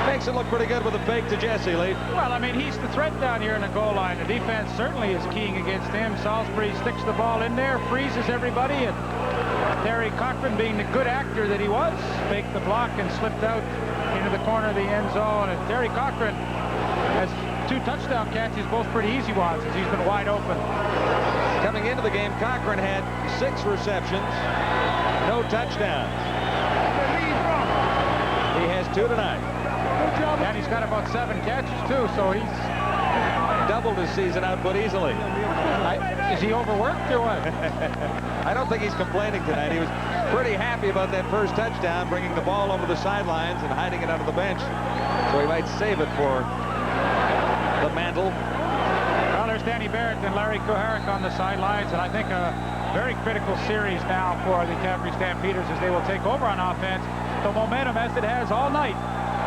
Makes it look pretty good with a fake to Jesse, Lee. Well, I mean, he's the threat down here in the goal line. The defense certainly is keying against him. Salisbury sticks the ball in there, freezes everybody, and Terry Cochran, being the good actor that he was, faked the block and slipped out into the corner of the end zone. And Terry Cochran has 2 touchdown catches, both pretty easy ones, as he's been wide open. Coming into the game, Cochran had 6 receptions, no touchdowns. He has 2 tonight. And he's got about 7 catches, too, so he's doubled his season output easily. Is he overworked or what? I don't think he's complaining tonight. He was pretty happy about that first touchdown, bringing the ball over the sidelines and hiding it under the bench. So he might save it for the mantle. Well, there's Danny Barrett and Larry Kuharek on the sidelines, and I think a very critical series now for the Calgary Stampeders as they will take over on offense. The momentum, as it has all night,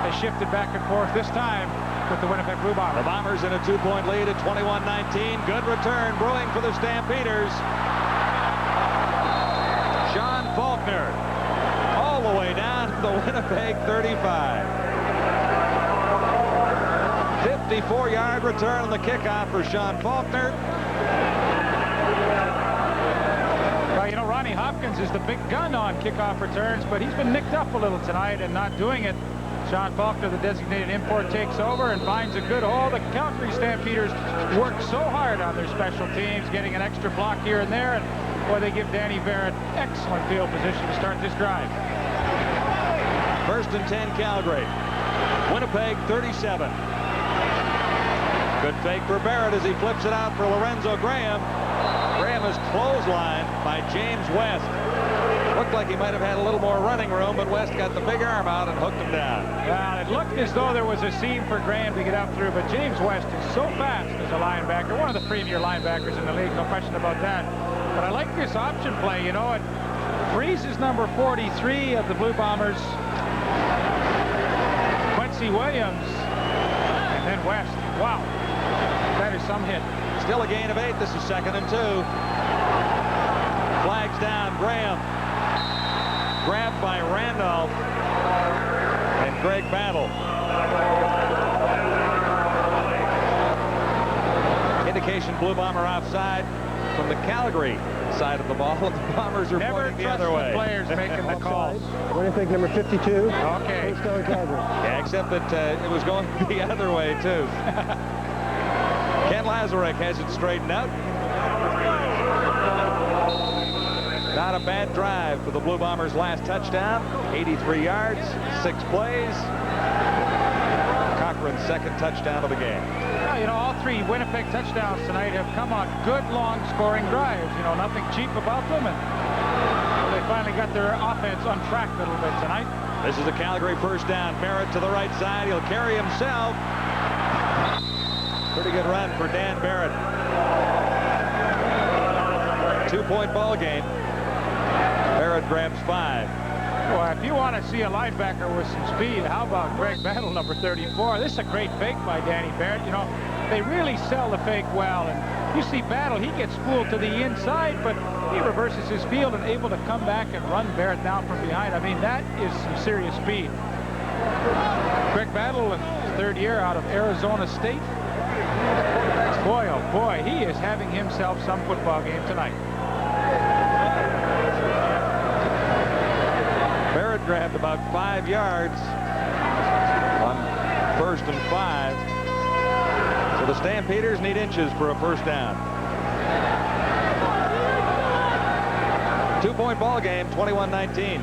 has shifted back and forth this time with the Winnipeg Blue Bombers. The Bombers in a 2-point lead at 21-19. Good return brewing for the Stampeders. Sean Faulkner all the way down to the Winnipeg 35. 54-yard return on the kickoff for Sean Faulkner. Well, you know, Ronnie Hopkins is the big gun on kickoff returns, but he's been nicked up a little tonight and not doing it. Sean Faulkner, the designated import, takes over and finds a good hole. The Calgary Stampeders work so hard on their special teams, getting an extra block here and there, and boy, they give Danny Barrett excellent field position to start this drive. 1st and 10 Calgary. Winnipeg 37. Good fake for Barrett as he flips it out for Lorenzo Graham. Graham is clotheslined by James West. Looked like he might have had a little more running room, but West got the big arm out and hooked him down. Well, it looked as though there was a seam for Graham to get up through, but James West is so fast as a linebacker, one of the premier linebackers in the league, no question about that. But I like this option play, you know, it freezes number 43 of the Blue Bombers, Quincy Williams, and then West. Wow, that is some hit. Still a gain of 8. This is 2nd and 2. Flags down. Graham grabbed by Randolph and Greg Battle. Indication Blue Bomber offside from the Calgary side of the ball. The Bombers are pointing the other way. Never trust the players making the calls. Winnipeg number 52. Okay. Yeah, except that it was going the other way, too. Ken Lazarek has it straightened out. Not a bad drive for the Blue Bombers' last touchdown. 83 yards, 6 plays. Cochran's 2nd touchdown of the game. Well, you know, all 3 Winnipeg touchdowns tonight have come on good, long scoring drives. You know, nothing cheap about them, and they finally got their offense on track a little bit tonight. This is a Calgary 1st down. Barrett to the right side. He'll carry himself. Pretty good run for Dan Barrett. 2-point ball game. Barrett grabs 5. Well, if you want to see a linebacker with some speed, how about Greg Battle, number 34? This is a great fake by Danny Barrett. You know, they really sell the fake well. And you see Battle, he gets spooled to the inside, but he reverses his field and able to come back and run Barrett down from behind. I mean, that is some serious speed. Greg Battle, in his 3rd year out of Arizona State. Boy, oh boy, he is having himself some football game tonight. Barrett grabbed about 5 yards on 1st and 5. So the Stampeders need inches for a first down. 2-point ball game, 21-19.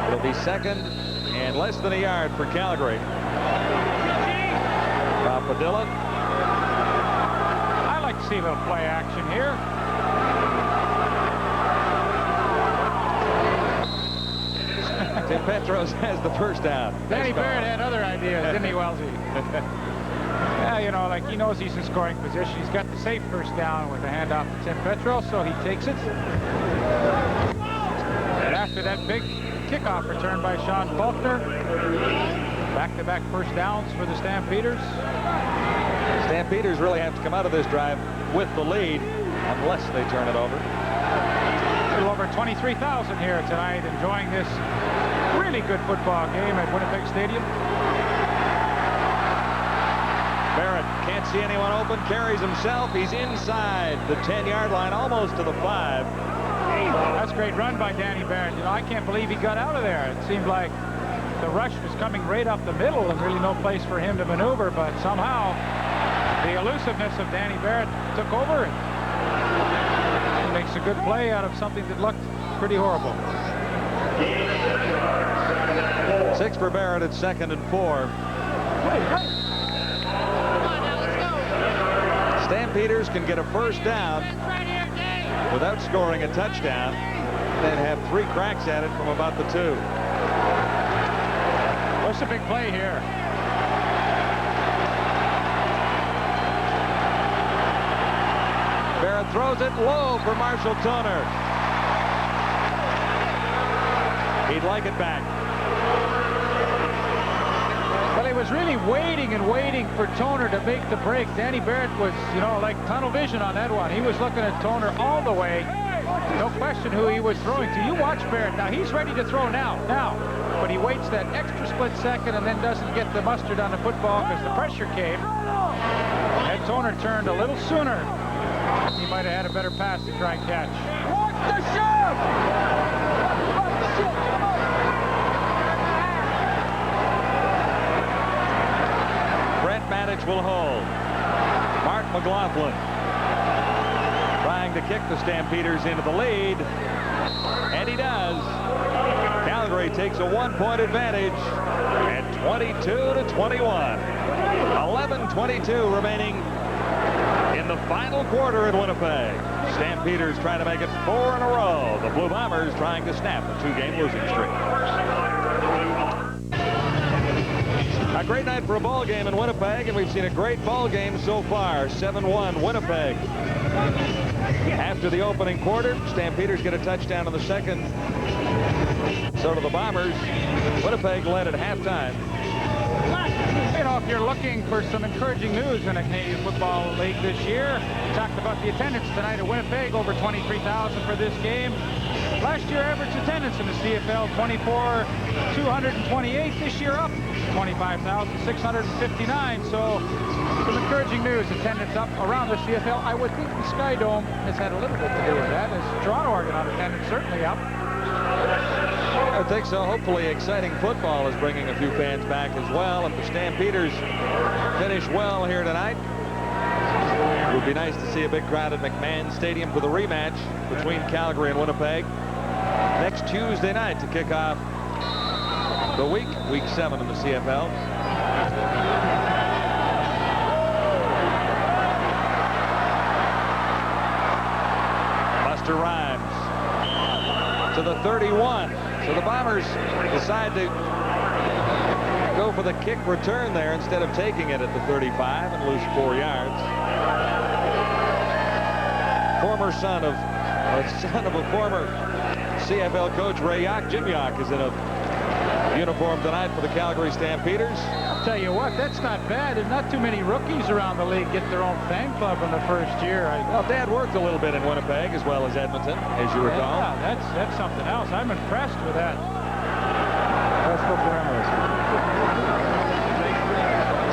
It'll be 2nd and less than a yard for Calgary. Padilla. I like to see a little play action here. Tim Petros has the first down. Danny Barrett had other ideas, didn't he, Wellesley? Yeah, you know, like he knows he's in scoring position. He's got the safe first down with a handoff to Tim Petros, so he takes it. And after that big kickoff return by Sean Faulkner, back-to-back first downs for the Stampeders. Stampeders really have to come out of this drive with the lead unless they turn it over. A little over 23,000 here tonight enjoying this really good football game at Winnipeg Stadium. Barrett can't see anyone open, carries himself. He's inside the 10-yard line, almost to the 5. That's a great run by Danny Barrett. You know, I can't believe he got out of there. It seemed like the rush was coming right up the middle and really no place for him to maneuver, but somehow the elusiveness of Danny Barrett took over and he makes a good play out of something that looked pretty horrible. 6 for Barrett at 2nd and 4. Stampeders can get a first down without scoring a touchdown, then have 3 cracks at it from about the 2. What's the big play here? Barrett throws it low for Marshall Toner. He'd like it back. Well, he was really waiting and waiting for Toner to make the break. Danny Barrett was, you know, like tunnel vision on that one. He was looking at Toner all the way. No question who he was throwing to. You watch Barrett now. He's ready to throw now. But he waits that extra split second and then doesn't get the mustard on the football because the pressure came. Had Toner turned a little sooner, he might have had a better pass to try and catch. Watch the shot! Brent Maddox will hold. Mark McLaughlin trying to kick the Stampeders into the lead, and he does. Calgary takes a 1-point advantage at 22-21. 11:22 remaining in the final quarter at Winnipeg. Stampeders trying to make it 4 in a row. The Blue Bombers trying to snap a 2-game losing streak. A great night for a ball game in Winnipeg, and we've seen a great ball game so far. 7-1 Winnipeg. After the opening quarter, Stampeders get a touchdown in the second. So do the Bombers. Winnipeg led at halftime. You know, if you're looking for some encouraging news in the Canadian Football League this year, we talked about the attendance tonight at Winnipeg, over 23,000 for this game. Last year, average attendance in the CFL, 24,228. This year up 25,659. So some encouraging news. Attendance up around the CFL. I would think the Sky Dome has had a little bit to do with that, as Toronto Argonaut attendance certainly up. I think so. Hopefully exciting football is bringing a few fans back as well. If the Stampeders finish well here tonight, it would be nice to see a big crowd at McMahon Stadium for the rematch between Calgary and Winnipeg next Tuesday night to kick off the week 7 in the CFL. Buster Rhymes to the 31. So the Bombers decide to go for the kick return there instead of taking it at the 35 and lose 4 yards. Former son of a former CFL coach, Ray Yock. Jim Yock is in a uniform tonight for the Calgary Stampeders. I'll tell you what, that's not bad. There's not too many rookies around the league get their own fan club in the first year. Well, Dad worked a little bit in Winnipeg as well as Edmonton, as you recall. Yeah, that's something else. I'm impressed with that.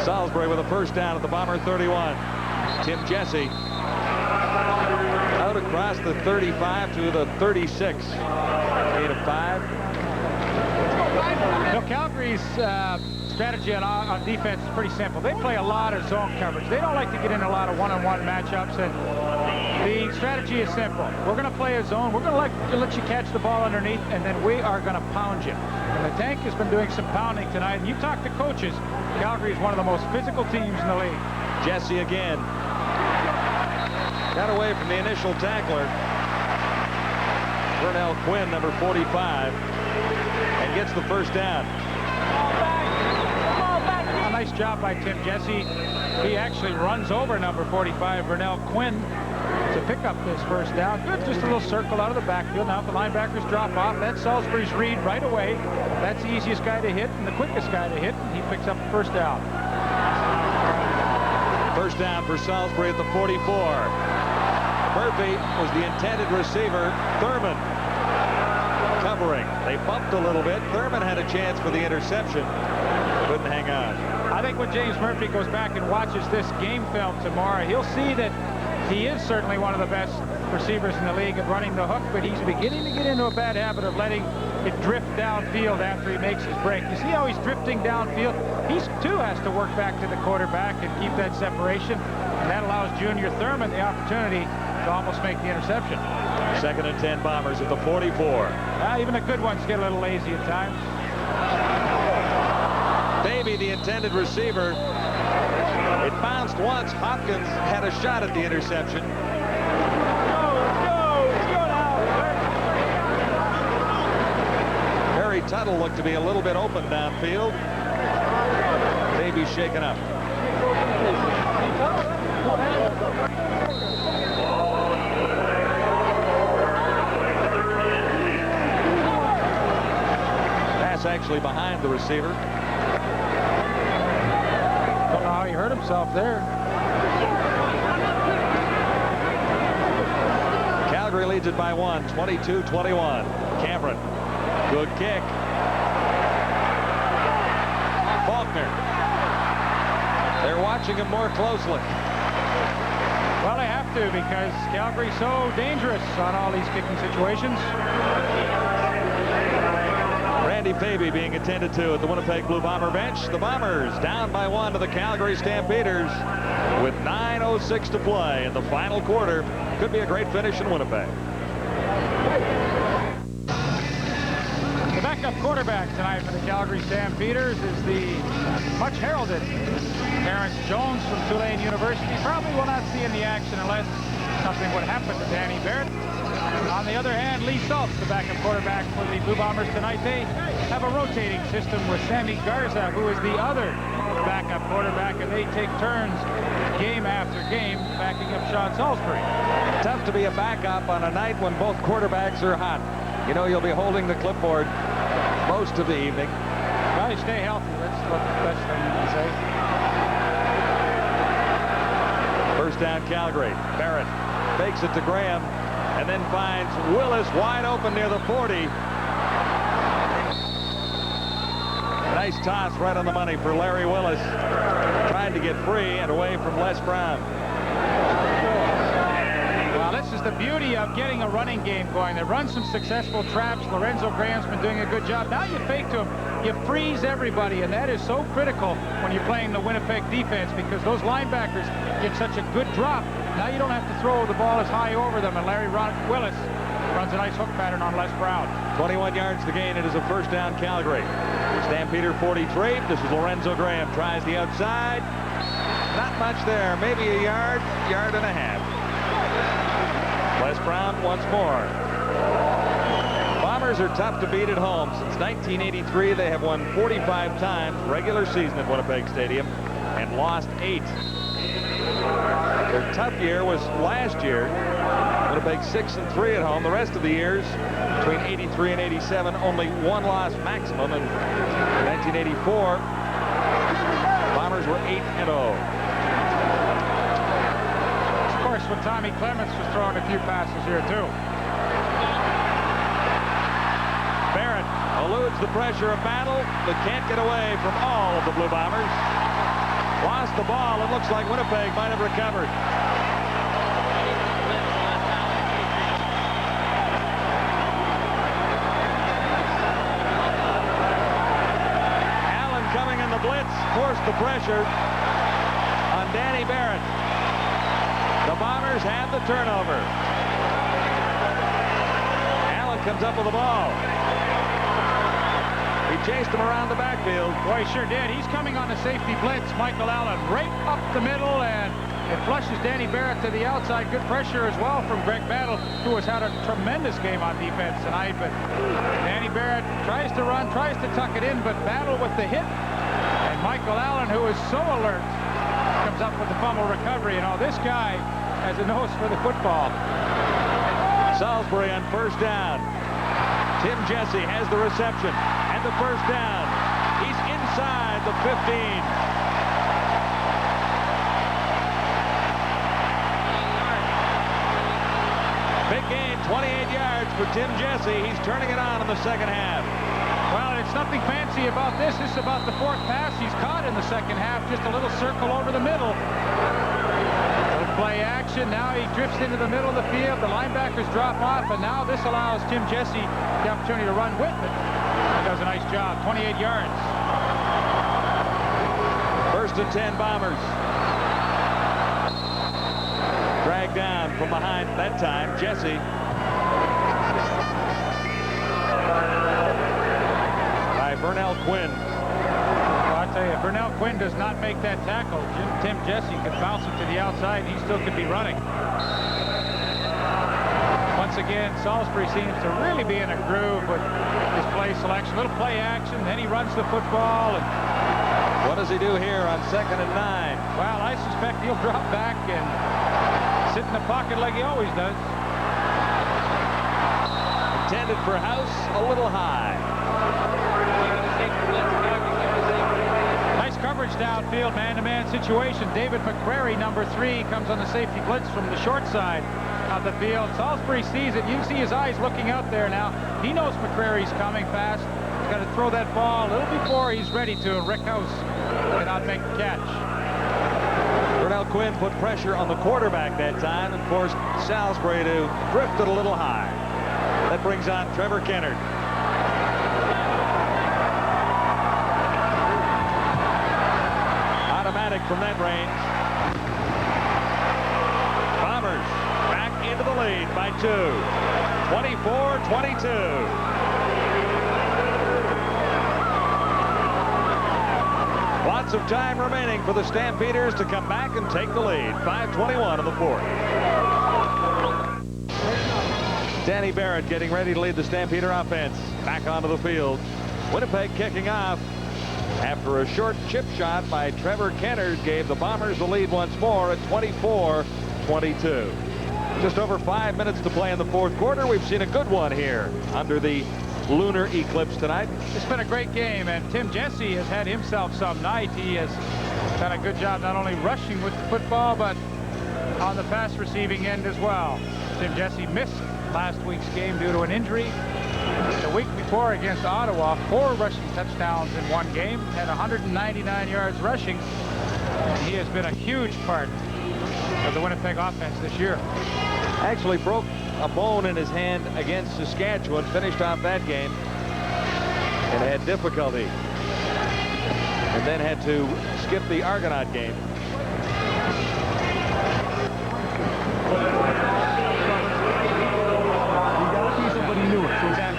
Salisbury with a first down at the Bomber 31. Tim Jesse Out across the 35 to the 36. Gain of 5. So Calgary's strategy on defense is pretty simple. They play a lot of zone coverage. They don't like to get in a lot of one-on-one matchups, and the strategy is simple. We're going to play a zone. We're going to let you catch the ball underneath, and then we are going to pound you. And the Tank has been doing some pounding tonight. And you talk to coaches, Calgary is one of the most physical teams in the league. Jesse again. Got away from the initial tackler. Vernell Quinn, number 45, and gets the first down. A nice job by Tim Jesse. He actually runs over number 45, Vernell Quinn, to pick up this first down. Good, just a little circle out of the backfield. Now if the linebackers drop off, that's Salisbury's read right away. That's the easiest guy to hit and the quickest guy to hit, and he picks up the first down. First down for Salisbury at the 44. Murphy was the intended receiver. Thurman covering. They bumped a little bit. Thurman had a chance for the interception. Couldn't hang on. I think when James Murphy goes back and watches this game film tomorrow, he'll see that he is certainly one of the best receivers in the league at running the hook, but he's beginning to get into a bad habit of letting it drift downfield after he makes his break. You see how he's drifting downfield? He too has to work back to the quarterback and keep that separation, and that allows Junior Thurman the opportunity to almost make the interception. 2nd and 10 Bombers at the 44. Even the good ones get a little lazy at times. Davey, the intended receiver. It bounced once. Hopkins had a shot at the interception. Harry Tuttle looked to be a little bit open downfield. Davey shaken up. Pass actually behind the receiver. Don't know how he hurt himself there. Calgary leads it by 1, 22-21. Cameron, good kick. Faulkner. They're watching him more closely. Well, they have to, because Calgary's so dangerous on all these kicking situations. Randy Pavey being attended to at the Winnipeg Blue Bomber bench. The Bombers down by 1 to the Calgary Stampeders with 9:06 to play in the final quarter. Could be a great finish in Winnipeg. The backup quarterback tonight for the Calgary Stampeders is the much heralded Terrence Jones from Tulane University. Probably will not see in the action unless something would happen to Danny Barrett. On the other hand, Lee Saltz, the backup quarterback for the Blue Bombers tonight. They have a rotating system with Sammy Garza, who is the other backup quarterback, and they take turns game after game backing up Sean Salisbury. Tough to be a backup on a night when both quarterbacks are hot. You know, you'll be holding the clipboard most of the evening. Well, you stay healthy. That's what the best thing you can say. First down, Calgary. Barrett fakes it to Graham and then finds Willis wide open near the 40. Nice toss right on the money for Larry Willis. Trying to get free and away from Les Brown. Well, this is the beauty of getting a running game going. They run some successful traps. Lorenzo Graham's been doing a good job. Now you fake to him. You freeze everybody, and that is so critical when you're playing the Winnipeg defense, because those linebackers get such a good drop. Now you don't have to throw the ball as high over them, and Larry Willis runs a nice hook pattern on Les Brown. 21 yards to gain. It is a first down, Calgary. Stampeder 43. This is Lorenzo Graham. Tries the outside. Not much there. Maybe a yard, yard and a half. Les Brown once more. Bombers are tough to beat at home. Since 1983, they have won 45 times regular season at Winnipeg Stadium and lost 8. Their tough year was last year. Winnipeg 6-3 at home. The rest of the years, between 83 and 87, only one loss maximum. In 1984, Bombers were 8-0. Of course, when Tommy Clements was throwing a few passes here, too. Barrett eludes the pressure of battle, but can't get away from all of the Blue Bombers. Lost the ball. It looks like Winnipeg might have recovered. pressure on Danny Barrett. The Bombers have the turnover. Allen comes up with the ball. He chased him around the backfield. Boy, he sure did. He's coming on a safety blitz. Michael Allen right up the middle, and it flushes Danny Barrett to the outside. Good pressure as well from Greg Battle, who has had a tremendous game on defense tonight. But Danny Barrett tries to run, tries to tuck it in, but Battle with the hit. And Michael Allen, who is so alert, comes up with the fumble recovery. You know, this guy has a nose for the football. Salisbury on first down. Tim Jesse has the reception and the first down. He's inside the 15. Big gain, 28 yards for Tim Jesse. He's turning it on in the second half. Well, it's nothing fancy about this. This is about the fourth pass he's caught in the second half. Just a little circle over the middle. Play action. Now he drifts into the middle of the field. The linebackers drop off, and now this allows Tim Jesse the opportunity to run with it. He does a nice job. 28 yards. First and 10 Bombers. Dragged down from behind that time. Jesse. By Vernell Quinn. I'll tell you, if Vernell Quinn does not make that tackle, Tim Jesse could bounce it to the outside, and he still could be running. Once again, Salisbury seems to really be in a groove with his play selection. Little play action, then he runs the football. And what does he do here on 2nd and 9? Well, I suspect he'll drop back and sit in the pocket like he always does. Intended for House, a little high. Nice coverage downfield, man-to-man situation. David McCrary, number 3, comes on the safety blitz from the short side of the field. Salisbury sees it. You can see his eyes looking out there now. He knows McCrary's coming fast. He's got to throw that ball a little before he's ready to. Rick House cannot make the catch. Vernell Quinn put pressure on the quarterback that time and forced Salisbury to drift it a little high. That brings on Trevor Kennard. Automatic from that range. Bombers back into the lead by 2. 24-22. Lots of time remaining for the Stampeders to come back and take the lead. 5:21 in the fourth. Danny Barrett getting ready to lead the Stampeder offense back onto the field. Winnipeg kicking off after a short chip shot by Trevor Kennard gave the Bombers the lead once more at 24-22. Just over 5 minutes to play in the fourth quarter. We've seen a good one here under the lunar eclipse tonight. It's been a great game, and Tim Jesse has had himself some night. He has done a good job not only rushing with the football, but on the pass receiving end as well. Tim Jesse missed last week's game due to an injury. The week before against Ottawa, 4 rushing touchdowns in one game, had 199 yards rushing, and he has been a huge part of the Winnipeg offense this year. Actually broke a bone in his hand against Saskatchewan, finished off that game, and had difficulty, and then had to skip the Argonaut game.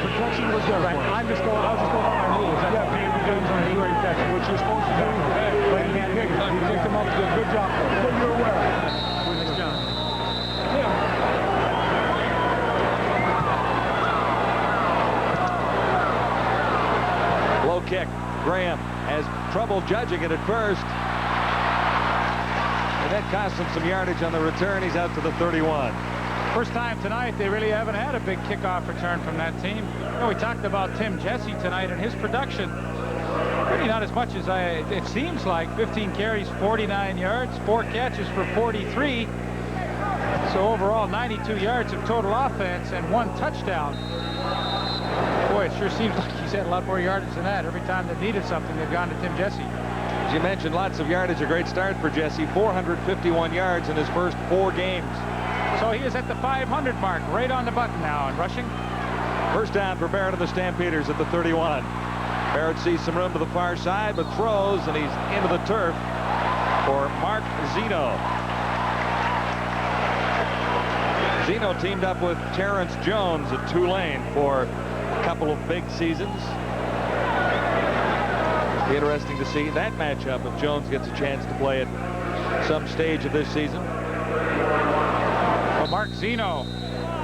Protection was good. Right. I was just going on my moves. Yeah, paid the games on the protection, which you're supposed to do. But you can't pick it. You picked him up. Good job. So you're aware. Nice job. Yeah. Low kick. Graham has trouble judging it at first. And that cost him some yardage on the return. He's out to the 31. First time tonight, they really haven't had a big kickoff return from that team. You know, we talked about Tim Jesse tonight and his production. Really not as much as it seems like. 15 carries, 49 yards, 4 catches for 43. So overall, 92 yards of total offense and 1 touchdown. Boy, it sure seems like he's had a lot more yardage than that. Every time they needed something, they've gone to Tim Jesse. As you mentioned, lots of yardage. A great start for Jesse. 451 yards in his first 4 games. So he is at the 500 mark, right on the button now, and rushing. First down for Barrett of the Stampeders at the 31. Barrett sees some room to the far side, but throws, and he's into the turf for Mark Zeno. Zeno teamed up with Terrence Jones at Tulane for a couple of big seasons. Be interesting to see that matchup if Jones gets a chance to play at some stage of this season. Well, Mark Zeno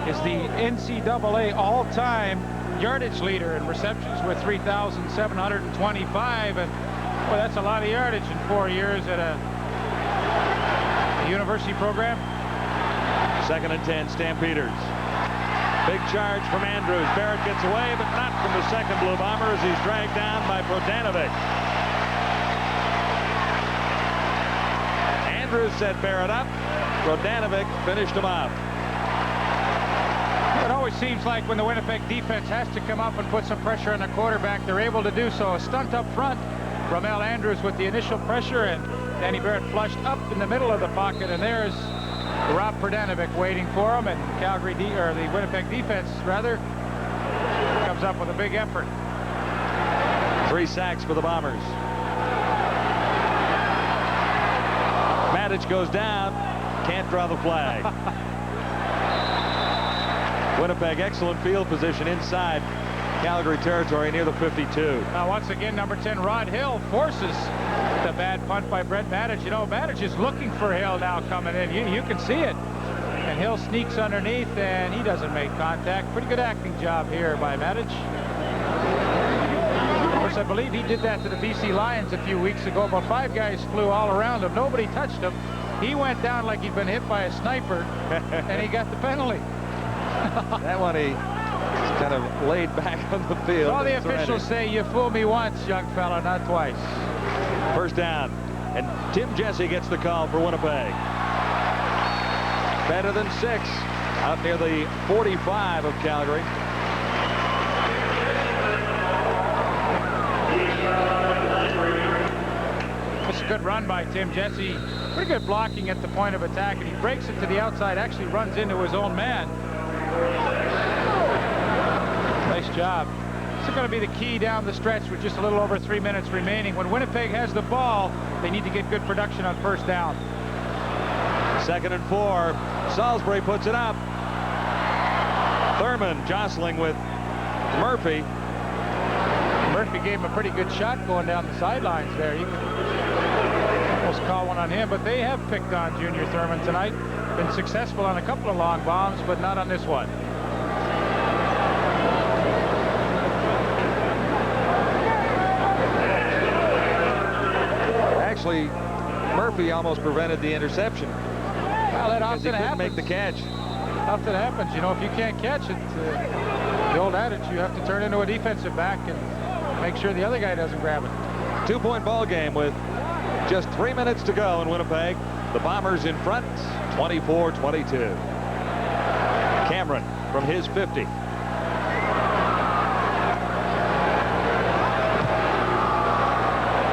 is the NCAA all-time yardage leader in receptions with 3,725, and boy, that's a lot of yardage in 4 years at a university program. 2nd and 10, Stampeders. Big charge from Andrews. Barrett gets away, but not from the second Blue Bomber as he's dragged down by Brodanovic. Andrews set Barrett up. Brodanovic finished him off. It always seems like when the Winnipeg defense has to come up and put some pressure on the quarterback, they're able to do so. A stunt up front from Al Andrews with the initial pressure, and Danny Barrett flushed up in the middle of the pocket, and there's Rob Brodanovic waiting for him, and the Winnipeg defense rather comes up with a big effort. 3 sacks for the Bombers. Matic goes down, can't draw the flag. Winnipeg, excellent field position inside Calgary territory near the 52. Now once again, number 10 Rod Hill forces the bad punt by Brett Matic. You know, Matic is looking for Hill now coming in. You can see it. And Hill sneaks underneath, and he doesn't make contact. Pretty good acting job here by Matic. Of course, I believe he did that to the BC Lions a few weeks ago. About 5 guys flew all around him. Nobody touched him. He went down like he'd been hit by a sniper, and he got the penalty. That one he kind of laid back on the field. All the officials say, you fool me once, young fella, not twice. First down, and Tim Jesse gets the call for Winnipeg. Better than 6 out near the 45 of Calgary. It's a good run by Tim Jesse. Pretty good blocking at the point of attack, and he breaks it to the outside, actually runs into his own man. Nice job. This is going to be the key down the stretch with just a little over 3 minutes remaining. When Winnipeg has the ball, they need to get good production on first down. 2nd and 4. Salisbury puts it up. Thurman jostling with Murphy. Murphy gave him a pretty good shot going down the sidelines there. You could almost call one on him, but they have picked on Junior Thurman tonight. Been successful on a couple of long bombs, but not on this one. Actually, Murphy almost prevented the interception. Well, that often happens. Make the catch. Often happens. You know, if you can't catch it, the old adage, you have to turn into a defensive back and make sure the other guy doesn't grab it. 2-point ball game with just 3 minutes to go in Winnipeg. The Bombers in front, 24-22. Cameron from his 50.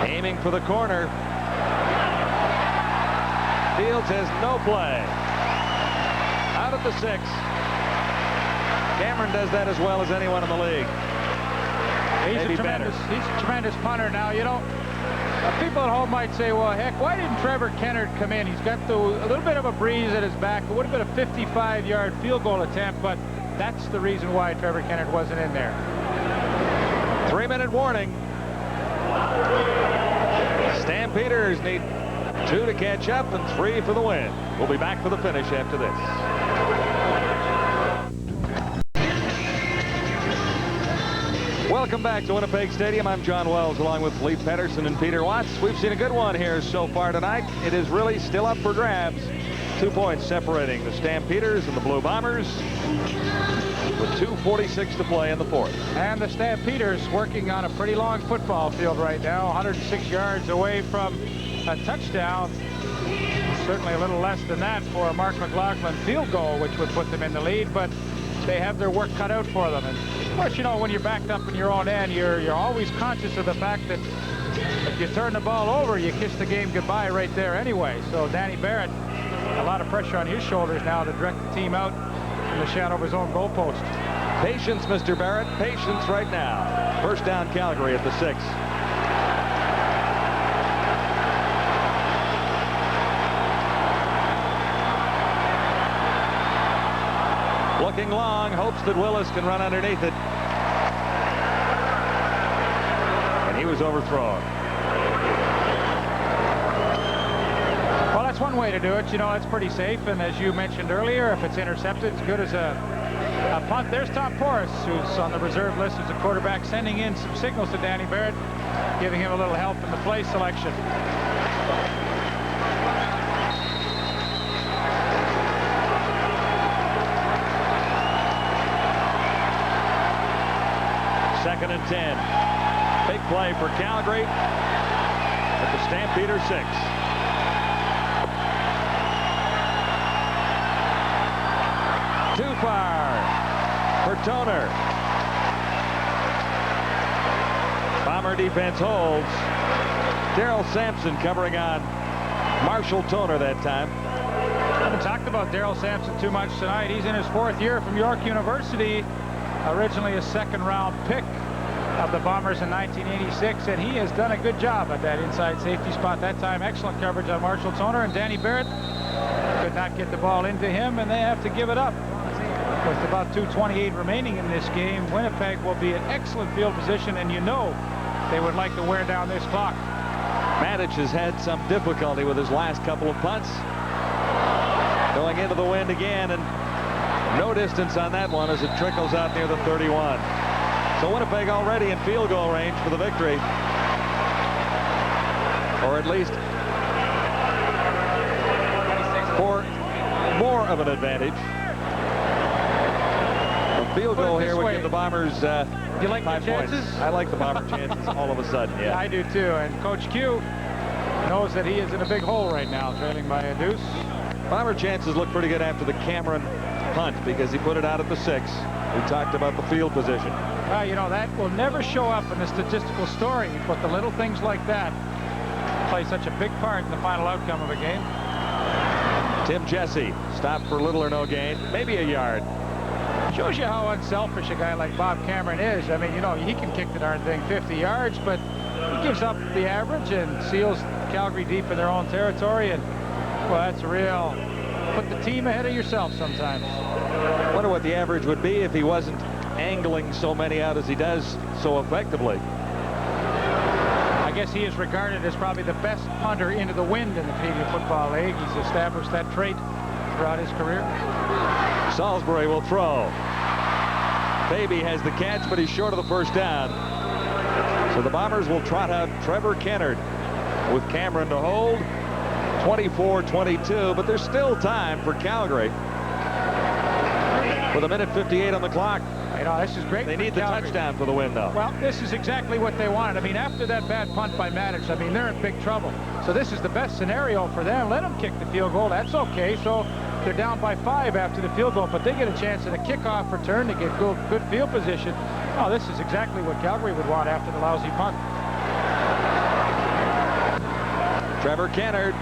Aiming for the corner. Fields has no play. Out of the 6. Cameron does that as well as anyone in the league. He's a tremendous punter. Now, you know, people at home might say, well, heck, why didn't Trevor Kennard come in? He's got a little bit of a breeze at his back. It would have been a 55-yard field goal attempt, but that's the reason why Trevor Kennard wasn't in there. 3-minute warning. Stampeders need 2 to catch up and 3 for the win. We'll be back for the finish after this. Welcome back to Winnipeg Stadium. I'm John Wells along with Lee Pedersen and Peter Watts. We've seen a good one here so far tonight. It is really still up for grabs. 2 points separating the Stampeders and the Blue Bombers with 2:46 to play in the 4th. And the Stampeders working on a pretty long football field right now, 106 yards away from a touchdown. Certainly a little less than that for a Mark McLaughlin field goal, which would put them in the lead, but they have their work cut out for them. And of course, you know, when you're backed up in your own end, you're always conscious of the fact that if you turn the ball over, you kiss the game goodbye right there anyway. So Danny Barrett, a lot of pressure on his shoulders now to direct the team out in the shadow of his own goalpost. Patience, Mr. Barrett. Patience right now. First down, Calgary at the 6. Looking long, hopes that Willis can run underneath it. And he was overthrown. Well, that's one way to do it. You know, it's pretty safe. And as you mentioned earlier, if it's intercepted, it's good as a punt. There's Tom Porras, who's on the reserve list as a quarterback, sending in some signals to Danny Barrett, giving him a little help in the play selection. Second and 10. Big play for Calgary at the Stampeders 6. Too far for Toner. Bomber defense holds. Daryl Sampson covering on Marshall Toner that time. I haven't talked about Daryl Sampson too much tonight. He's in his 4th year from York University. Originally a second-round pick of the Bombers in 1986, and he has done a good job at that inside safety spot that time. Excellent coverage on Marshall Toner, and Danny Barrett could not get the ball into him, and they have to give it up. With about 2:28 remaining in this game, Winnipeg will be in excellent field position, and you know they would like to wear down this clock. Matic has had some difficulty with his last couple of punts. Going into the wind again, and no distance on that one as it trickles out near the 31. So Winnipeg already in field goal range for the victory. Or at least for more of an advantage. A field goal here would give the Bombers you like 5 the chances? points. I like the Bomber chances all of a sudden, yeah. I do too, and Coach Q knows that he is in a big hole right now, trailing by a deuce. Bomber chances look pretty good after the Cameron punt because he put it out at the 6. We talked about the field position. Well, you know, that will never show up in the statistical story, but the little things like that play such a big part in the final outcome of a game. Tim Jesse stopped for little or no gain, maybe a yard. Shows you how unselfish a guy like Bob Cameron is. I mean, you know, he can kick the darn thing 50 yards, but he gives up the average and seals Calgary deep in their own territory. And, well, that's a real put the team ahead of yourself sometimes. Wonder what the average would be if he wasn't angling so many out as he does so effectively. I guess he is regarded as probably the best punter into the wind in the Canadian Football League. He's established that trait throughout his career. Salisbury will throw. Baby has the catch, but he's short of the first down. So the Bombers will trot out Trevor Kennard with Cameron to hold. 24-22, but there's still time for Calgary with 1:58 on the clock. You know, this is great. They need the Calgary. touchdown for the win, though. Well, this is exactly what they wanted. I mean, after that bad punt by Matic, I mean, they're in big trouble. So this is the best scenario for them. Let them kick the field goal. That's okay. So they're down by 5 after the field goal, but they get a chance at a kickoff return to get good field position. Oh, this is exactly what Calgary would want after the lousy punt. Trevor Kennard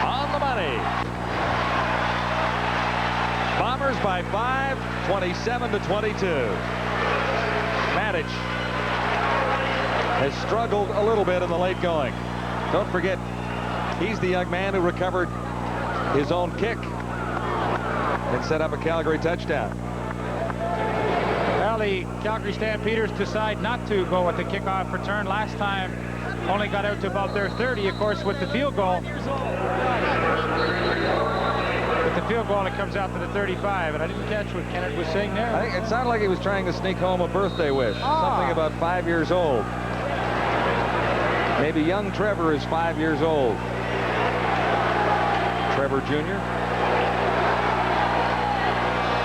on the money. Bombers by 5, 27-22. Matic has struggled a little bit in the late going. Don't forget, he's the young man who recovered his own kick and set up a Calgary touchdown. Well, the Calgary Stampeders decide not to go with the kickoff return. Last time only got out to about their 30, of course, with the field goal. With the field goal, it comes out to the 35, and I didn't catch what Kennard was saying there. I think it sounded like he was trying to sneak home a birthday wish. Something about 5 years old. Maybe young Trevor is 5 years old. Trevor Jr.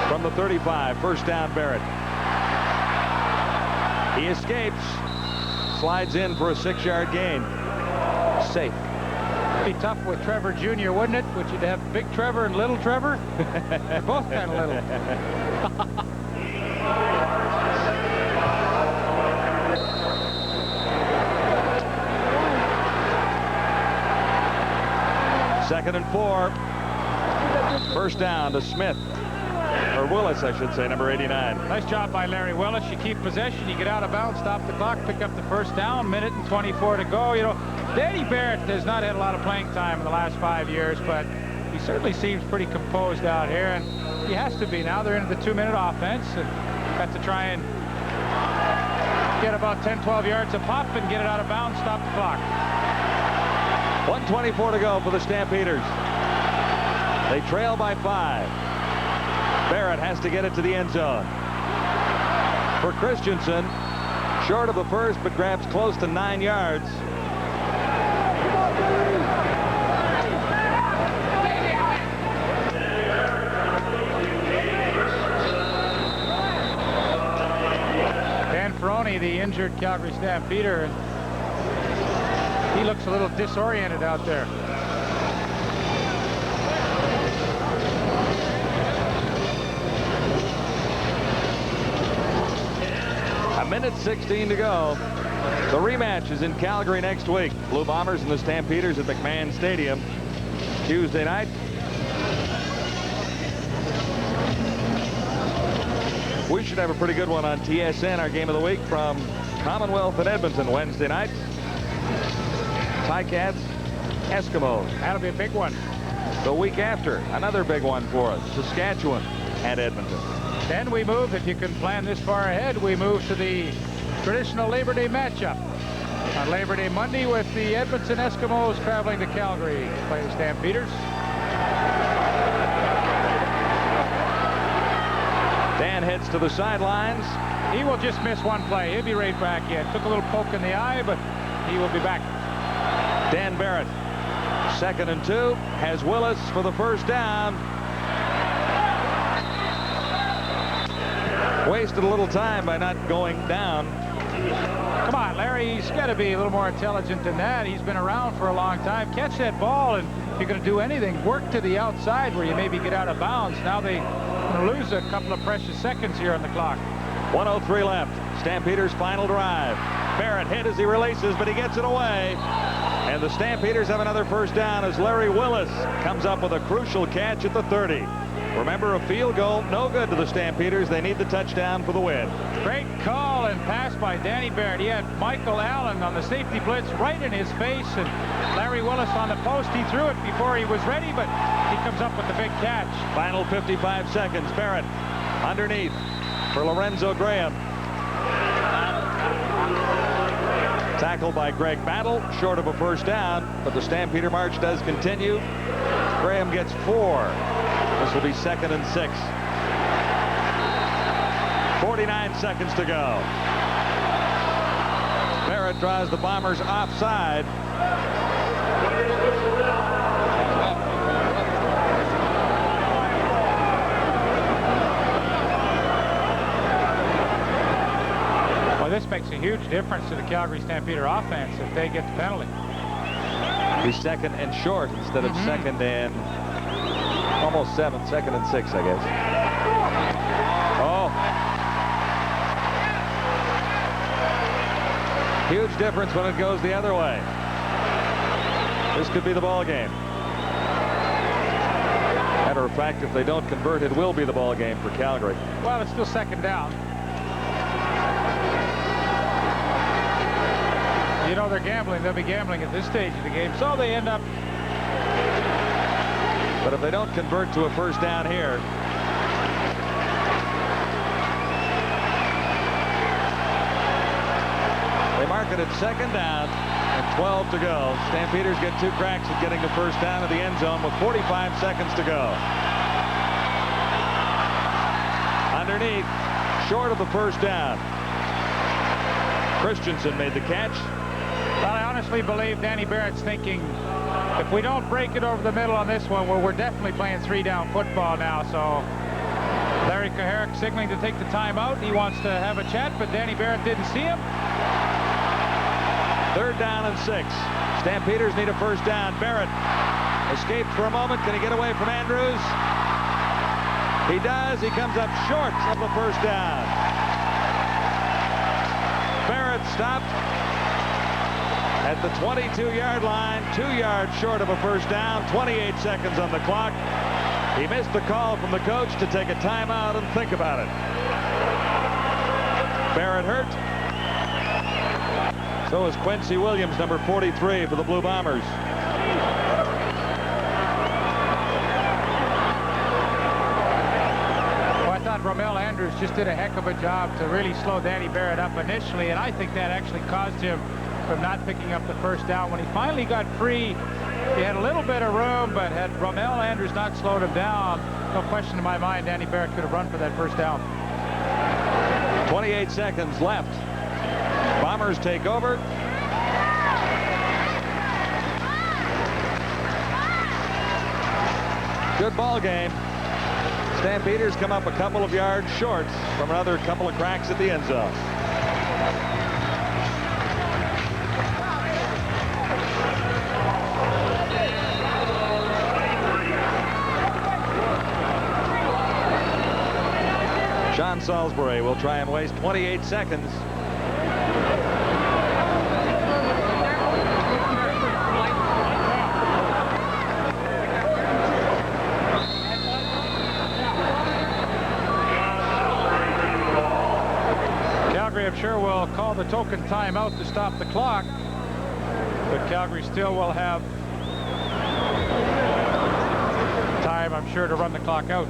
From the 35, first down Barrett. He escapes, slides in for a 6-yard gain. Safe. It'd be tough with Trevor Jr., wouldn't it? Would you have Big Trevor and Little Trevor? They're both kind of little. Second and 4. First down to Smith. or Willis, I should say, number 89. Nice job by Larry Willis. You keep possession, you get out of bounds, stop the clock, pick up the first down, minute and 24 to go. You know, Danny Barrett has not had a lot of playing time in the last 5 years, but he certainly seems pretty composed out here, and he has to be now. They're into the 2-minute offense, and got to try and get about 10-12 yards a pop and get it out of bounds, stop the clock. 1:24 to go for the Stampeders. They trail by 5. Barrett has to get it to the end zone. For Christensen, short of the first, but grabs close to 9 yards. Dan Ferroni, the injured Calgary Stampeder, he looks a little disoriented out there. A minute 16 to go. The rematch is in Calgary next week. Blue Bombers and the Stampeders at McMahon Stadium Tuesday night. We should have a pretty good one on TSN, our game of the week from Commonwealth in Edmonton Wednesday night. Ticats, Eskimos. That'll be a big one. The week after, another big one for us, Saskatchewan at Edmonton. Then we move, if you can plan this far ahead, we move to the traditional Labor Day matchup on Labor Day Monday with the Edmonton Eskimos traveling to Calgary to play the Stampeders. Dan heads to the sidelines. He will just miss one play. He'll be right back in. Took a little poke in the eye, but he will be back. Dan Barrett, 2nd and 2, has Willis for the first down. Wasted a little time by not going down. Come on, Larry, he's got to be a little more intelligent than that. He's been around for a long time. Catch that ball, and if you're going to do anything, work to the outside where you maybe get out of bounds. Now they lose a couple of precious seconds here on the clock. 1:03 left. Stampeders' final drive. Barrett hit as he releases, but he gets it away. And the Stampeders have another first down as Larry Willis comes up with a crucial catch at the 30. Remember, a field goal, no good to the Stampeders. They need the touchdown for the win. Great call and pass by Danny Barrett. He had Michael Allen on the safety blitz right in his face, and Larry Willis on the post. He threw it before he was ready, but he comes up with the big catch. Final 55 seconds. Barrett underneath for Lorenzo Graham. Tackled by Greg Battle, short of a first down, but the Stampeder march does continue. Graham gets 4. This will be 2nd and 6. 49 seconds to go. Barrett draws the Bombers offside. Well, this makes a huge difference to the Calgary Stampeder offense if they get the penalty. He's 2nd and short instead of 2nd and almost 7, 2nd and 6, I guess. Oh. Huge difference when it goes the other way. This could be the ball game. Matter of fact, if they don't convert, it will be the ball game for Calgary. Well, it's still 2nd down. You know, they're gambling. They'll be gambling at this stage of the game, so they end up. But if they don't convert to a first down here, they mark it at 2nd down and 12 to go. Stampeders get 2 cracks at getting the first down of the end zone with 45 seconds to go. Underneath, short of the first down. Christensen made the catch. Well, I honestly believe Danny Barrett's thinking, if we don't break it over the middle on this one, we're definitely playing 3-down football now. So Larry Kuharich signaling to take the timeout. He wants to have a chat, but Danny Barrett didn't see him. 3rd down and 6. Stampeders need a first down. Barrett escaped for a moment. Can he get away from Andrews? He does. He comes up short of the first down. Barrett stopped at the 22-yard line, 2 yards short of a first down. 28 seconds on the clock. He missed the call from the coach to take a timeout and think about it. Barrett hurt. So is Quincy Williams, number 43 for the Blue Bombers. Romel Andrews just did a heck of a job to really slow Danny Barrett up initially, and I think that actually caused him from not picking up the first down. When he finally got free, he had a little bit of room, but had Romel Andrews not slowed him down, no question in my mind, Danny Barrett could have run for that first down. 28 seconds left. Bombers take over. Good ball game. Stampeders come up a couple of yards short from another couple of cracks at the end zone. Sean Salisbury will try and waste 28 seconds. I'm sure will call the token timeout to stop the clock, but Calgary still will have time, I'm sure, to run the clock out.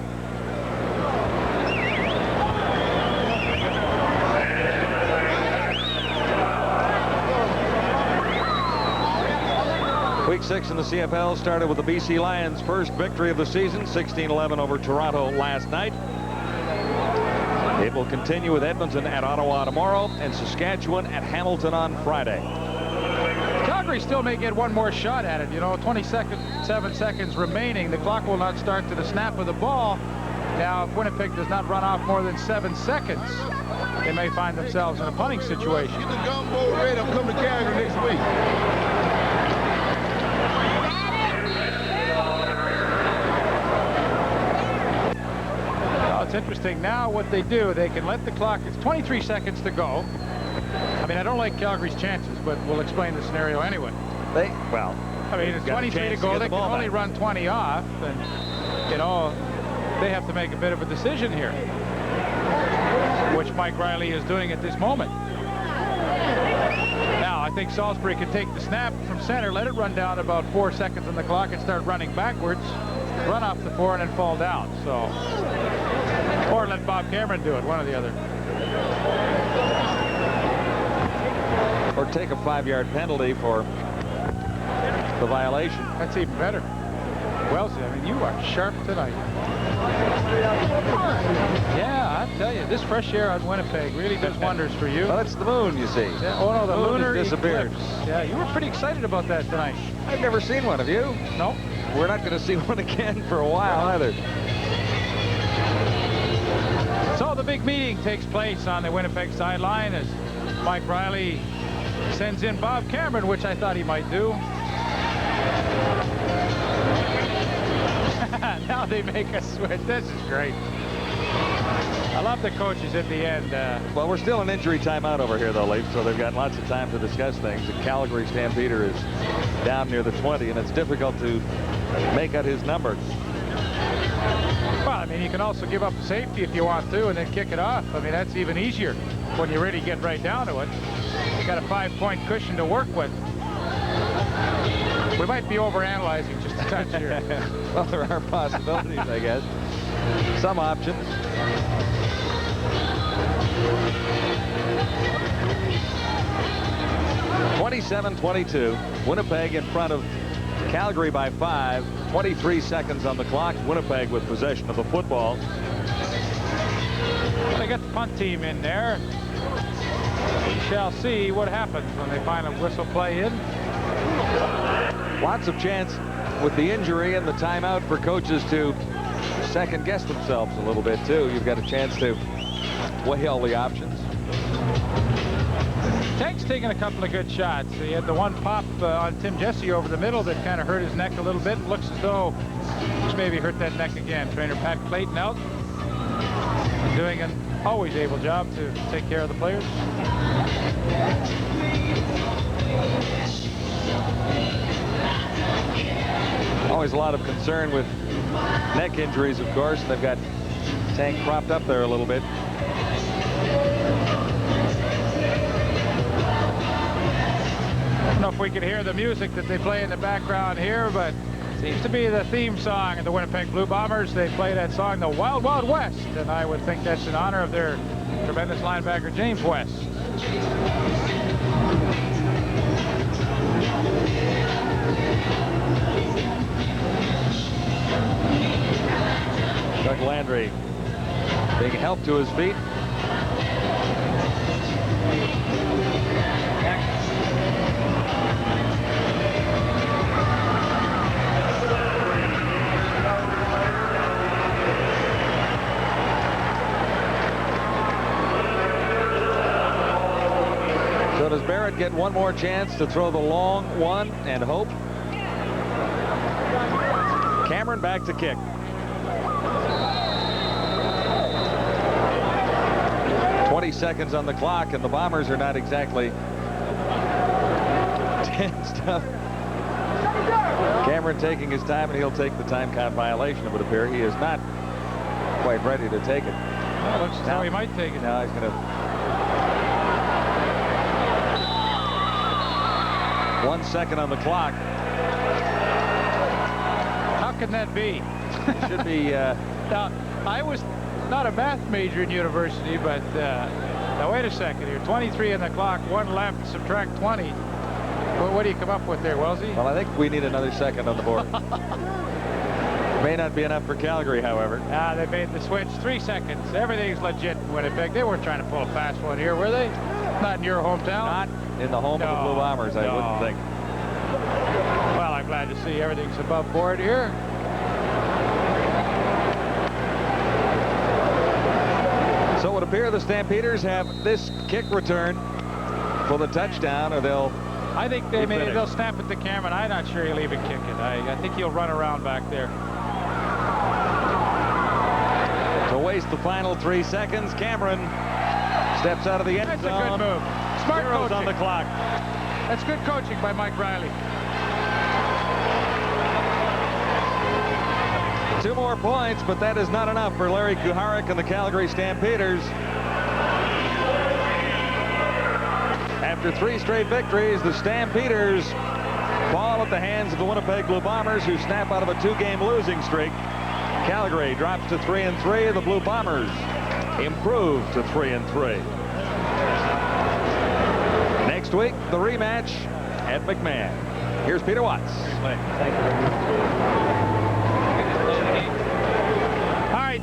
Week 6 in the CFL started with the BC Lions' first victory of the season, 16-11 over Toronto last night. It will continue with Edmonton at Ottawa tomorrow and Saskatchewan at Hamilton on Friday. Calgary still may get one more shot at it. You know, 7 seconds remaining. The clock will not start to the snap of the ball. Now, if Winnipeg does not run off more than 7 seconds, they may find themselves in a punting situation. Get the gumbo ready. I'm coming to Calgary next week. It's interesting now what they do. They can let the clock, it's 23 seconds to go. I mean, I don't like Calgary's chances, but we'll explain the scenario anyway. I mean, it's 23 to go. They can only run 20 off, and, you know, they have to make a bit of a decision here, which Mike Riley is doing at this moment. Now, I think Salisbury can take the snap from center, let it run down about 4 seconds on the clock, and start running backwards, run off the 4, and then fall down. So. Or let Bob Cameron do it, one or the other. Or take a 5-yard penalty for the violation. That's even better. Wellesley, I mean, you are sharp tonight. Yeah, I tell you, this fresh air on Winnipeg really does wonders for you. Well, it's the moon, you see. Yeah, oh, no, the lunar disappeared. eclipse. Yeah, you were pretty excited about that tonight. I've never seen one. Have you? No. We're not going to see one again for a while either. So the big meeting takes place on the Winnipeg sideline as Mike Riley sends in Bob Cameron, which I thought he might do. Now they make a switch. This is great. I love the coaches at the end. Well, we're still in injury timeout over here, though, Leif, so they've got lots of time to discuss things. The Calgary Stampeder is down near the 20, and it's difficult to make out his number. Well, I mean, you can also give up safety if you want to and then kick it off. I mean, that's even easier when you really get right down to it. You got a 5-point cushion to work with. We might be overanalyzing just a touch here. Well, there are possibilities, I guess. Some options. (27-22). Winnipeg in front of Calgary by 5. 23 seconds on the clock. Winnipeg with possession of the football. They got the punt team in there. We shall see what happens when they find a whistle play in. Lots of chance with the injury and the timeout for coaches to second guess themselves a little bit too. You've got a chance to weigh all the options. Tank's taking a couple of good shots. He had the one pop on Tim Jesse over the middle that kind of hurt his neck a little bit. Looks as though he's maybe hurt that neck again. Trainer Pat Clayton out. Doing an always able job to take care of the players. Always a lot of concern with neck injuries, of course. They've got Tank propped up there a little bit. I don't know if we can hear the music that they play in the background here, but it seems to be the theme song of the Winnipeg Blue Bombers. They play that song, The Wild Wild West, and I would think that's in honor of their tremendous linebacker, James West. Doug Landry being helped to his feet. So does Barrett get one more chance to throw the long one and hope? Cameron back to kick. 20 seconds on the clock, and the Bombers are not exactly tensed up. Cameron taking his time, and he'll take the time count violation, it would appear. He is not quite ready to take it. Well, looks as though he might take it. Now he's going to... 1 second on the clock. How can that be? It should be... Now, I was not a math major in university, but now wait a second here. 23 on the clock, 1 left, subtract 20. What do you come up with there, Wellesley? Well, I think we need another second on the board. May not be enough for Calgary, however. They made the switch. 3 seconds. Everything's legit in Winnipeg. They weren't trying to pull a fast one here, were they? Not in your hometown? Not in the home of the Blue Bombers, I wouldn't think. Well, I'm glad to see everything's above board here. So it would appear the Stampeders have this kick return for the touchdown, or they'll... I think they'll snap it to Cameron. I'm not sure he'll even kick it. I think he'll run around back there. To waste the final 3 seconds, Cameron steps out of the end zone. That's a good move. Smart coaching on the clock. That's good coaching by Mike Riley. 2 more points, but that is not enough for Larry Kuharek and the Calgary Stampeders. After 3 straight victories, the Stampeders fall at the hands of the Winnipeg Blue Bombers, who snap out of a 2-game losing streak. Calgary drops to 3-3. The Blue Bombers improve to 3-3. Next week, the rematch at McMahon. Here's Peter Watts. Thank you.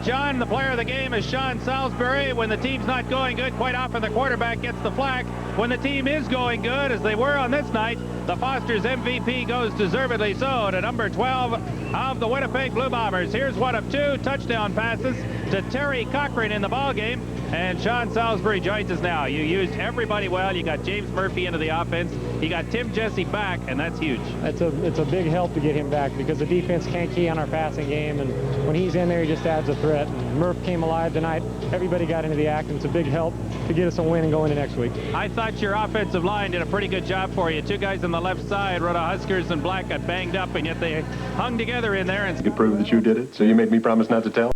John, the player of the game is Sean Salisbury. When the team's not going good, quite often the quarterback gets the flack. When the team is going good, as they were on this night, the Foster's MVP goes deservedly so to number 12 of the Winnipeg Blue Bombers. Here's one of 2 touchdown passes to Terry Cochran in the ballgame. And Sean Salisbury joins us now. You used everybody well. You got James Murphy into the offense. You got Tim Jesse back, and that's huge. It's a big help to get him back because the defense can't key on our passing game, and when he's in there, he just adds a threat. And Murph came alive tonight. Everybody got into the act, and it's a big help to get us a win and go into next week. I thought your offensive line did a pretty good job for you. 2 guys on the left side, Rhoda Huskers and Black, got banged up, and yet they hung together in there. And you could prove that you did it, so you made me promise not to tell.